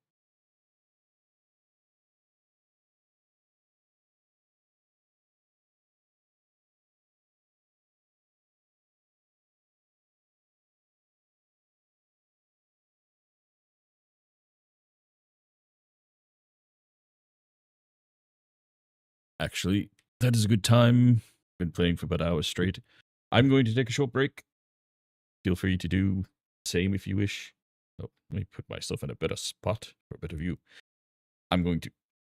A: Actually, that is a good time. Been playing for about an hour straight. I'm going to take a short break. Feel free to do the same if you wish. Oh, let me put myself in a better spot for a better view. I'm going to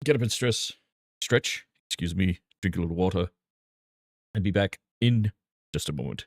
A: get up and stretch, drink a little water, and be back in just a moment.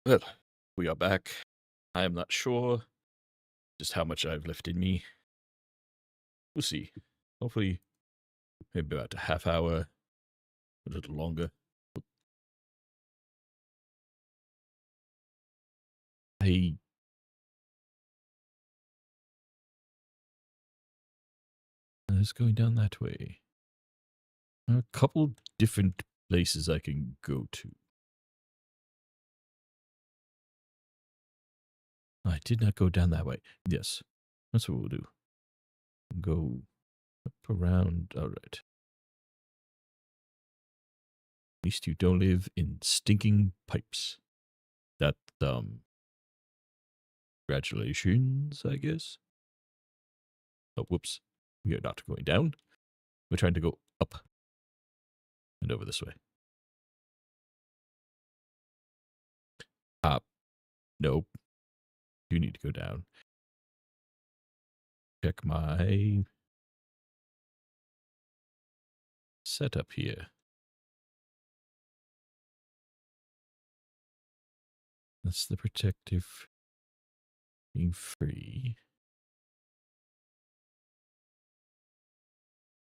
A: Well, we are back. I am not sure just how much I've left in me. We'll see. Hopefully, maybe about a half hour, a little longer. I It's going down that way. There are a couple different places I can go to. I did not go down that way. Yes, that's what we'll do. Go up around. All right. At least you don't live in stinking pipes. That, congratulations, I guess. Oh, whoops. We are not going down. We're trying to go up and over this way. Nope. You need to go down. Check my setup here. That's the protective being free.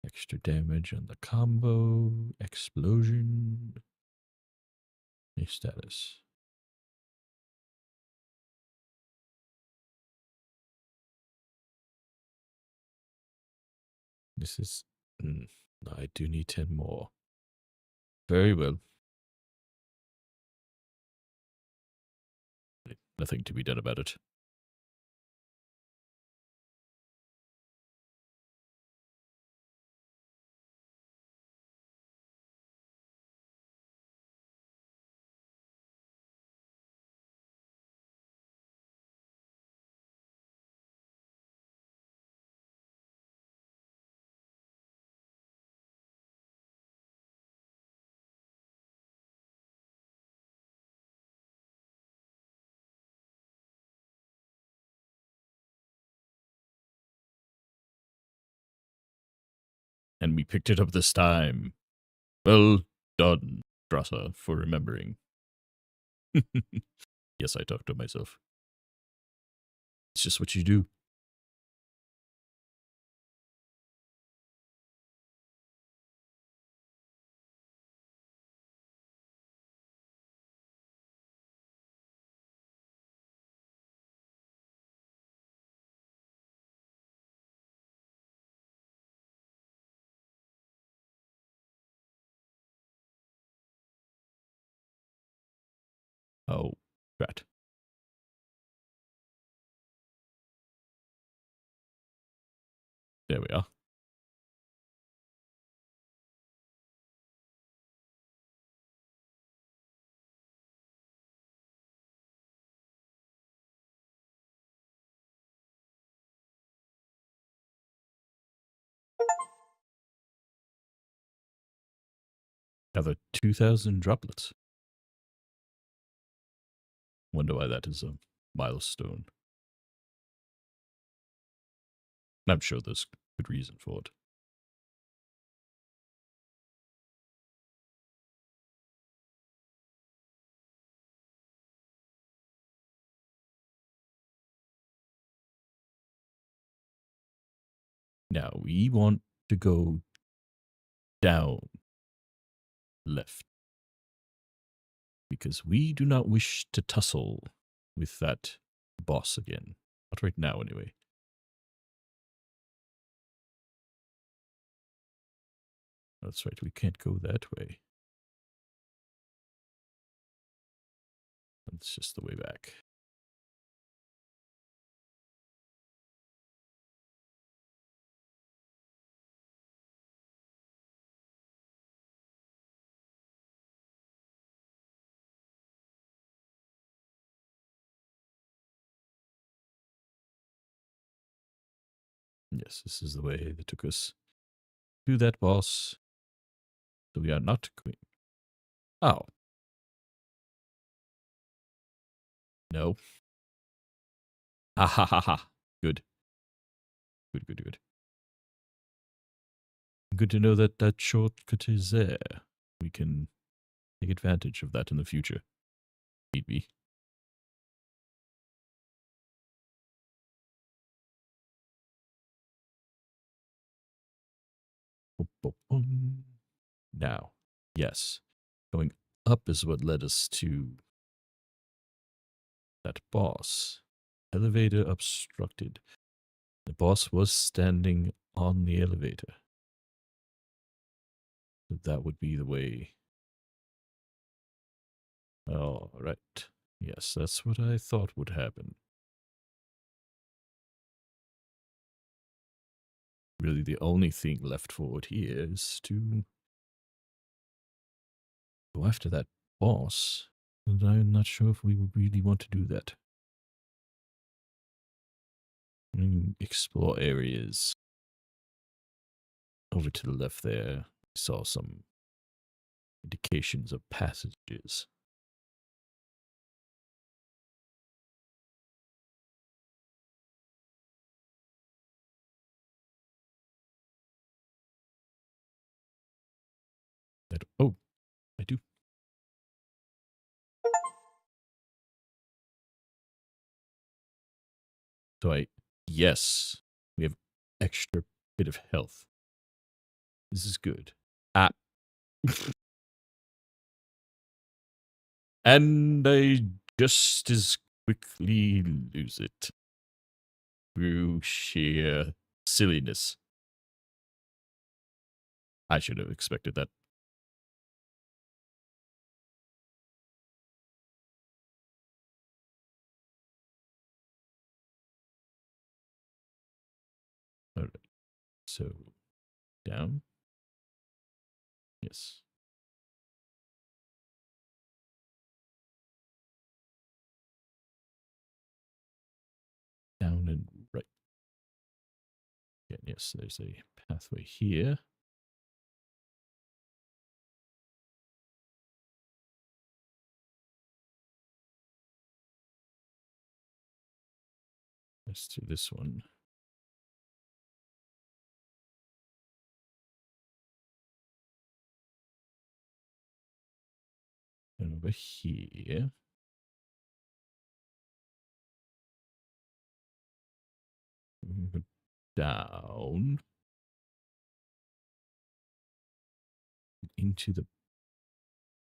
A: Extra damage on the combo. Explosion. A status. This is... no, I do need 10 more. Very well. Nothing to be done about it. And we picked it up this time. Well done, Drassa, for remembering. Yes, I talked to myself. It's just what you do. Oh, right. There we are. Another 2,000 droplets. Wonder why that is a milestone. I'm sure there's good reason for it. Now, we want to go down left. Because we do not wish to tussle with that boss again. Not right now, anyway. That's right, we can't go that way. It's just the way back. Yes, this is the way that took us to that boss. So we are not going. Oh. No. Ha ha ha ha. Good. Good, good, good. Good to know that that shortcut is there. We can take advantage of that in the future. Need be. Ba-ba-bum. Now, yes, going up is what led us to that boss. Elevator obstructed. The boss was standing on the elevator. So that would be the way. All right. Yes, that's what I thought would happen. Really, the only thing left forward here is to go after that boss. And I'm not sure if we would really want to do that. Explore areas. Over to the left there, I saw some indications of passages. Oh, I do. Yes, we have extra bit of health. This is good. Ah. And I just as quickly lose it through sheer silliness. I should have expected that. All right. So, down. Yes. Down and right. Yeah, yes, there's a pathway here. Let's do this one. And over here. Down. Into the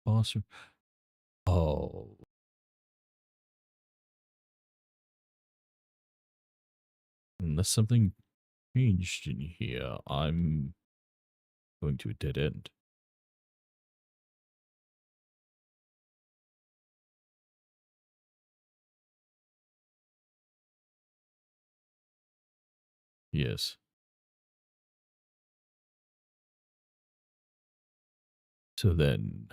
A: boss room. Oh. Unless something changed in here, I'm going to a dead end. Yes. So then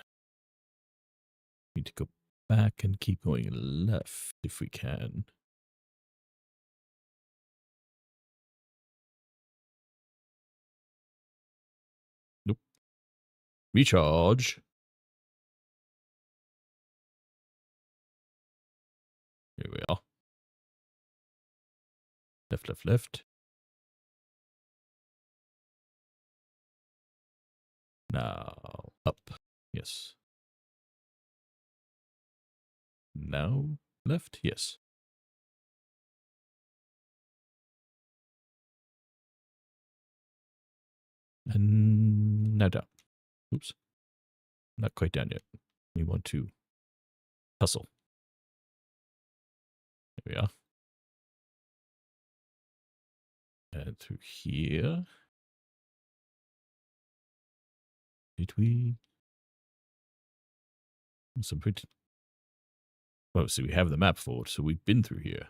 A: we need to go back and keep going left if we can. Nope. Recharge. Here we are. Left, left, left. Now up. Yes. Now left. Yes. And now down. Oops. Not quite down yet. We want to hustle. There we are. And through here. Did we? Some pretty. Well, see, we have the map for it, so we've been through here.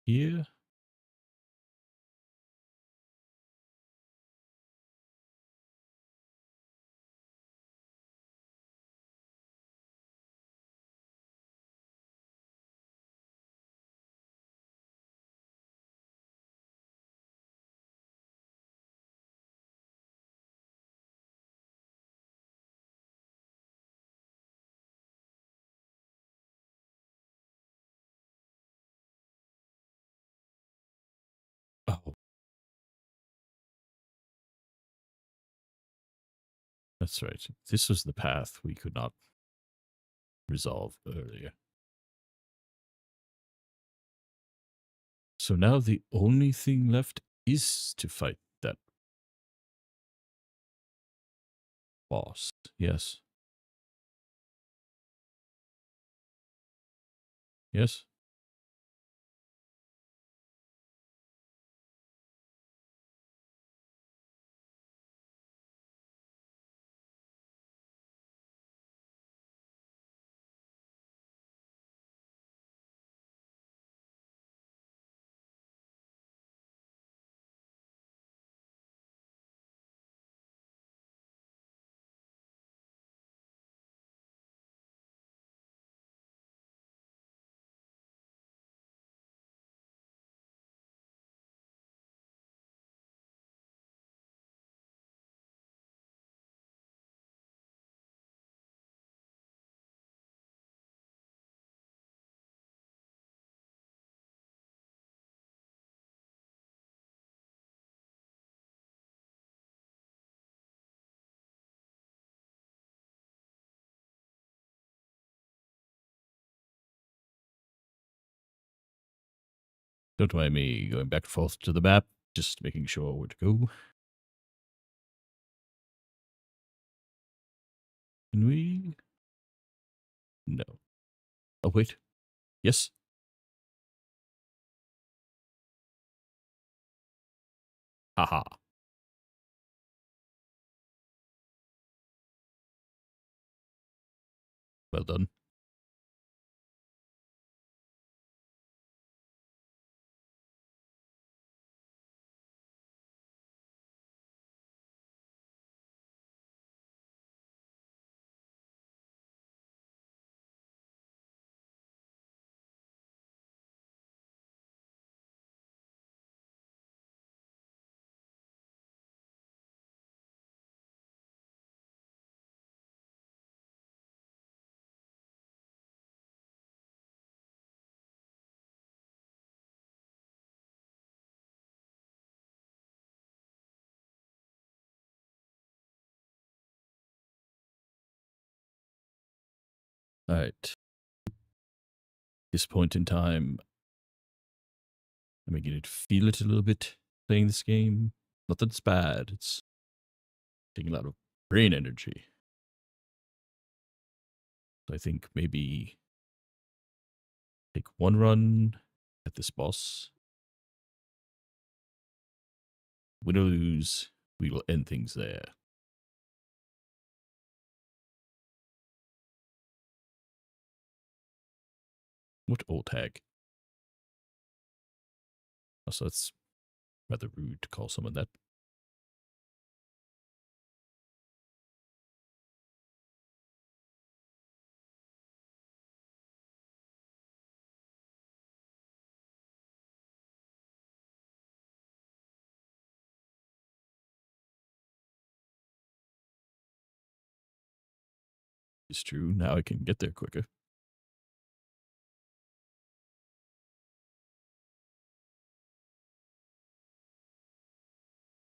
A: Here. Oh. That's right. This was the path we could not resolve earlier. So now the only thing left is to fight that boss. Yes. Yes. Don't mind me going back and forth to the map, just making sure where to go. Can we? No. Oh, wait. Yes. Haha. Well done. All right. This point in time, I'm beginning to feel it a little bit playing this game. Not that it's bad, it's taking a lot of brain energy. So I think maybe take one run at this boss. Win or lose, we will end things there. What old hag? Also, that's rather rude to call someone that. It's true. Now I can get there quicker.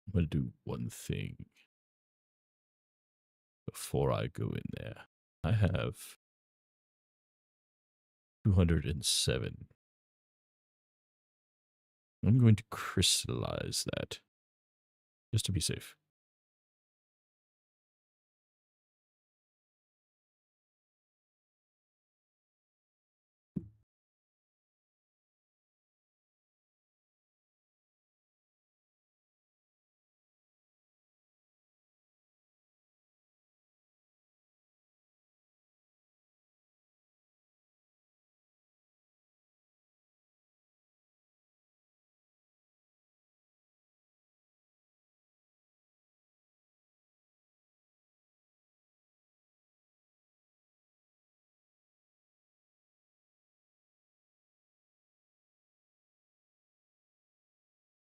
A: I'm going to do one thing before I go in there. I have 207. I'm going to crystallize that just to be safe.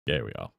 A: There we are.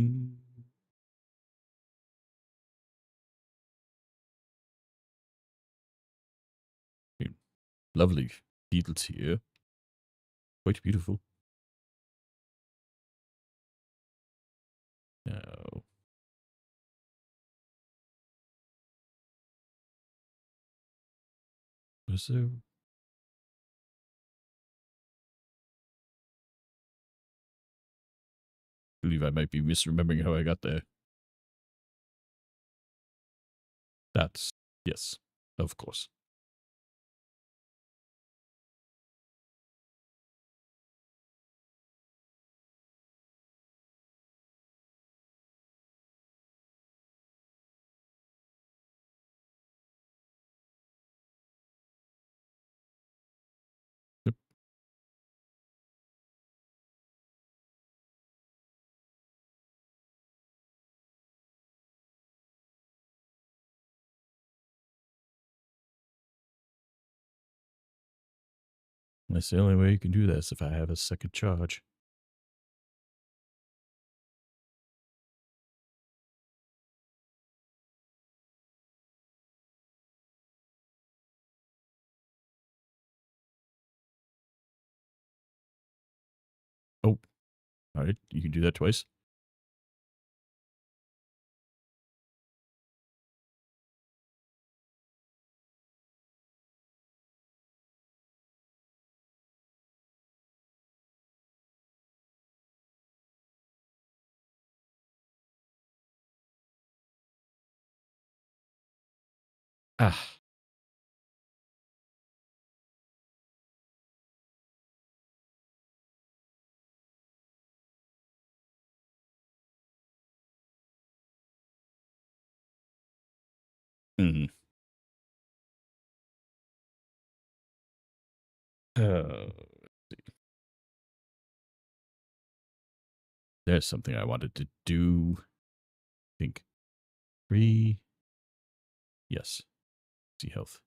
A: Mm, lovely fields here. Quite beautiful. Now, was there? I believe I might be misremembering how I got there. That's yes, of course. Yep. That's the only way you can do this if I have a second charge. Oh, all right. You can do that twice. Ah. Hmm. Uh, there's something I wanted to do. I think 3. Yes. See health.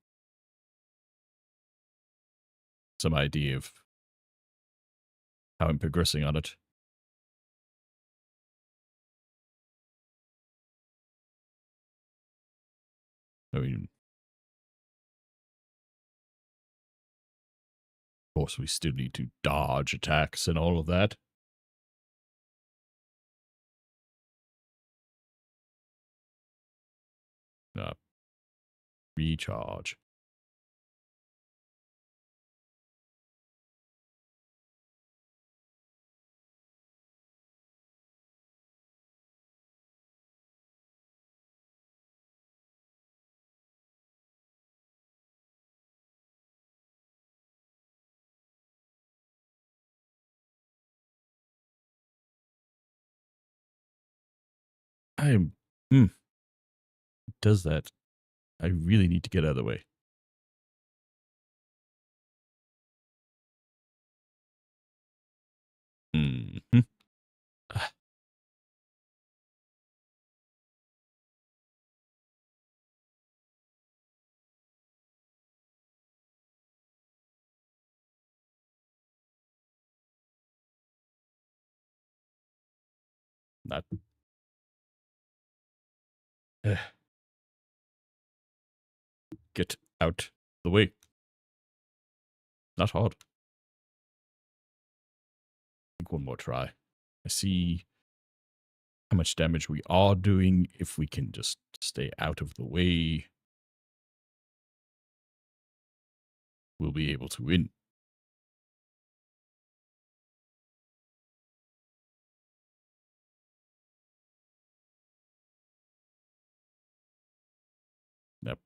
A: Some idea of how I'm progressing on it. I mean, of course, we still need to dodge attacks and all of that. Uh, recharge. I'm. Mm, does that? I really need to get out of the way. Mm-hmm. Not. Get out the way. Not hard. I think one more try. I see how much damage we are doing. If we can just stay out of the way, we'll be able to win. Yep.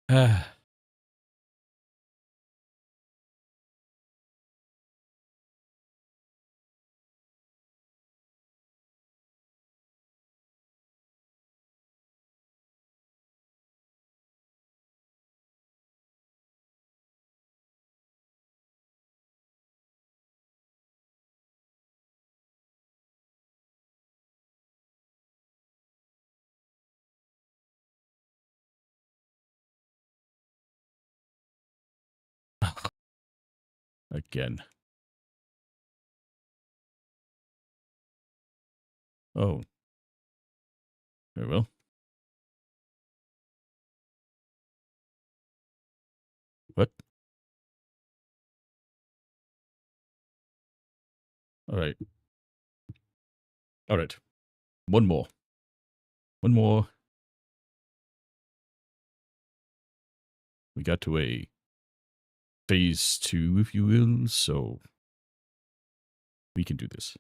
A: Ah. Again. Oh. Very well. What? All right. All right. One more. One more. We got to a phase 2, if you will, so we can do this.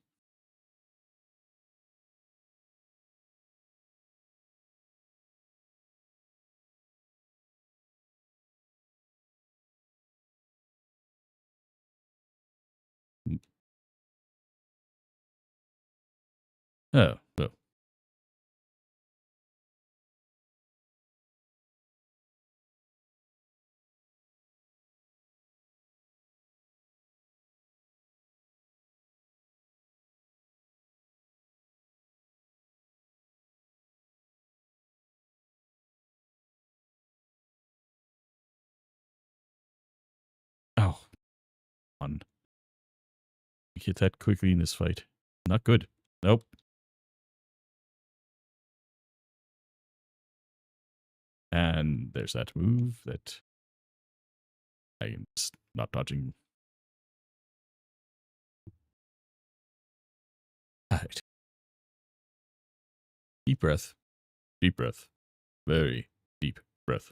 A: Oh, well. Oh, on. We hit that quickly in this fight. Not good. Nope. And there's that move that I'm not dodging. All right. Deep breath. Deep breath. Very deep breath.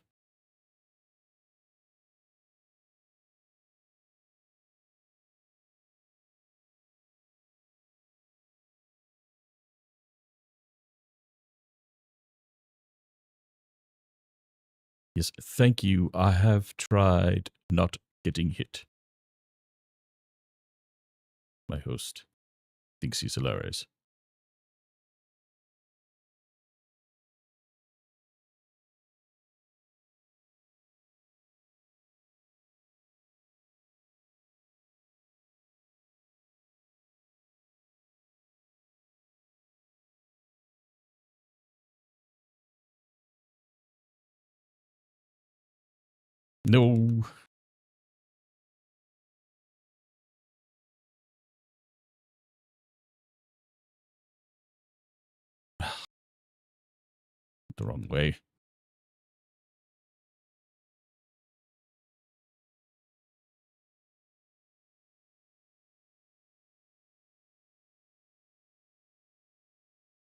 A: Yes, thank you. I have tried not getting hit. My host thinks he's hilarious. No. The wrong way.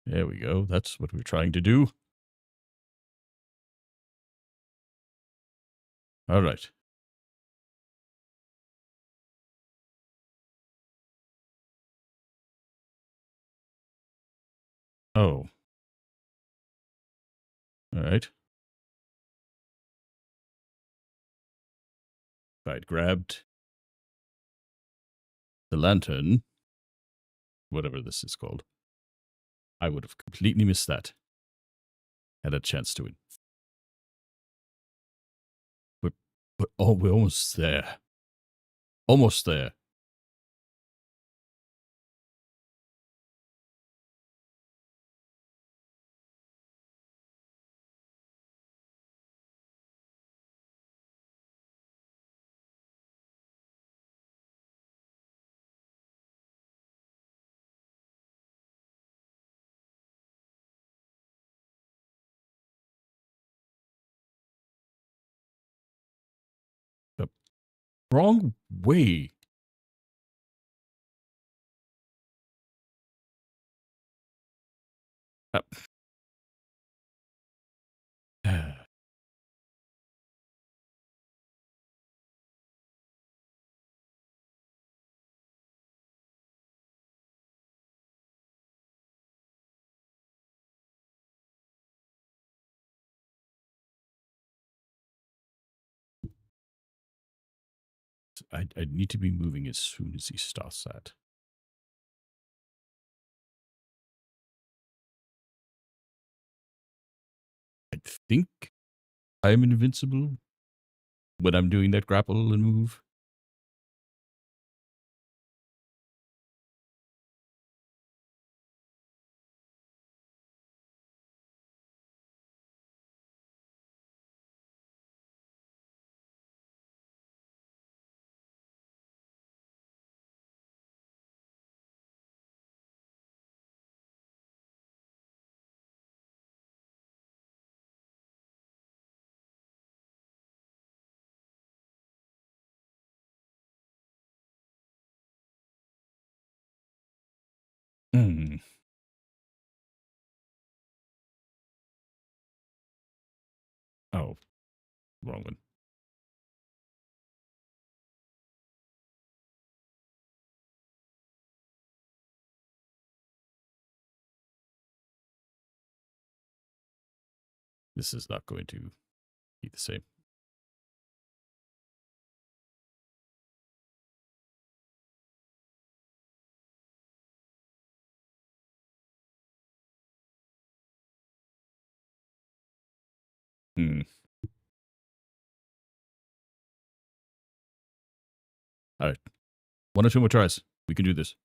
A: There we go. That's what we're trying to do. All right. Oh. All right. If I'd grabbed the lantern, whatever this is called, I would have completely missed that. Had a chance to win. But oh, we're almost there. Almost there. The wrong way. Uh, I need to be moving as soon as he starts that. I think I'm invincible when I'm doing that grapple and move. Mm. Oh, wrong one. This is not going to be the same. Hmm. All right. One or two more tries. We can do this.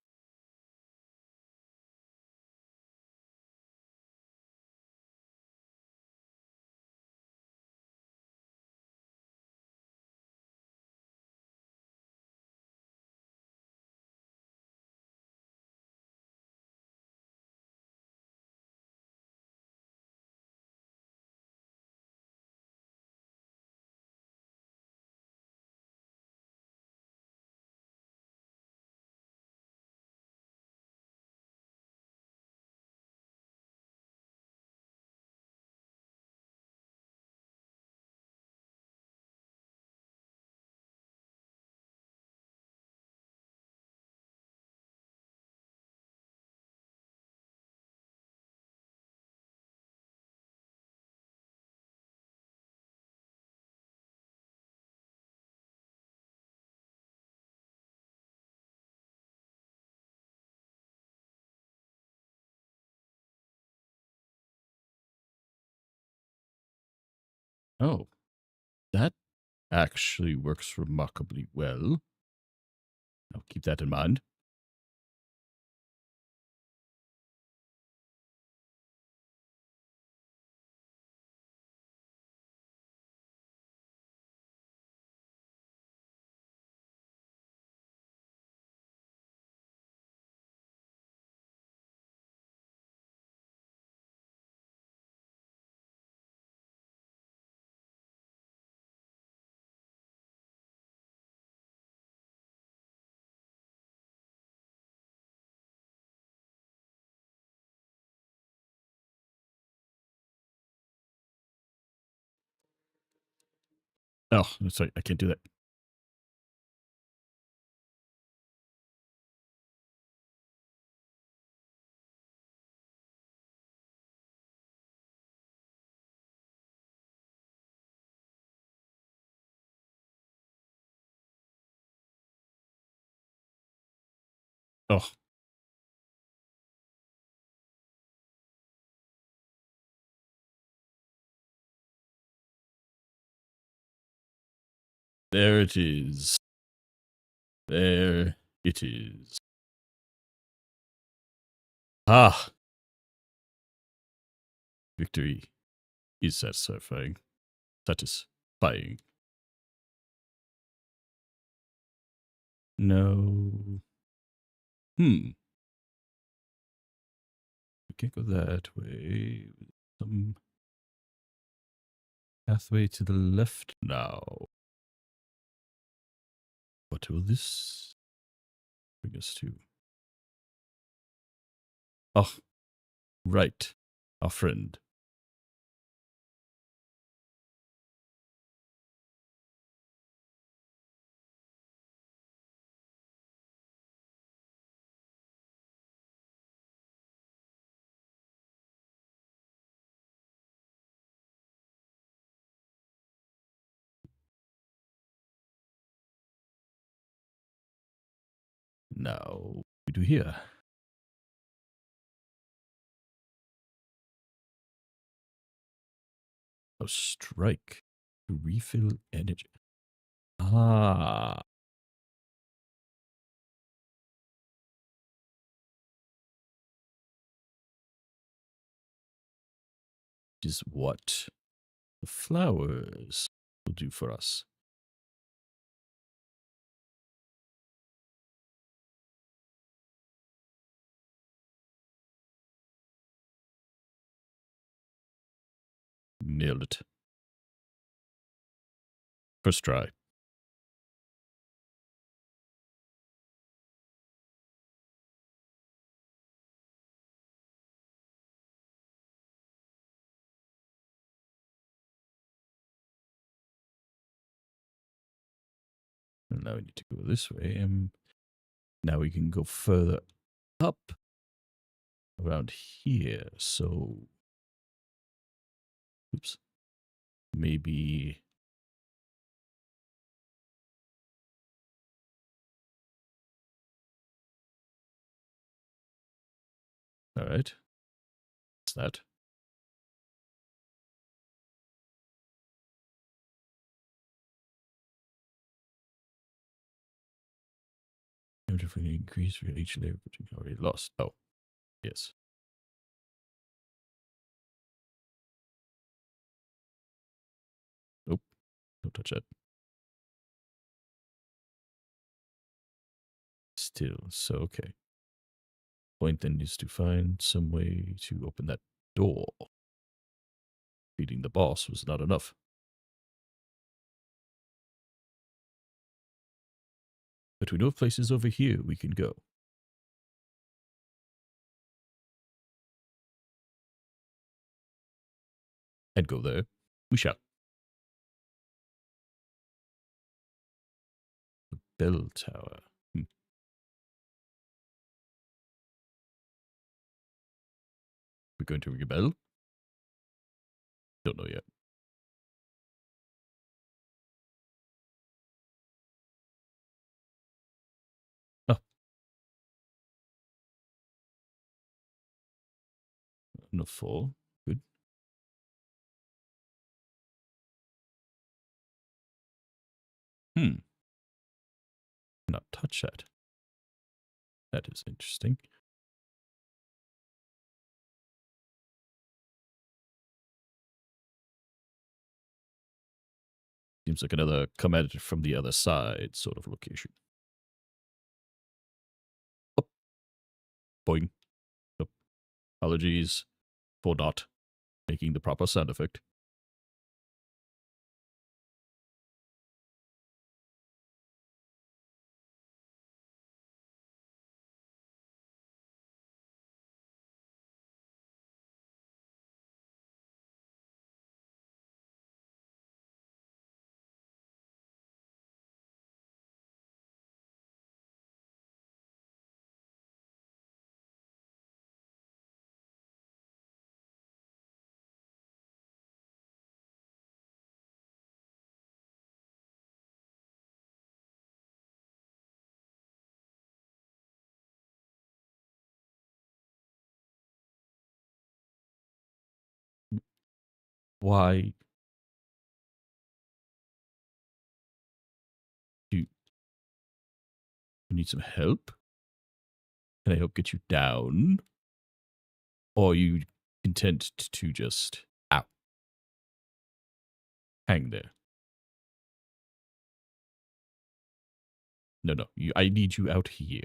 A: Oh, that actually works remarkably well. I'll keep that in mind. Oh, sorry. I can't do that. Oh, there it is. There it is. Ah, victory is satisfying. Satisfying. No. Hmm. We can't go that way. Some pathway to the left now. What will this bring us to? Oh, right. Our friend. Now, what do we do here? Oh, strike to refill energy. Ah, is what the flowers will do for us. Nailed it. First try. Now we need to go this way. Now we can go further up around here. So, oops. Maybe. All right. What's that? Everything increase for each layer, but you already lost. Oh, yes. Nope. Don't touch that. Still, so okay. Point then is to find some way to open that door. Beating the boss was not enough. But we know of places over here we can go. And go there. We shall. The bell tower. We're going to ring a bell? Don't know yet. Oh. No 4. Good. Not touch that. That is interesting. Seems like another come at it from the other side sort of location. Oh. Boing. Oh. Apologies for not making the proper sound effect. Why do you need some help? Can I help get you down? Or are you content to just hang there? No, I need you out here.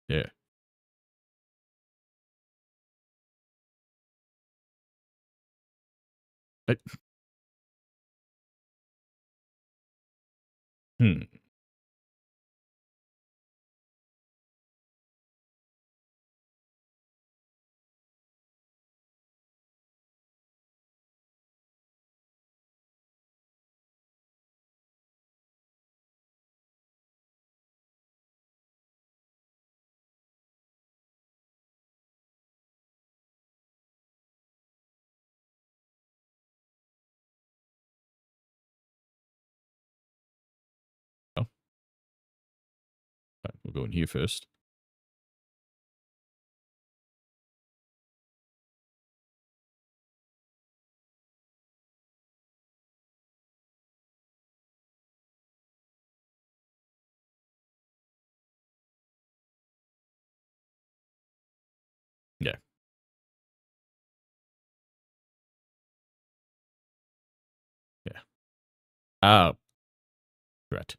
A: Yeah. I, hmm. Oh, fine. We'll go in here first. Yeah. Yeah. Ah, right.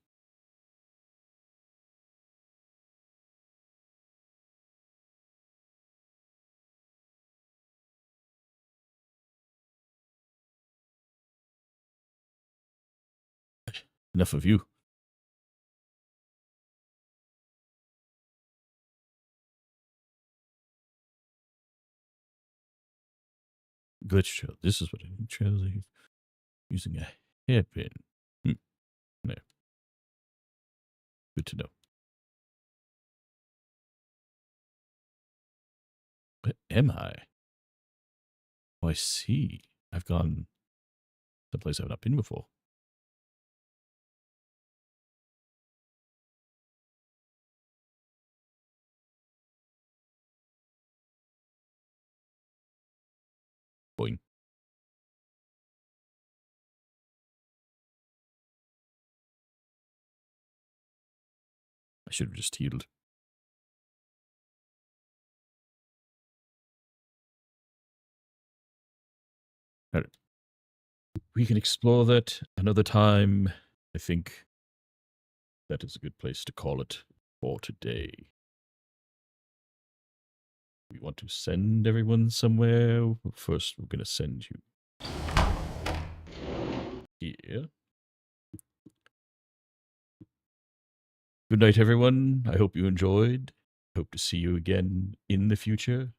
A: Enough of you. glitch trail. This is what I need. Trails using a hairpin. No. Good to know. But am I? Oh, I see. I've gone someplace I've not been before. Boing. I should have just healed. All right. We can explore that another time. I think that is a good place to call it for today. We want to send everyone somewhere. First, we're going to send you here. Good night, everyone. I hope you enjoyed. Hope to see you again in the future.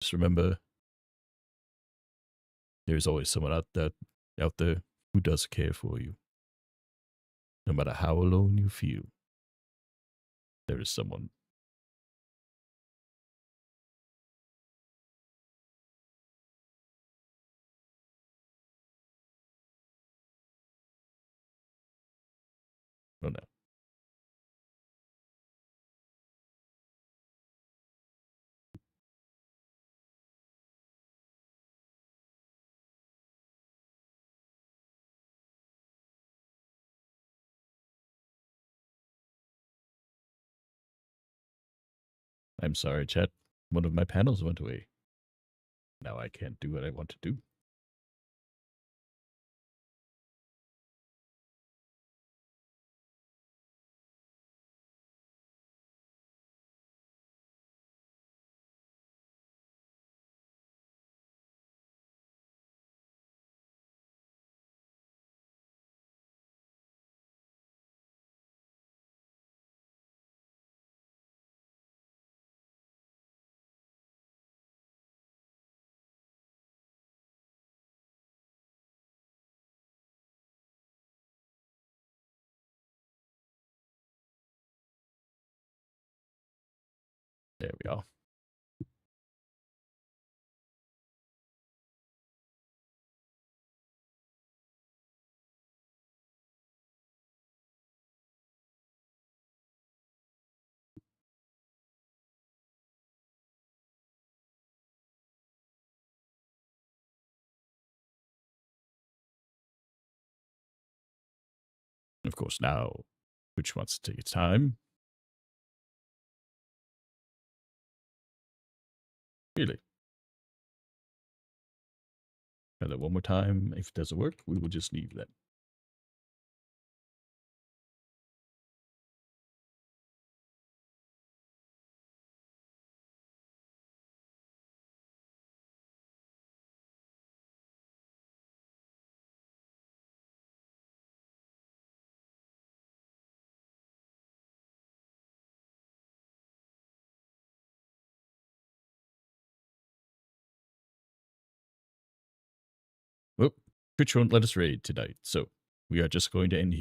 A: Just remember, there's always someone out there who does care for you. No matter how alone you feel, there is someone. Oh no. I'm sorry, chat. One of my panels went away. Now I can't do what I want to do. There we are. Of course, now, which wants to take its time. Really? Try that one more time. If it doesn't work, we will just leave then. Well, Twitch won't let us raid tonight, so we are just going to end here.